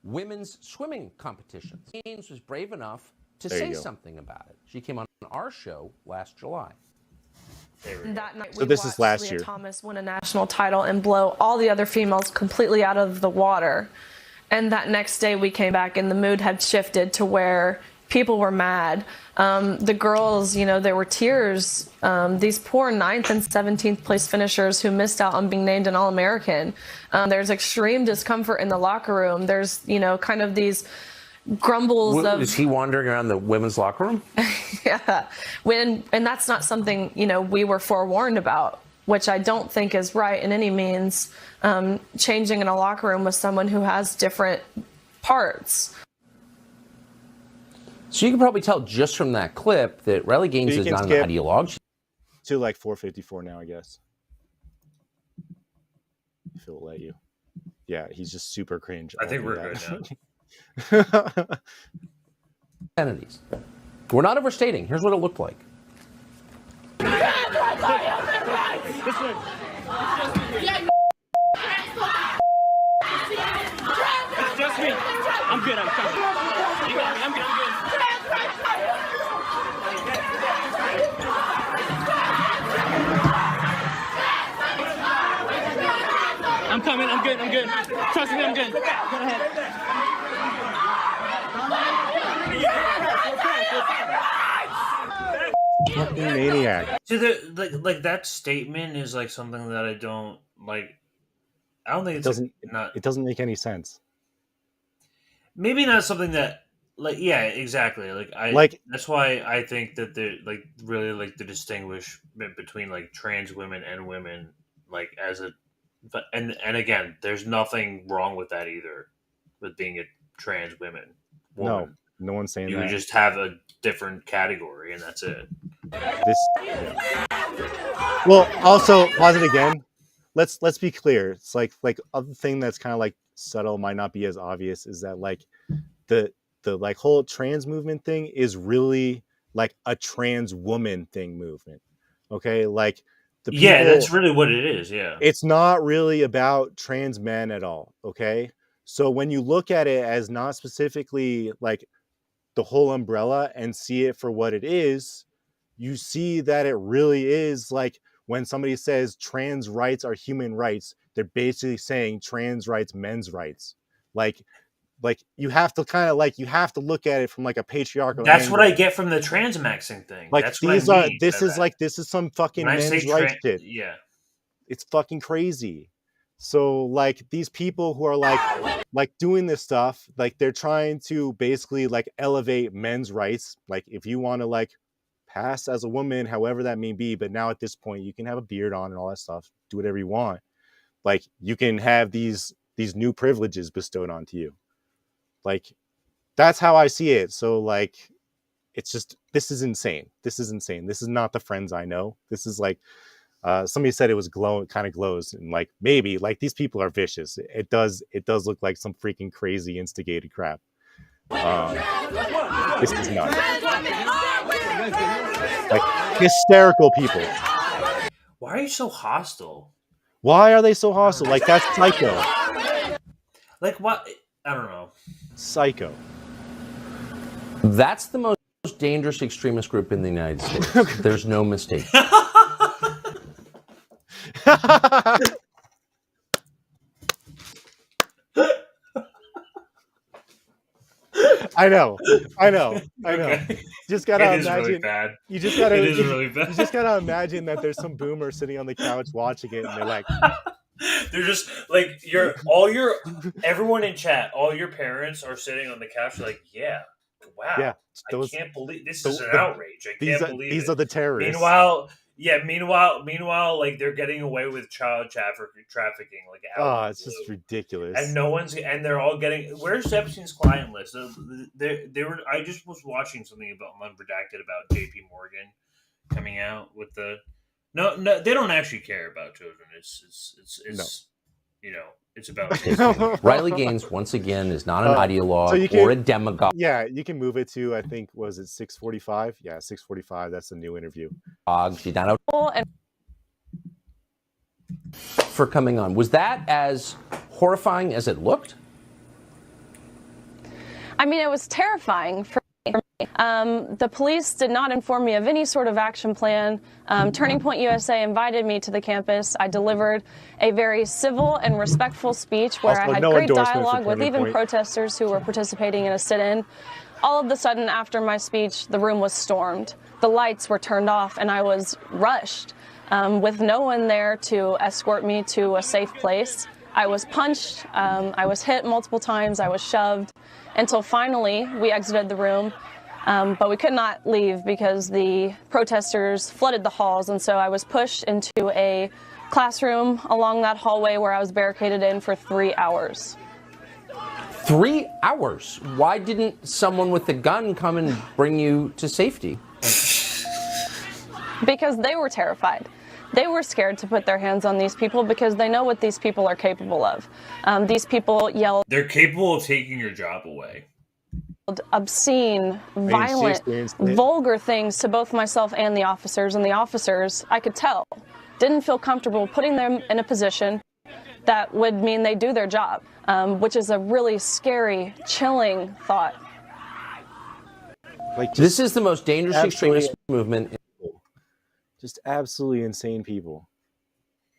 women's swimming competitions. Gaines was brave enough to There you say go. something about it. She came on our show last July. That night So we this is watched last Leah year. Thomas win a national title and blow all the other females completely out of the water. And that next day we came back and the mood had shifted to where people were mad. The girls, you know, there were tears. These poor 9th and 17th place finishers who missed out on being named an All-American. There's extreme discomfort in the locker room. There's, you know, kind of these grumbles of... Is he wandering around the women's locker room? Yeah. And that's not something, you know, we were forewarned about, which I don't think is right in any means. Changing in a locker room with someone who has different parts. So you can probably tell just from that clip that Riley Gaines You is can not an skip ideologue. to like 4:54 now, I guess. If it'll let you. Yeah, he's just super cringe. I think all we're through good that. Entities. We're not overstating. Here's what it looked like. It's just me. I'm good. I'm fine. You got me. I'm good. I'm coming. I'm good. I'm good. Trust me. I'm good. Go ahead. Fucking maniac. See, like that statement is like something that I don't like. I don't think it's It doesn't make any sense. maybe not something that like exactly that's why I think that they're like really like the distinguishment between like trans women and women like as a but and again there's nothing wrong with that either with being a trans woman. No one's saying You that. would just have a different category and that's it. Well, also pause it again. Let's be clear. It's like other thing that's kind of like subtle, might not be as obvious, is that like the like whole trans movement thing is really like a trans woman thing movement. Okay, like the people, that's really what it is. Yeah, it's not really about trans men at all. Okay, so when you look at it as not specifically like the whole umbrella and see it for what it is, you see that it really is like when somebody says trans rights are human rights, they're basically saying trans rights, men's rights. Like like you have to kind of like you have to look at it from like a patriarchal That's angle. what I get from the transmaxing thing. Like That's these what I are mean. this is some fucking When I say men's rights shit. yeah. It's fucking crazy. So like these people who are like doing this stuff, like they're trying to basically like elevate men's rights. Like if you want to like pass as a woman, however that may be, but now at this point you can have a beard on and all that stuff, do whatever you want. Like you can have these new privileges bestowed onto you. Like that's how I see it. So like it's just this is insane. This is insane. This is not the Friends I know. This is like somebody said it was kind of glows, and like maybe like these people are vicious. It does look like some freaking crazy instigated crap. This is nuts. Like hysterical people. Why are you so hostile? Why are they so hostile? Like that's psycho. Like what? I don't know. Psycho. That's the most dangerous extremist group in the United States. There's no mistake. I know. Okay. Just gotta It is imagine. really bad. You just gotta. It is really bad. You just gotta imagine that there's some boomer sitting on the couch watching it, and they're like, they're just like everyone in chat, all your parents are sitting on the couch like, yeah, wow, yeah, I can't believe this is an outrage. I can't believe these it. are the terrorists. Meanwhile, like they're getting away with child trafficking, like it's just ridiculous. And they're all getting. Where's Epstein's client list? They were. I just was watching something about Unredacted about J.P. Morgan coming out with the. No, they don't actually care about children. It's you know, it's about Riley Gaines once again is not an ideologue or a demagogue. Yeah, you can move it to, I think, was it 6:45? Yeah, 6:45. That's a new interview. She's not out for coming on. Was that as horrifying as it looked? I mean, it was terrifying for me. The police did not inform me of any sort of action plan. Turning Point USA invited me to the campus. I delivered a very civil and respectful speech where I had great dialogue with even protesters who were participating in a sit-in. All of a sudden, after my speech, the room was stormed. The lights were turned off, and I was rushed with no one there to escort me to a safe place. I was punched, I was hit multiple times, I was shoved, until finally we exited the room. But we could not leave because the protesters flooded the halls, and so I was pushed into a classroom along that hallway where I was barricaded in for 3 hours. 3 hours? Why didn't someone with a gun come and bring you to safety? Because they were terrified. They were scared to put their hands on these people because they know what these people are capable of. These people yelled. They're capable of taking your job away. Obscene, violent, vulgar things to both myself and the officers, I could tell, didn't feel comfortable putting them in a position that would mean they do their job, which is a really scary, chilling thought. Like this is the most dangerous extremist movement. Just absolutely insane people.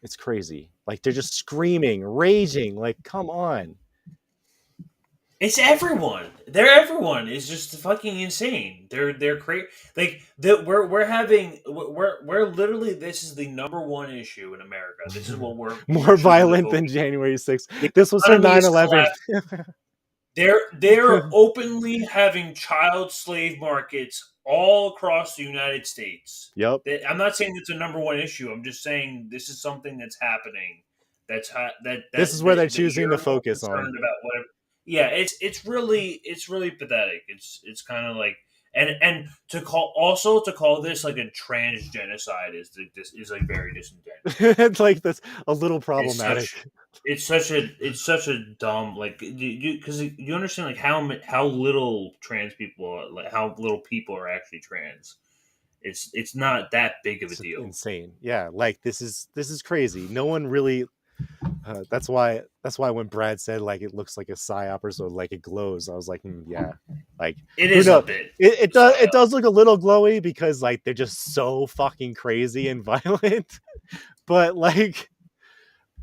It's crazy. Like they're just screaming, raging. Like, come on. It's everyone. Everyone is just fucking insane. They're crazy. Like we're literally, this is the number one issue in America. This is what we're more violent than January 6th. This was for 9/11. They're openly having child slave markets all across the United States. Yep. I'm not saying it's a number one issue. I'm just saying this is something that's happening. This is where they're choosing to focus on. About whatever. Yeah, it's really pathetic. It's kind of like and to call this like a trans genocide is like very disingenuous. It's like that's a little problematic. It's such a dumb, like, because you understand like how little trans people, like how little people are actually trans. It's not that big of a deal. Insane. Yeah, like this is crazy. No one really. That's why when Brad said like it looks like a psyop or so, like it glows, I was like, yeah, like it is a bit. It does look a little glowy because like they're just so fucking crazy and violent. But like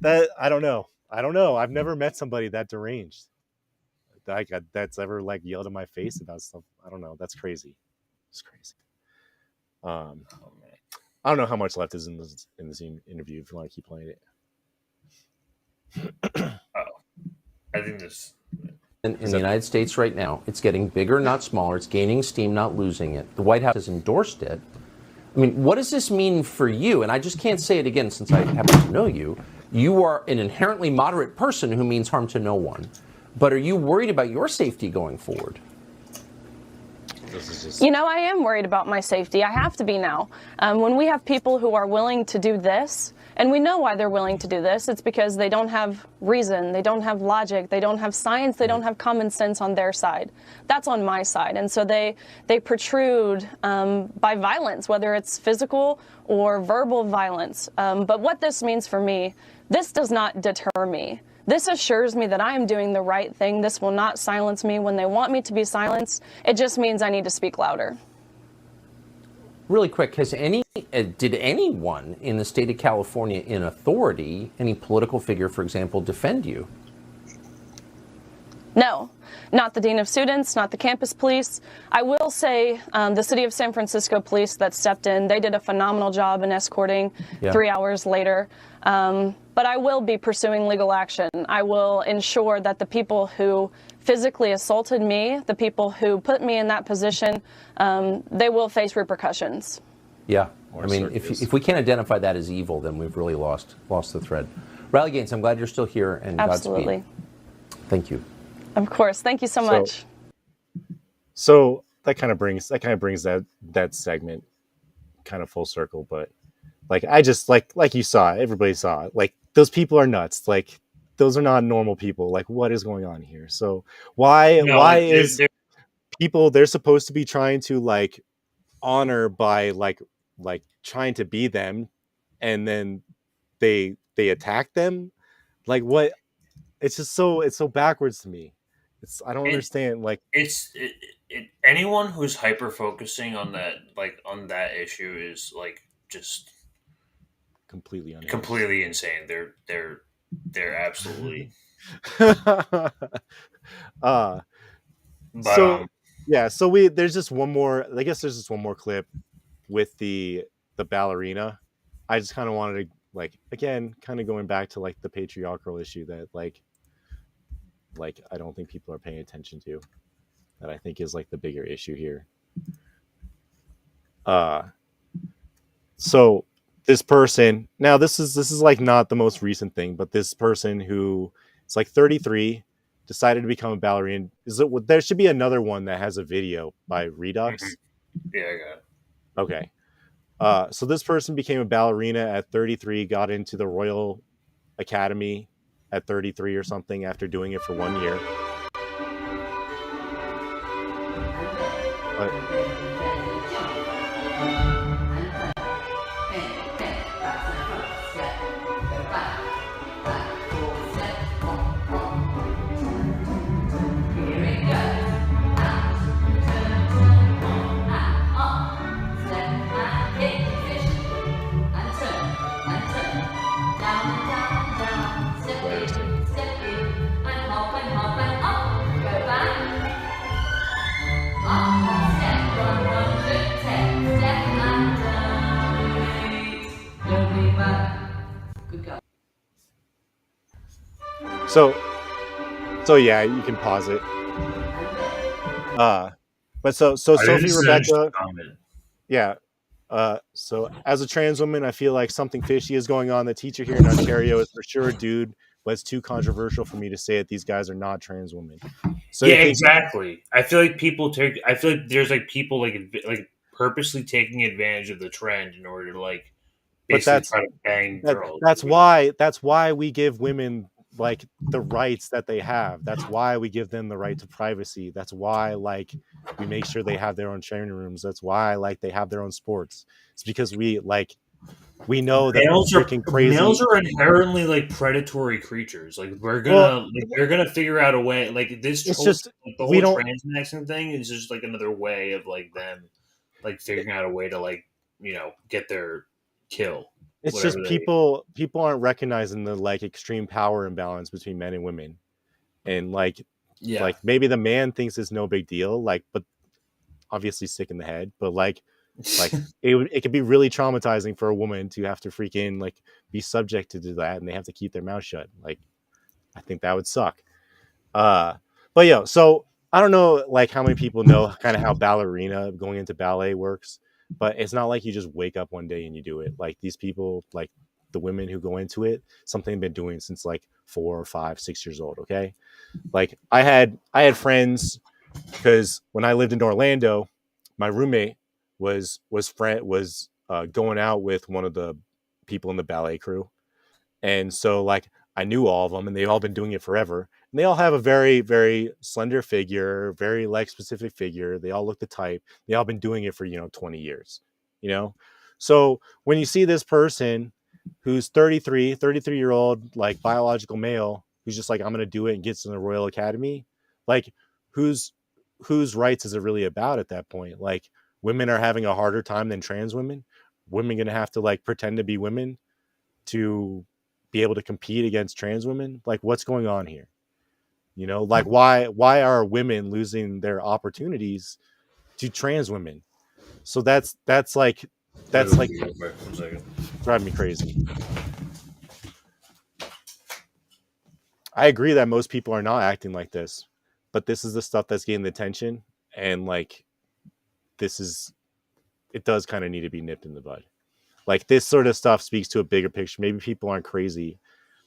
that, I don't know. I've never met somebody that deranged. that's ever like yelled in my face about stuff. I don't know. That's crazy. It's crazy. I don't know how much left is in this interview. If you want to keep playing it. I think this. In the United States right now, it's getting bigger, not smaller. It's gaining steam, not losing it. The White House has endorsed it. I mean, what does this mean for you? And I just can't say it again since I happen to know you. You are an inherently moderate person who means harm to no one. But are you worried about your safety going forward? You know, I am worried about my safety. I have to be now. When we have people who are willing to do this, and we know why they're willing to do this, it's because they don't have reason, they don't have logic, they don't have science, they don't have common sense on their side. That's on my side. And so they protrude by violence, whether it's physical or verbal violence. But what this means for me, this does not deter me. This assures me that I am doing the right thing. This will not silence me when they want me to be silenced. It just means I need to speak louder. Really quick, did anyone in the state of California in authority, any political figure, for example, defend you? No, not the dean of students, not the campus police. I will say the city of San Francisco police that stepped in, they did a phenomenal job in escorting 3 hours later. But I will be pursuing legal action. I will ensure that the people who physically assaulted me, the people who put me in that position, they will face repercussions. Yeah, I mean, if we can't identify that as evil, then we've really lost the thread. Riley Gaines, I'm glad you're still here, and Absolutely. Godspeed. Thank you. Of course, thank you so much. So that kind of brings that segment kind of full circle, but like I just like you saw, everybody saw it. Like those people are nuts. Like those are not normal people. Like what is going on here? So why is people they're supposed to be trying to like honor by like trying to be them, and then they attack them? Like what? It's just it's so backwards to me. I don't understand. Like Anyone who's hyper focusing on that issue is like just completely insane. They're absolutely. There's just one more. I guess there's just one more clip with the ballerina. I just kind of wanted to again kind of going back to like the patriarchal issue that like I don't think people are paying attention to, that I think is like the bigger issue here. So this person, now this is like not the most recent thing, but this person who is like 33 decided to become a ballerina. There should be another one that has a video by Redux. Yeah, I got it. Okay. So this person became a ballerina at 33, got into the Royal Academy at 33 or something after doing it for 1 year. So yeah, you can pause it. But so Sophie Rebecca, yeah. So as a trans woman, I feel like something fishy is going on. The teacher here in Ontario is for sure a dude, but it's too controversial for me to say that these guys are not trans women. So yeah, exactly. I feel like there's like people like purposely taking advantage of the trend in order to like basically try to bang girls. That's why we give women like the rights that they have. That's why we give them the right to privacy. That's why like we make sure they have their own training rooms. That's why like they have their own sports. It's because we know that males are inherently like predatory creatures. Like they're gonna figure out a way. Like this, it's just the whole transmixing thing is just like another way of like them like figuring out a way to like get their kill. It's just people aren't recognizing the like extreme power imbalance between men and women, and like Yeah. Like maybe the man thinks it's no big deal, like, but obviously sick in the head, but like it could be really traumatizing for a woman to have to freaking like be subjected to that, and they have to keep their mouth shut. Like, I think that would suck. But yeah, so I don't know like how many people know kind of how ballerina going into ballet works, but it's not like you just wake up one day and you do it. Like these people, like the women who go into it, something they've been doing since like 4 or 5, 6 years old. Okay. Like I had friends, because when I lived in Orlando, my roommate was going out with one of the people in the ballet crew. And so like I knew all of them, and they've all been doing it forever. And they all have a very, very slender figure, very like specific figure. They all look the type. They all been doing it for, 20 years, So when you see this person who's 33-year-old, like biological male, who's just like, I'm going to do it and gets in the Royal Academy, like whose rights is it really about at that point? Like women are having a harder time than trans women. Women going to have to like pretend to be women to be able to compete against trans women. Like what's going on here? Like why are women losing their opportunities to trans women? So that's like driving me crazy. I agree that most people are not acting like this, but this is the stuff that's getting the attention, and like it does kind of need to be nipped in the bud. Like this sort of stuff speaks to a bigger picture. Maybe people aren't crazy,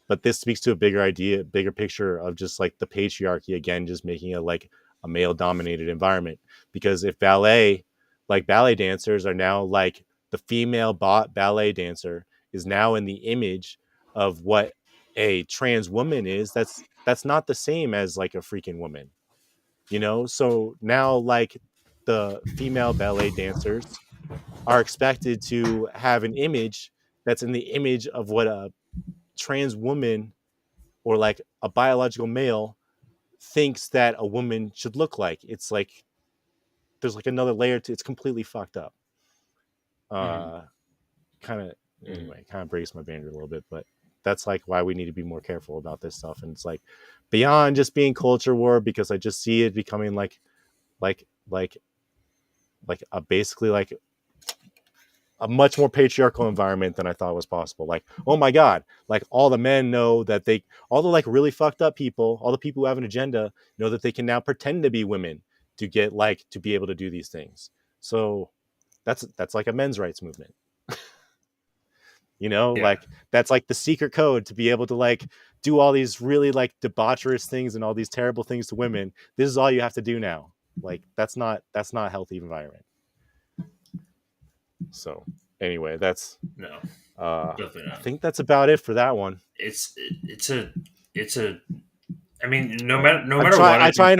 but this speaks to a bigger picture of just like the patriarchy again, just making it like a male dominated environment. Because if ballet dancers are now like the female ballet dancer is now in the image of what a trans woman is, that's not the same as like a freaking woman, So now like the female ballet dancers are expected to have an image that's in the image of what a trans woman or like a biological male thinks that a woman should look like. It's like there's like another layer to it's completely fucked up. Kind of breaks my bandwidth a little bit, but that's like why we need to be more careful about this stuff. And it's like beyond just being culture war, because I just see it becoming like a basically like a much more patriarchal environment than I thought was possible. Like, oh my God, like all the men know that all the like really fucked up people, all the people who have an agenda know that they can now pretend to be women to get like, to be able to do these things. So that's like a men's rights movement, like that's like the secret code to be able to like do all these really like debaucherous things and all these terrible things to women. This is all you have to do now. Like that's not a healthy environment. So anyway, that's definitely not. I think that's about it for that one. It's a. I mean, no matter what. I try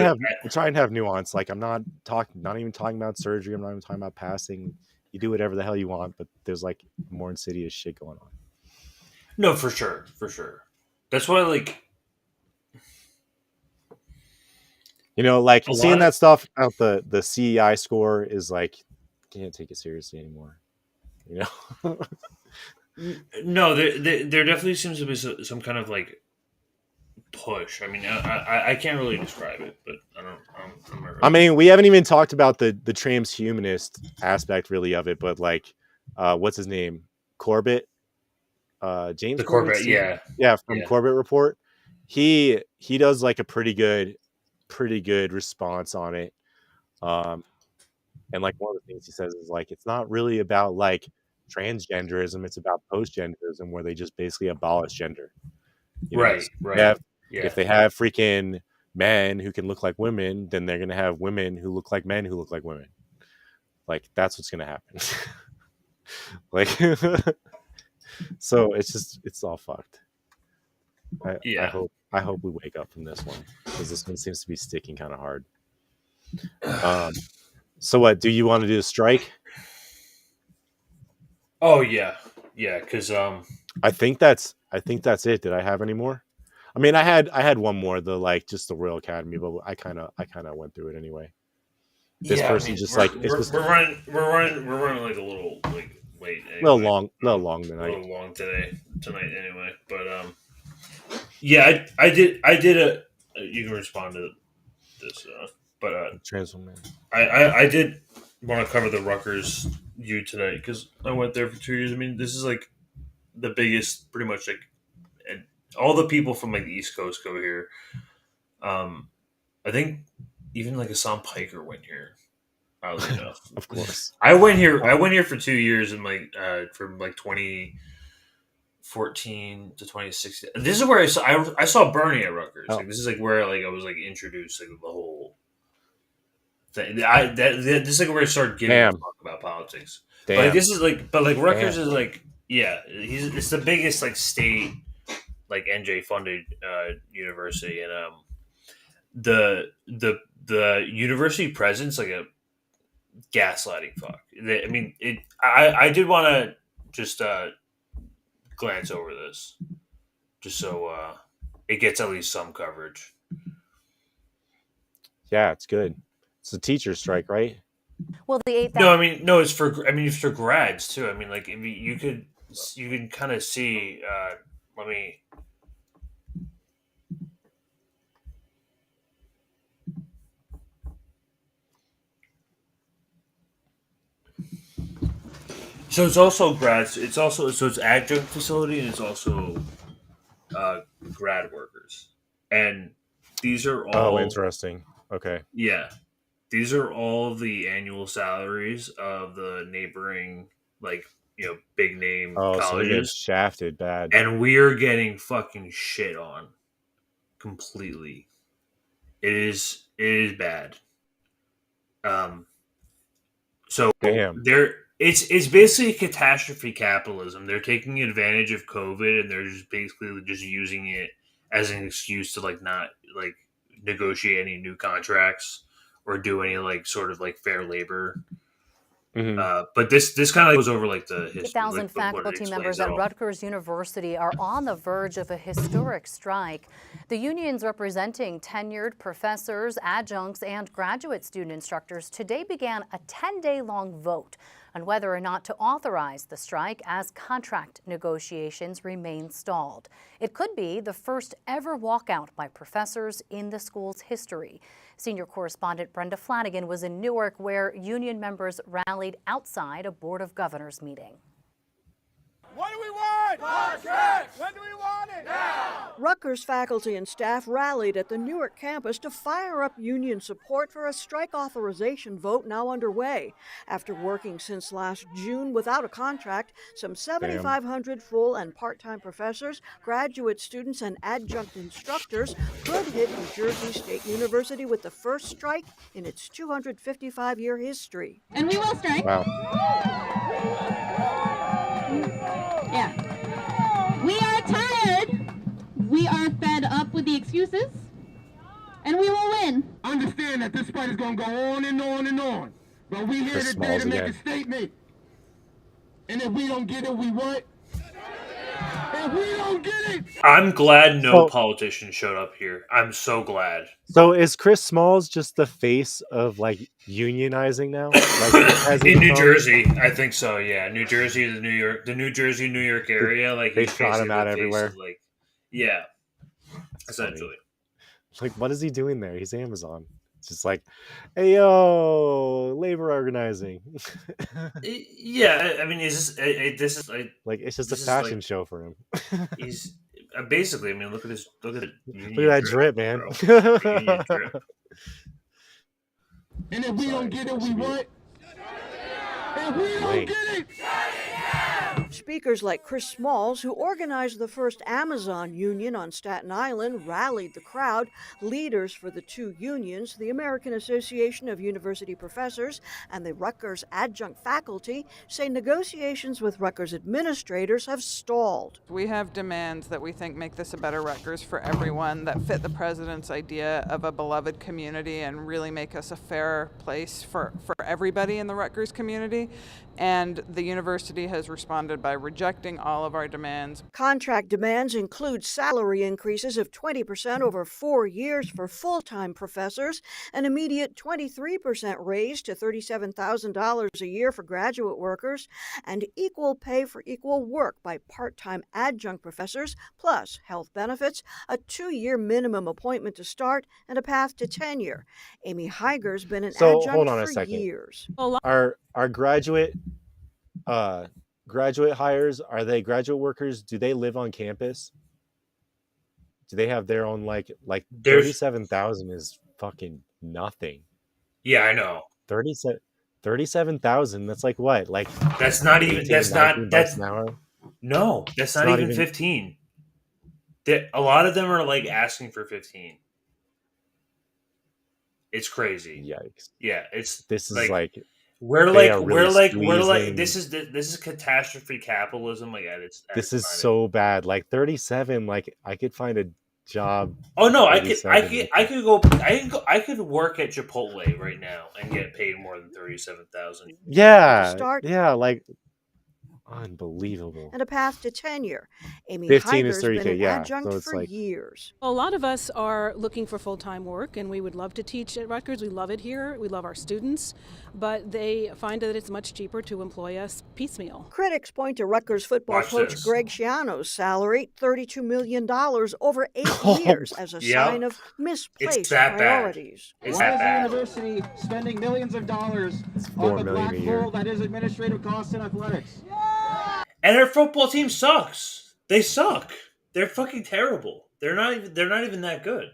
and have nuance. Like I'm not even talking about surgery. I'm not even talking about passing. You do whatever the hell you want, but there's like more insidious shit going on. No, for sure. That's why, like, like seeing that stuff out the CEI score is like, can't take it seriously anymore. No, there definitely seems to be some kind of like push. I mean, I can't really describe it, but I'm not really. I mean, we haven't even talked about the transhumanist aspect really of it, but like, what's his name? Corbett, James Corbett, yeah, from Corbett Report. He does like a pretty good response on it. And like one of the things he says is like, it's not really about like transgenderism, it's about postgenderism, where they just basically abolish gender. Right. If they have freaking men who can look like women, then they're gonna have women who look like men who look like women. Like that's what's gonna happen. Like, so it's all fucked. I hope we wake up from this one, because this one seems to be sticking kind of hard. So what do you want to do? A strike? Oh yeah, because I think that's it. Did I have any more? I mean, I had one more, the Royal Academy, but I kind of went through it anyway. This person just we're running like a little like late, anyway. little long tonight. A little long tonight anyway. But yeah, I did a. You can respond to this, but Transwoman. I did want to cover the Rutgers U tonight because I went there for 2 years. I mean, this is like the biggest, pretty much like, and all the people from like the East Coast go here. I think even like Hassan Piker went here. Oddly enough, Of course. I went here. I went here for 2 years in like from like 2014 to 2016. This is where I saw Bernie at Rutgers. Oh. Like, this is like where like I was like introduced like the whole thing. This is like where I started getting to talk about politics. But like, this is like, but like Rutgers is like, yeah, it's the biggest like state like NJ funded university, and the university president's like a gaslighting fuck. I mean, I did want to just glance over this, just so it gets at least some coverage. Yeah, it's good. It's a teacher strike, right? Well, the 8,000. No, I mean, no, it's for. I mean, it's for grads too. I mean, like, you can kind of see. Let me. So it's also grads. It's also it's adjunct facility, and it's also grad workers, and these are all. Oh, interesting. Okay. Yeah, these are all the annual salaries of the neighboring, like, big name Oh, so they're getting colleges, shafted bad. and we're getting fucking shit on completely. It is bad. So Damn. it's basically catastrophe capitalism. They're taking advantage of COVID, and they're just basically just using it as an excuse to like not like negotiate any new contracts or do any like sort of like fair labor. But this kind of goes over like the history. 8,000 like, faculty members at Rutgers University are on the verge of a historic strike. The unions representing tenured professors, adjuncts, and graduate student instructors today began a 10-day-long vote on whether or not to authorize the strike as contract negotiations remain stalled. It could be the first ever walkout by professors in the school's history. Senior correspondent Brenda Flanagan was in Newark, where union members rallied outside a Board of Governors meeting. What do we want? Contracts! When do we want it? Now! Rutgers faculty and staff rallied at the Newark campus to fire up union support for a strike authorization vote now underway. After working since last June without a contract, some 7,500 full and part-time professors, graduate students, and adjunct instructors could hit New Jersey State University with the first strike in its 255-year history. And we will strike. Wow. Yeah. We are tired. We are fed up with the excuses. And we will win. Understand that this fight is going to go on and on and on. But we here Chris today Smalls to make again. a statement. And if we don't get it, we what? If we don't get it, I'm glad no politician showed up here. I'm so glad. So is Chris Smalls just the face of like unionizing now? Like, In New Jersey, I think so. Yeah, New Jersey, the New Jersey, New York area. Like They he's shot him basically out the face everywhere. of, like, yeah, essentially. Like, what is he doing there? He's Amazon. It's just like, hey yo, labor organizing. Yeah, I mean, is this is like it's just a this is, fashion like, show for him. He's basically. I mean, look at it. Look at that drip, man. Bro. Union drip. and if we don't get it, we what? If we don't get it. Speakers like Chris Smalls, who organized the first Amazon union on Staten Island, rallied the crowd. Leaders for the two unions, the American Association of University Professors and the Rutgers adjunct faculty, say negotiations with Rutgers administrators have stalled. We have demands that we think make this a better Rutgers for everyone, that fit the president's idea of a beloved community and really make us a fair place for everybody in the Rutgers community. And the university has responded by rejecting all of our demands. Contract demands include salary increases of 20% over 4 years for full-time professors, an immediate 23% raise to $37,000 a year for graduate workers, and equal pay for equal work by part-time adjunct professors, plus health benefits, a 2-year minimum appointment to start, and a path to tenure. Amy Heiger's been an So adjunct hold on a for second. years. Our graduate hires, are they graduate workers? Do they live on campus? Do they have their own like 37,000 is fucking nothing. Yeah, I know. 37,000, that's like what? Like that's not even 18, that's not that's an hour? No, that's not even 15. A lot of them are like asking for 15. It's crazy. Yikes. Yeah, this is like we're they like are really we're like squeezing. this is catastrophe capitalism like at its This is so bad. Like 37, like I could find a job. Oh no, I 37. could work at Chipotle right now and get paid more than 37,000. Yeah, like unbelievable. And a path to tenure. Amy 15 is Heiger's 30K, been an yeah. adjunct So it's for like years. A lot of us are looking for full-time work, and we would love to teach at Rutgers. We love it here. We love our students, but they find that it's much cheaper to employ us piecemeal. Critics point to Rutgers football coach Greg Schiano's salary, $32 million over 8 years, as a sign of misplaced priorities. Why is the university spending millions of dollars on the black hole that is administrative costs and athletics? And their football team sucks. They suck. They're fucking terrible. They're not even that good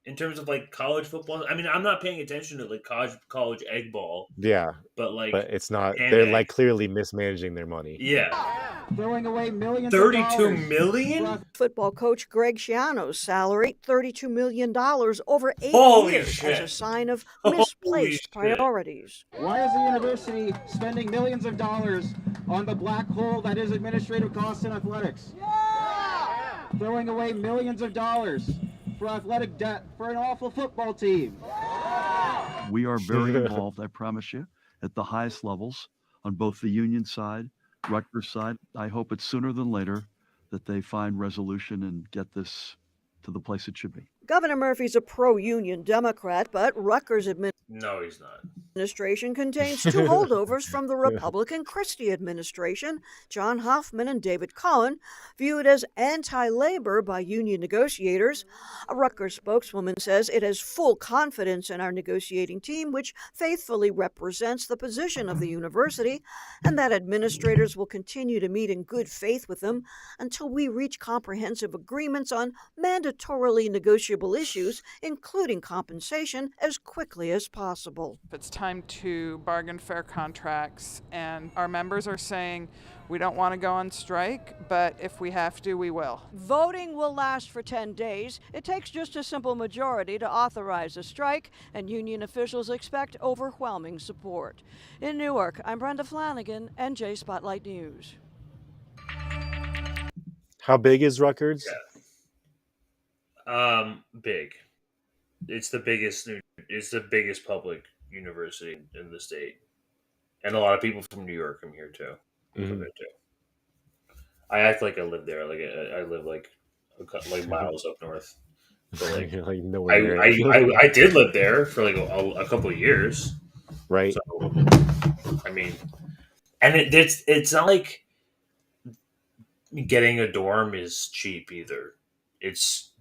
in terms of like college football. I mean, I'm not paying attention to like college egg ball. Yeah. But it's not. They're like clearly mismanaging their money. Yeah. Throwing away millions. $32 million? Football coach Greg Schiano's salary, $32 million over 8 years, as a sign of misplaced priorities. Why is the university spending millions of dollars on the black hole that is administrative costs and athletics? Throwing away millions of dollars for athletic debt for an awful football team. We are very involved, I promise you, at the highest levels on both the union side, Rutgers side. I hope it's sooner than later that they find resolution and get this to the place it should be. Governor Murphy's a pro-union Democrat, but Rutgers No, he's not. administration contains 2 holdovers from the Republican Christie administration, John Hoffman and David Cohen, viewed as anti-labor by union negotiators. A Rutgers spokeswoman says it has full confidence in our negotiating team, which faithfully represents the position of the university, and that administrators will continue to meet in good faith with them until we reach comprehensive agreements on mandatorily negotiable issues, including compensation, as quickly as possible. It's time to bargain fair contracts, and our members are saying we don't want to go on strike, but if we have to, we will. Voting will last for 10 days. It takes just a simple majority to authorize a strike, and union officials expect overwhelming support. In Newark, I'm Brenda Flanagan, NJ Spotlight News. How big is Rutgers? Big. It's the biggest public university in the state, and a lot of people from New York come here too. I act like I live there. Like I live like miles up north. But like, like nowhere. I did live there for like a couple of years, right? So, I mean, and it's not like getting a dorm is cheap either. It's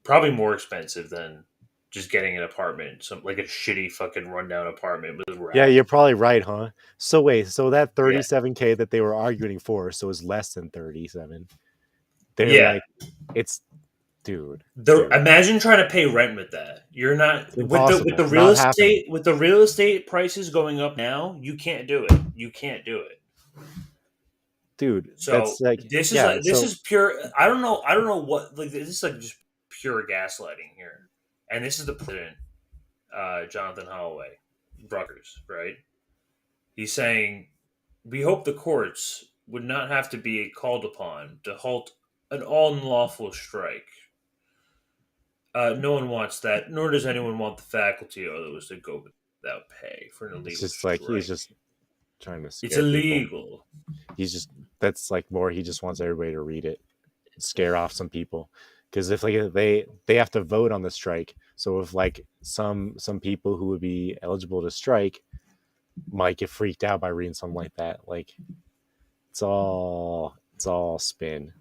probably more expensive than just getting an apartment, like a shitty fucking rundown apartment with rats. Yeah, you're probably right, huh? So wait, so that 37K that they were arguing for, so it's less than 37. They're like, it's, dude. Imagine trying to pay rent with that. You're not with the real estate prices going up now. You can't do it. You can't do it. Dude, so that's like, this is pure. I don't know what, like, this is like just pure gaslighting here. And this is the president, Jonathan Holloway, Rutgers, right? He's saying, we hope the courts would not have to be called upon to halt an unlawful strike. No one wants that, nor does anyone want the faculty or those to go without pay for an illegal it's just like strike. he's just trying to scare It's illegal. people. He's just that's like more. He just wants everybody to read it, scare off some people. Because if like they have to vote on the strike, so if like some people who would be eligible to strike might get freaked out by reading something like that, like it's all spin.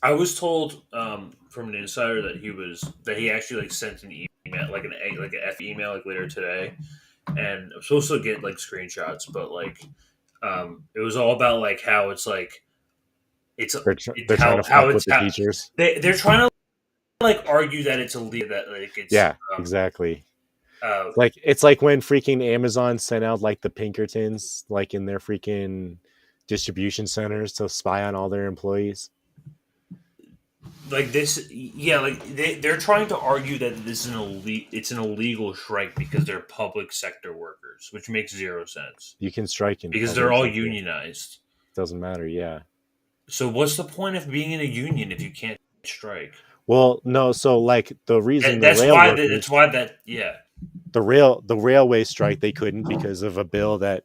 I was told from an insider that he actually like sent an email, like an F email, like later today, and I'm supposed to get like screenshots, but like it was all about like how it's like they're trying to fuck with the teachers. They're trying to like argue that it's illegal, that like it's exactly. It's like when freaking Amazon sent out like the Pinkertons like in their freaking distribution centers to spy on all their employees. Like this, yeah, like they're trying to argue that this is it's an illegal strike because they're public sector workers, which makes zero sense. You can strike because they're all unionized. Doesn't matter, yeah. So what's the point of being in a union if you can't strike? Well, no. So like the reason that's why the railway strike they couldn't because of a bill that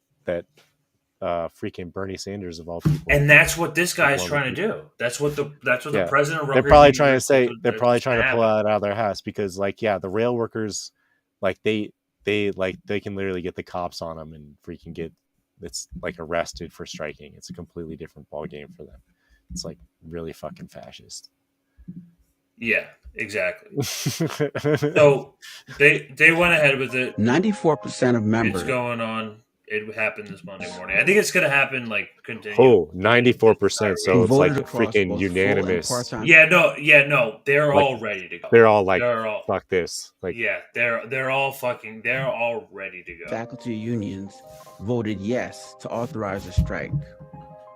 freaking Bernie Sanders of all people. And that's what this guy is trying to do. That's what the president of Rutgers. They're probably trying to say they're probably trying to pull it out of their house because like the rail workers like they can literally get the cops on them and freaking get it's like arrested for striking. It's a completely different ball game for them. It's like really fucking fascist. Yeah, exactly. So they went ahead with it. 94% of members. It's going on. It happened this Monday morning. I think it's going to happen like continue. Oh, 94%. So it's like freaking unanimous. Yeah, no. They're all ready to go. They're all like, fuck this. Like, yeah, they're all ready to go. Faculty unions voted yes to authorize a strike.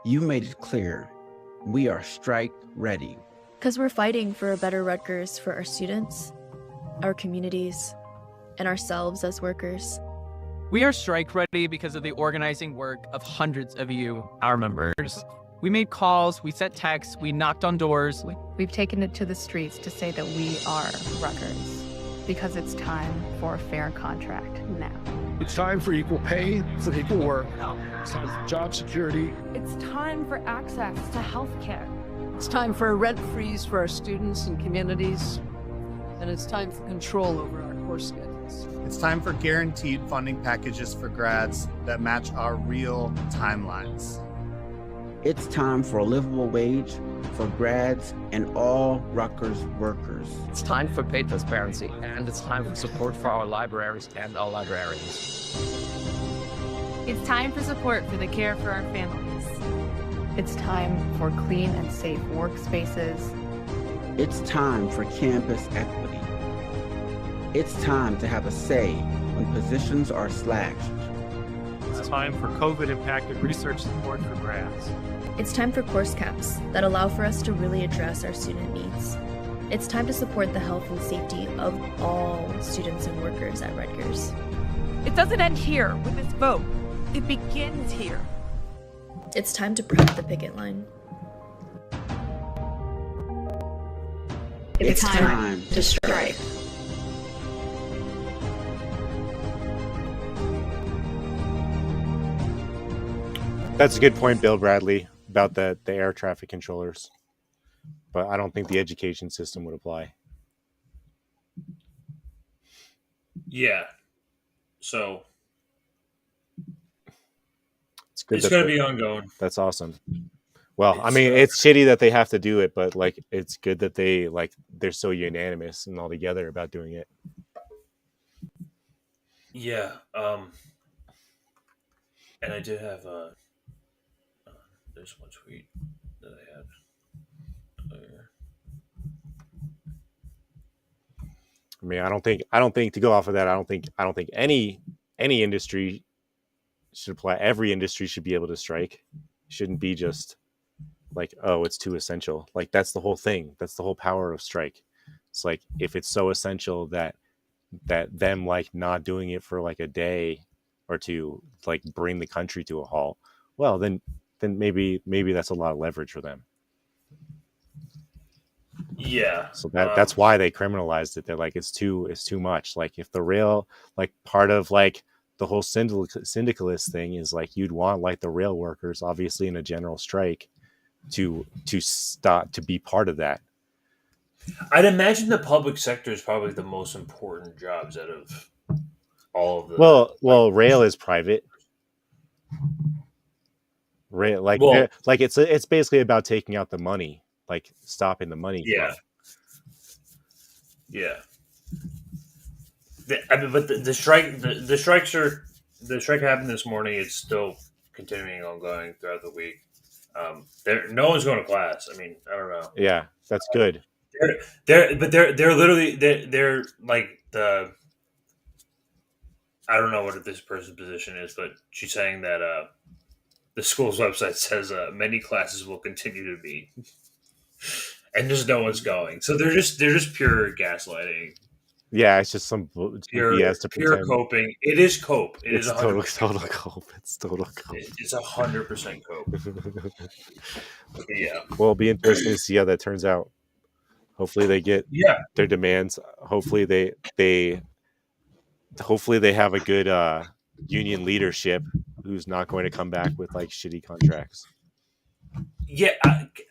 You made it clear. We are strike ready. Because we're fighting for a better Rutgers for our students, our communities, and ourselves as workers. We are strike ready because of the organizing work of hundreds of you, our members. We made calls, we sent texts, we knocked on doors. We've taken it to the streets to say that we are Rutgers because it's time for a fair contract now. It's time for equal pay for equal work. It's time for job security. It's time for access to health care. It's time for a rent freeze for our students and communities. And it's time for control over our course schedules. It's time for guaranteed funding packages for grads that match our real timelines. It's time for a livable wage for grads and all Rutgers workers. It's time for pay transparency, and it's time for support for our libraries and our librarians. It's time for support for the care for our families. It's time for clean and safe workspaces. It's time for campus equity. It's time to have a say when positions are slashed. It's time for COVID-impacted research support for grads. It's time for course caps that allow for us to really address our student needs. It's time to support the health and safety of all students and workers at Rutgers. It doesn't end here with this vote. It begins here. It's time to prep the picket line. It's time to strike. That's a good point, Bill Bradley, about the air traffic controllers. But I don't think the education system would apply. Yeah. So it's going to be ongoing. That's awesome. Well, I mean, it's shitty that they have to do it, but like, it's good that they're so unanimous and all together about doing it. Yeah. And I did have there's one tweet that I had earlier. I mean, I don't think to go off of that, I don't think any industry should apply. Every industry should be able to strike. Shouldn't be just like, oh, it's too essential. Like, that's the whole thing. That's the whole power of strike. It's like, if it's so essential that them like not doing it for like a day or two, like bring the country to a halt, well, then maybe that's a lot of leverage for them. Yeah. So that's why they criminalized it. They're like, it's too much. Like, if the rail, like part of like the whole syndicalist thing is like you'd want like the rail workers, obviously in a general strike, to stop to be part of that. I'd imagine the public sector is probably the most important jobs out of all of the. Well, rail is private. Rail, like it's basically about taking out the money, like stopping the money flow. Yeah. But the strike, the strike happened this morning. It's still continuing ongoing throughout the week. No one's going to class. I mean, I don't know. Yeah, that's good. They're literally they're like the. I don't know what this person's position is, but she's saying that the school's website says many classes will continue to be, and just no one's going. So they're just pure gaslighting. Yeah, it's just some pure BS to pretend. Coping. It is cope. It's total cope. It's total cope. It's 100% cope. Yeah. Well, it'll be interesting to see how that turns out. Hopefully they get their demands. Hopefully they have a good union leadership who's not going to come back with like shitty contracts. Yeah,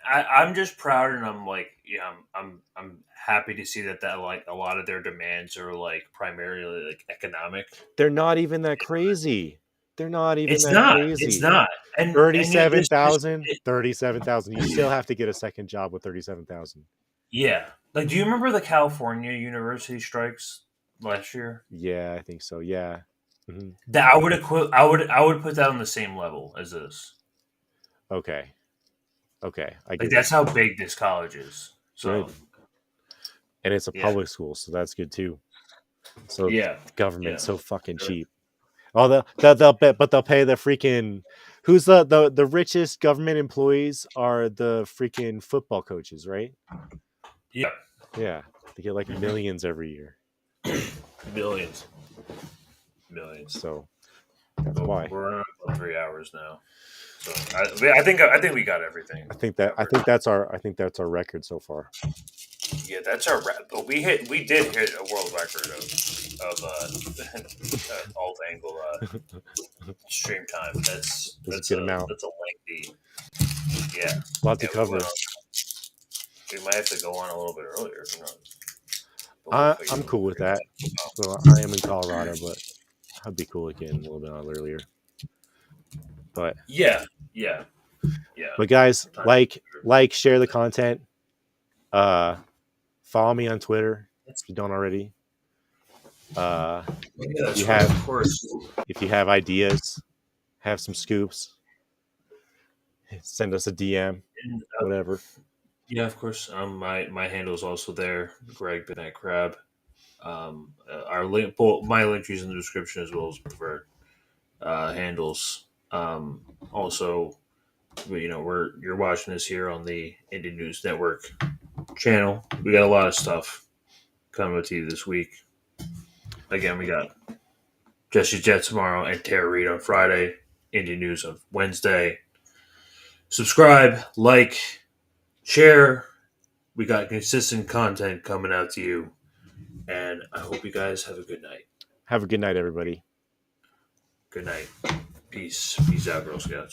I'm just proud, and I'm like, I'm happy to see that like a lot of their demands are like primarily like economic. They're not even that crazy. They're not even It's that not. crazy. It's not. And 37,000. 37,000. You still have to get a second job with 37,000. Yeah. Like, do you remember the California university strikes last year? Yeah, I think so. Yeah. Mm-hmm. That I would put that on the same level as this. Okay. I get that's how big this college is. So, good. And it's a public school, so that's good too. So the government's so fucking cheap. Oh, they'll pay the freaking who's the richest government employees are the freaking football coaches, right? Yeah. Yeah. They get like millions every year. Millions. So that's why we're on 3 hours now. So I think we got everything. I think that's our record so far. Yeah, that's our but we did hit a world record of alt angle stream time. That's a good amount. That's a lengthy. Yeah. Lot to cover. We might have to go on a little bit earlier. I'm cool with that. So I am in Colorado, but I'd be cool again a little bit earlier. But yeah. But guys, like, share the content. Follow me on Twitter if you don't already. If you have ideas, have some scoops, send us a DM, whatever. Yeah, of course. My handle is also there, Greg Midnight Crab. Our link, my link is in the description as well as for handles. Also, you're watching this here on the Indie News Network channel. We got a lot of stuff coming to you this week. Again, we got Jesse Jet tomorrow and Tara Reid on Friday. Indie News on Wednesday. Subscribe, like, share. We got consistent content coming out to you. And I hope you guys have a good night. Have a good night, everybody. Good night. Peace. Peace out, Girl Scouts.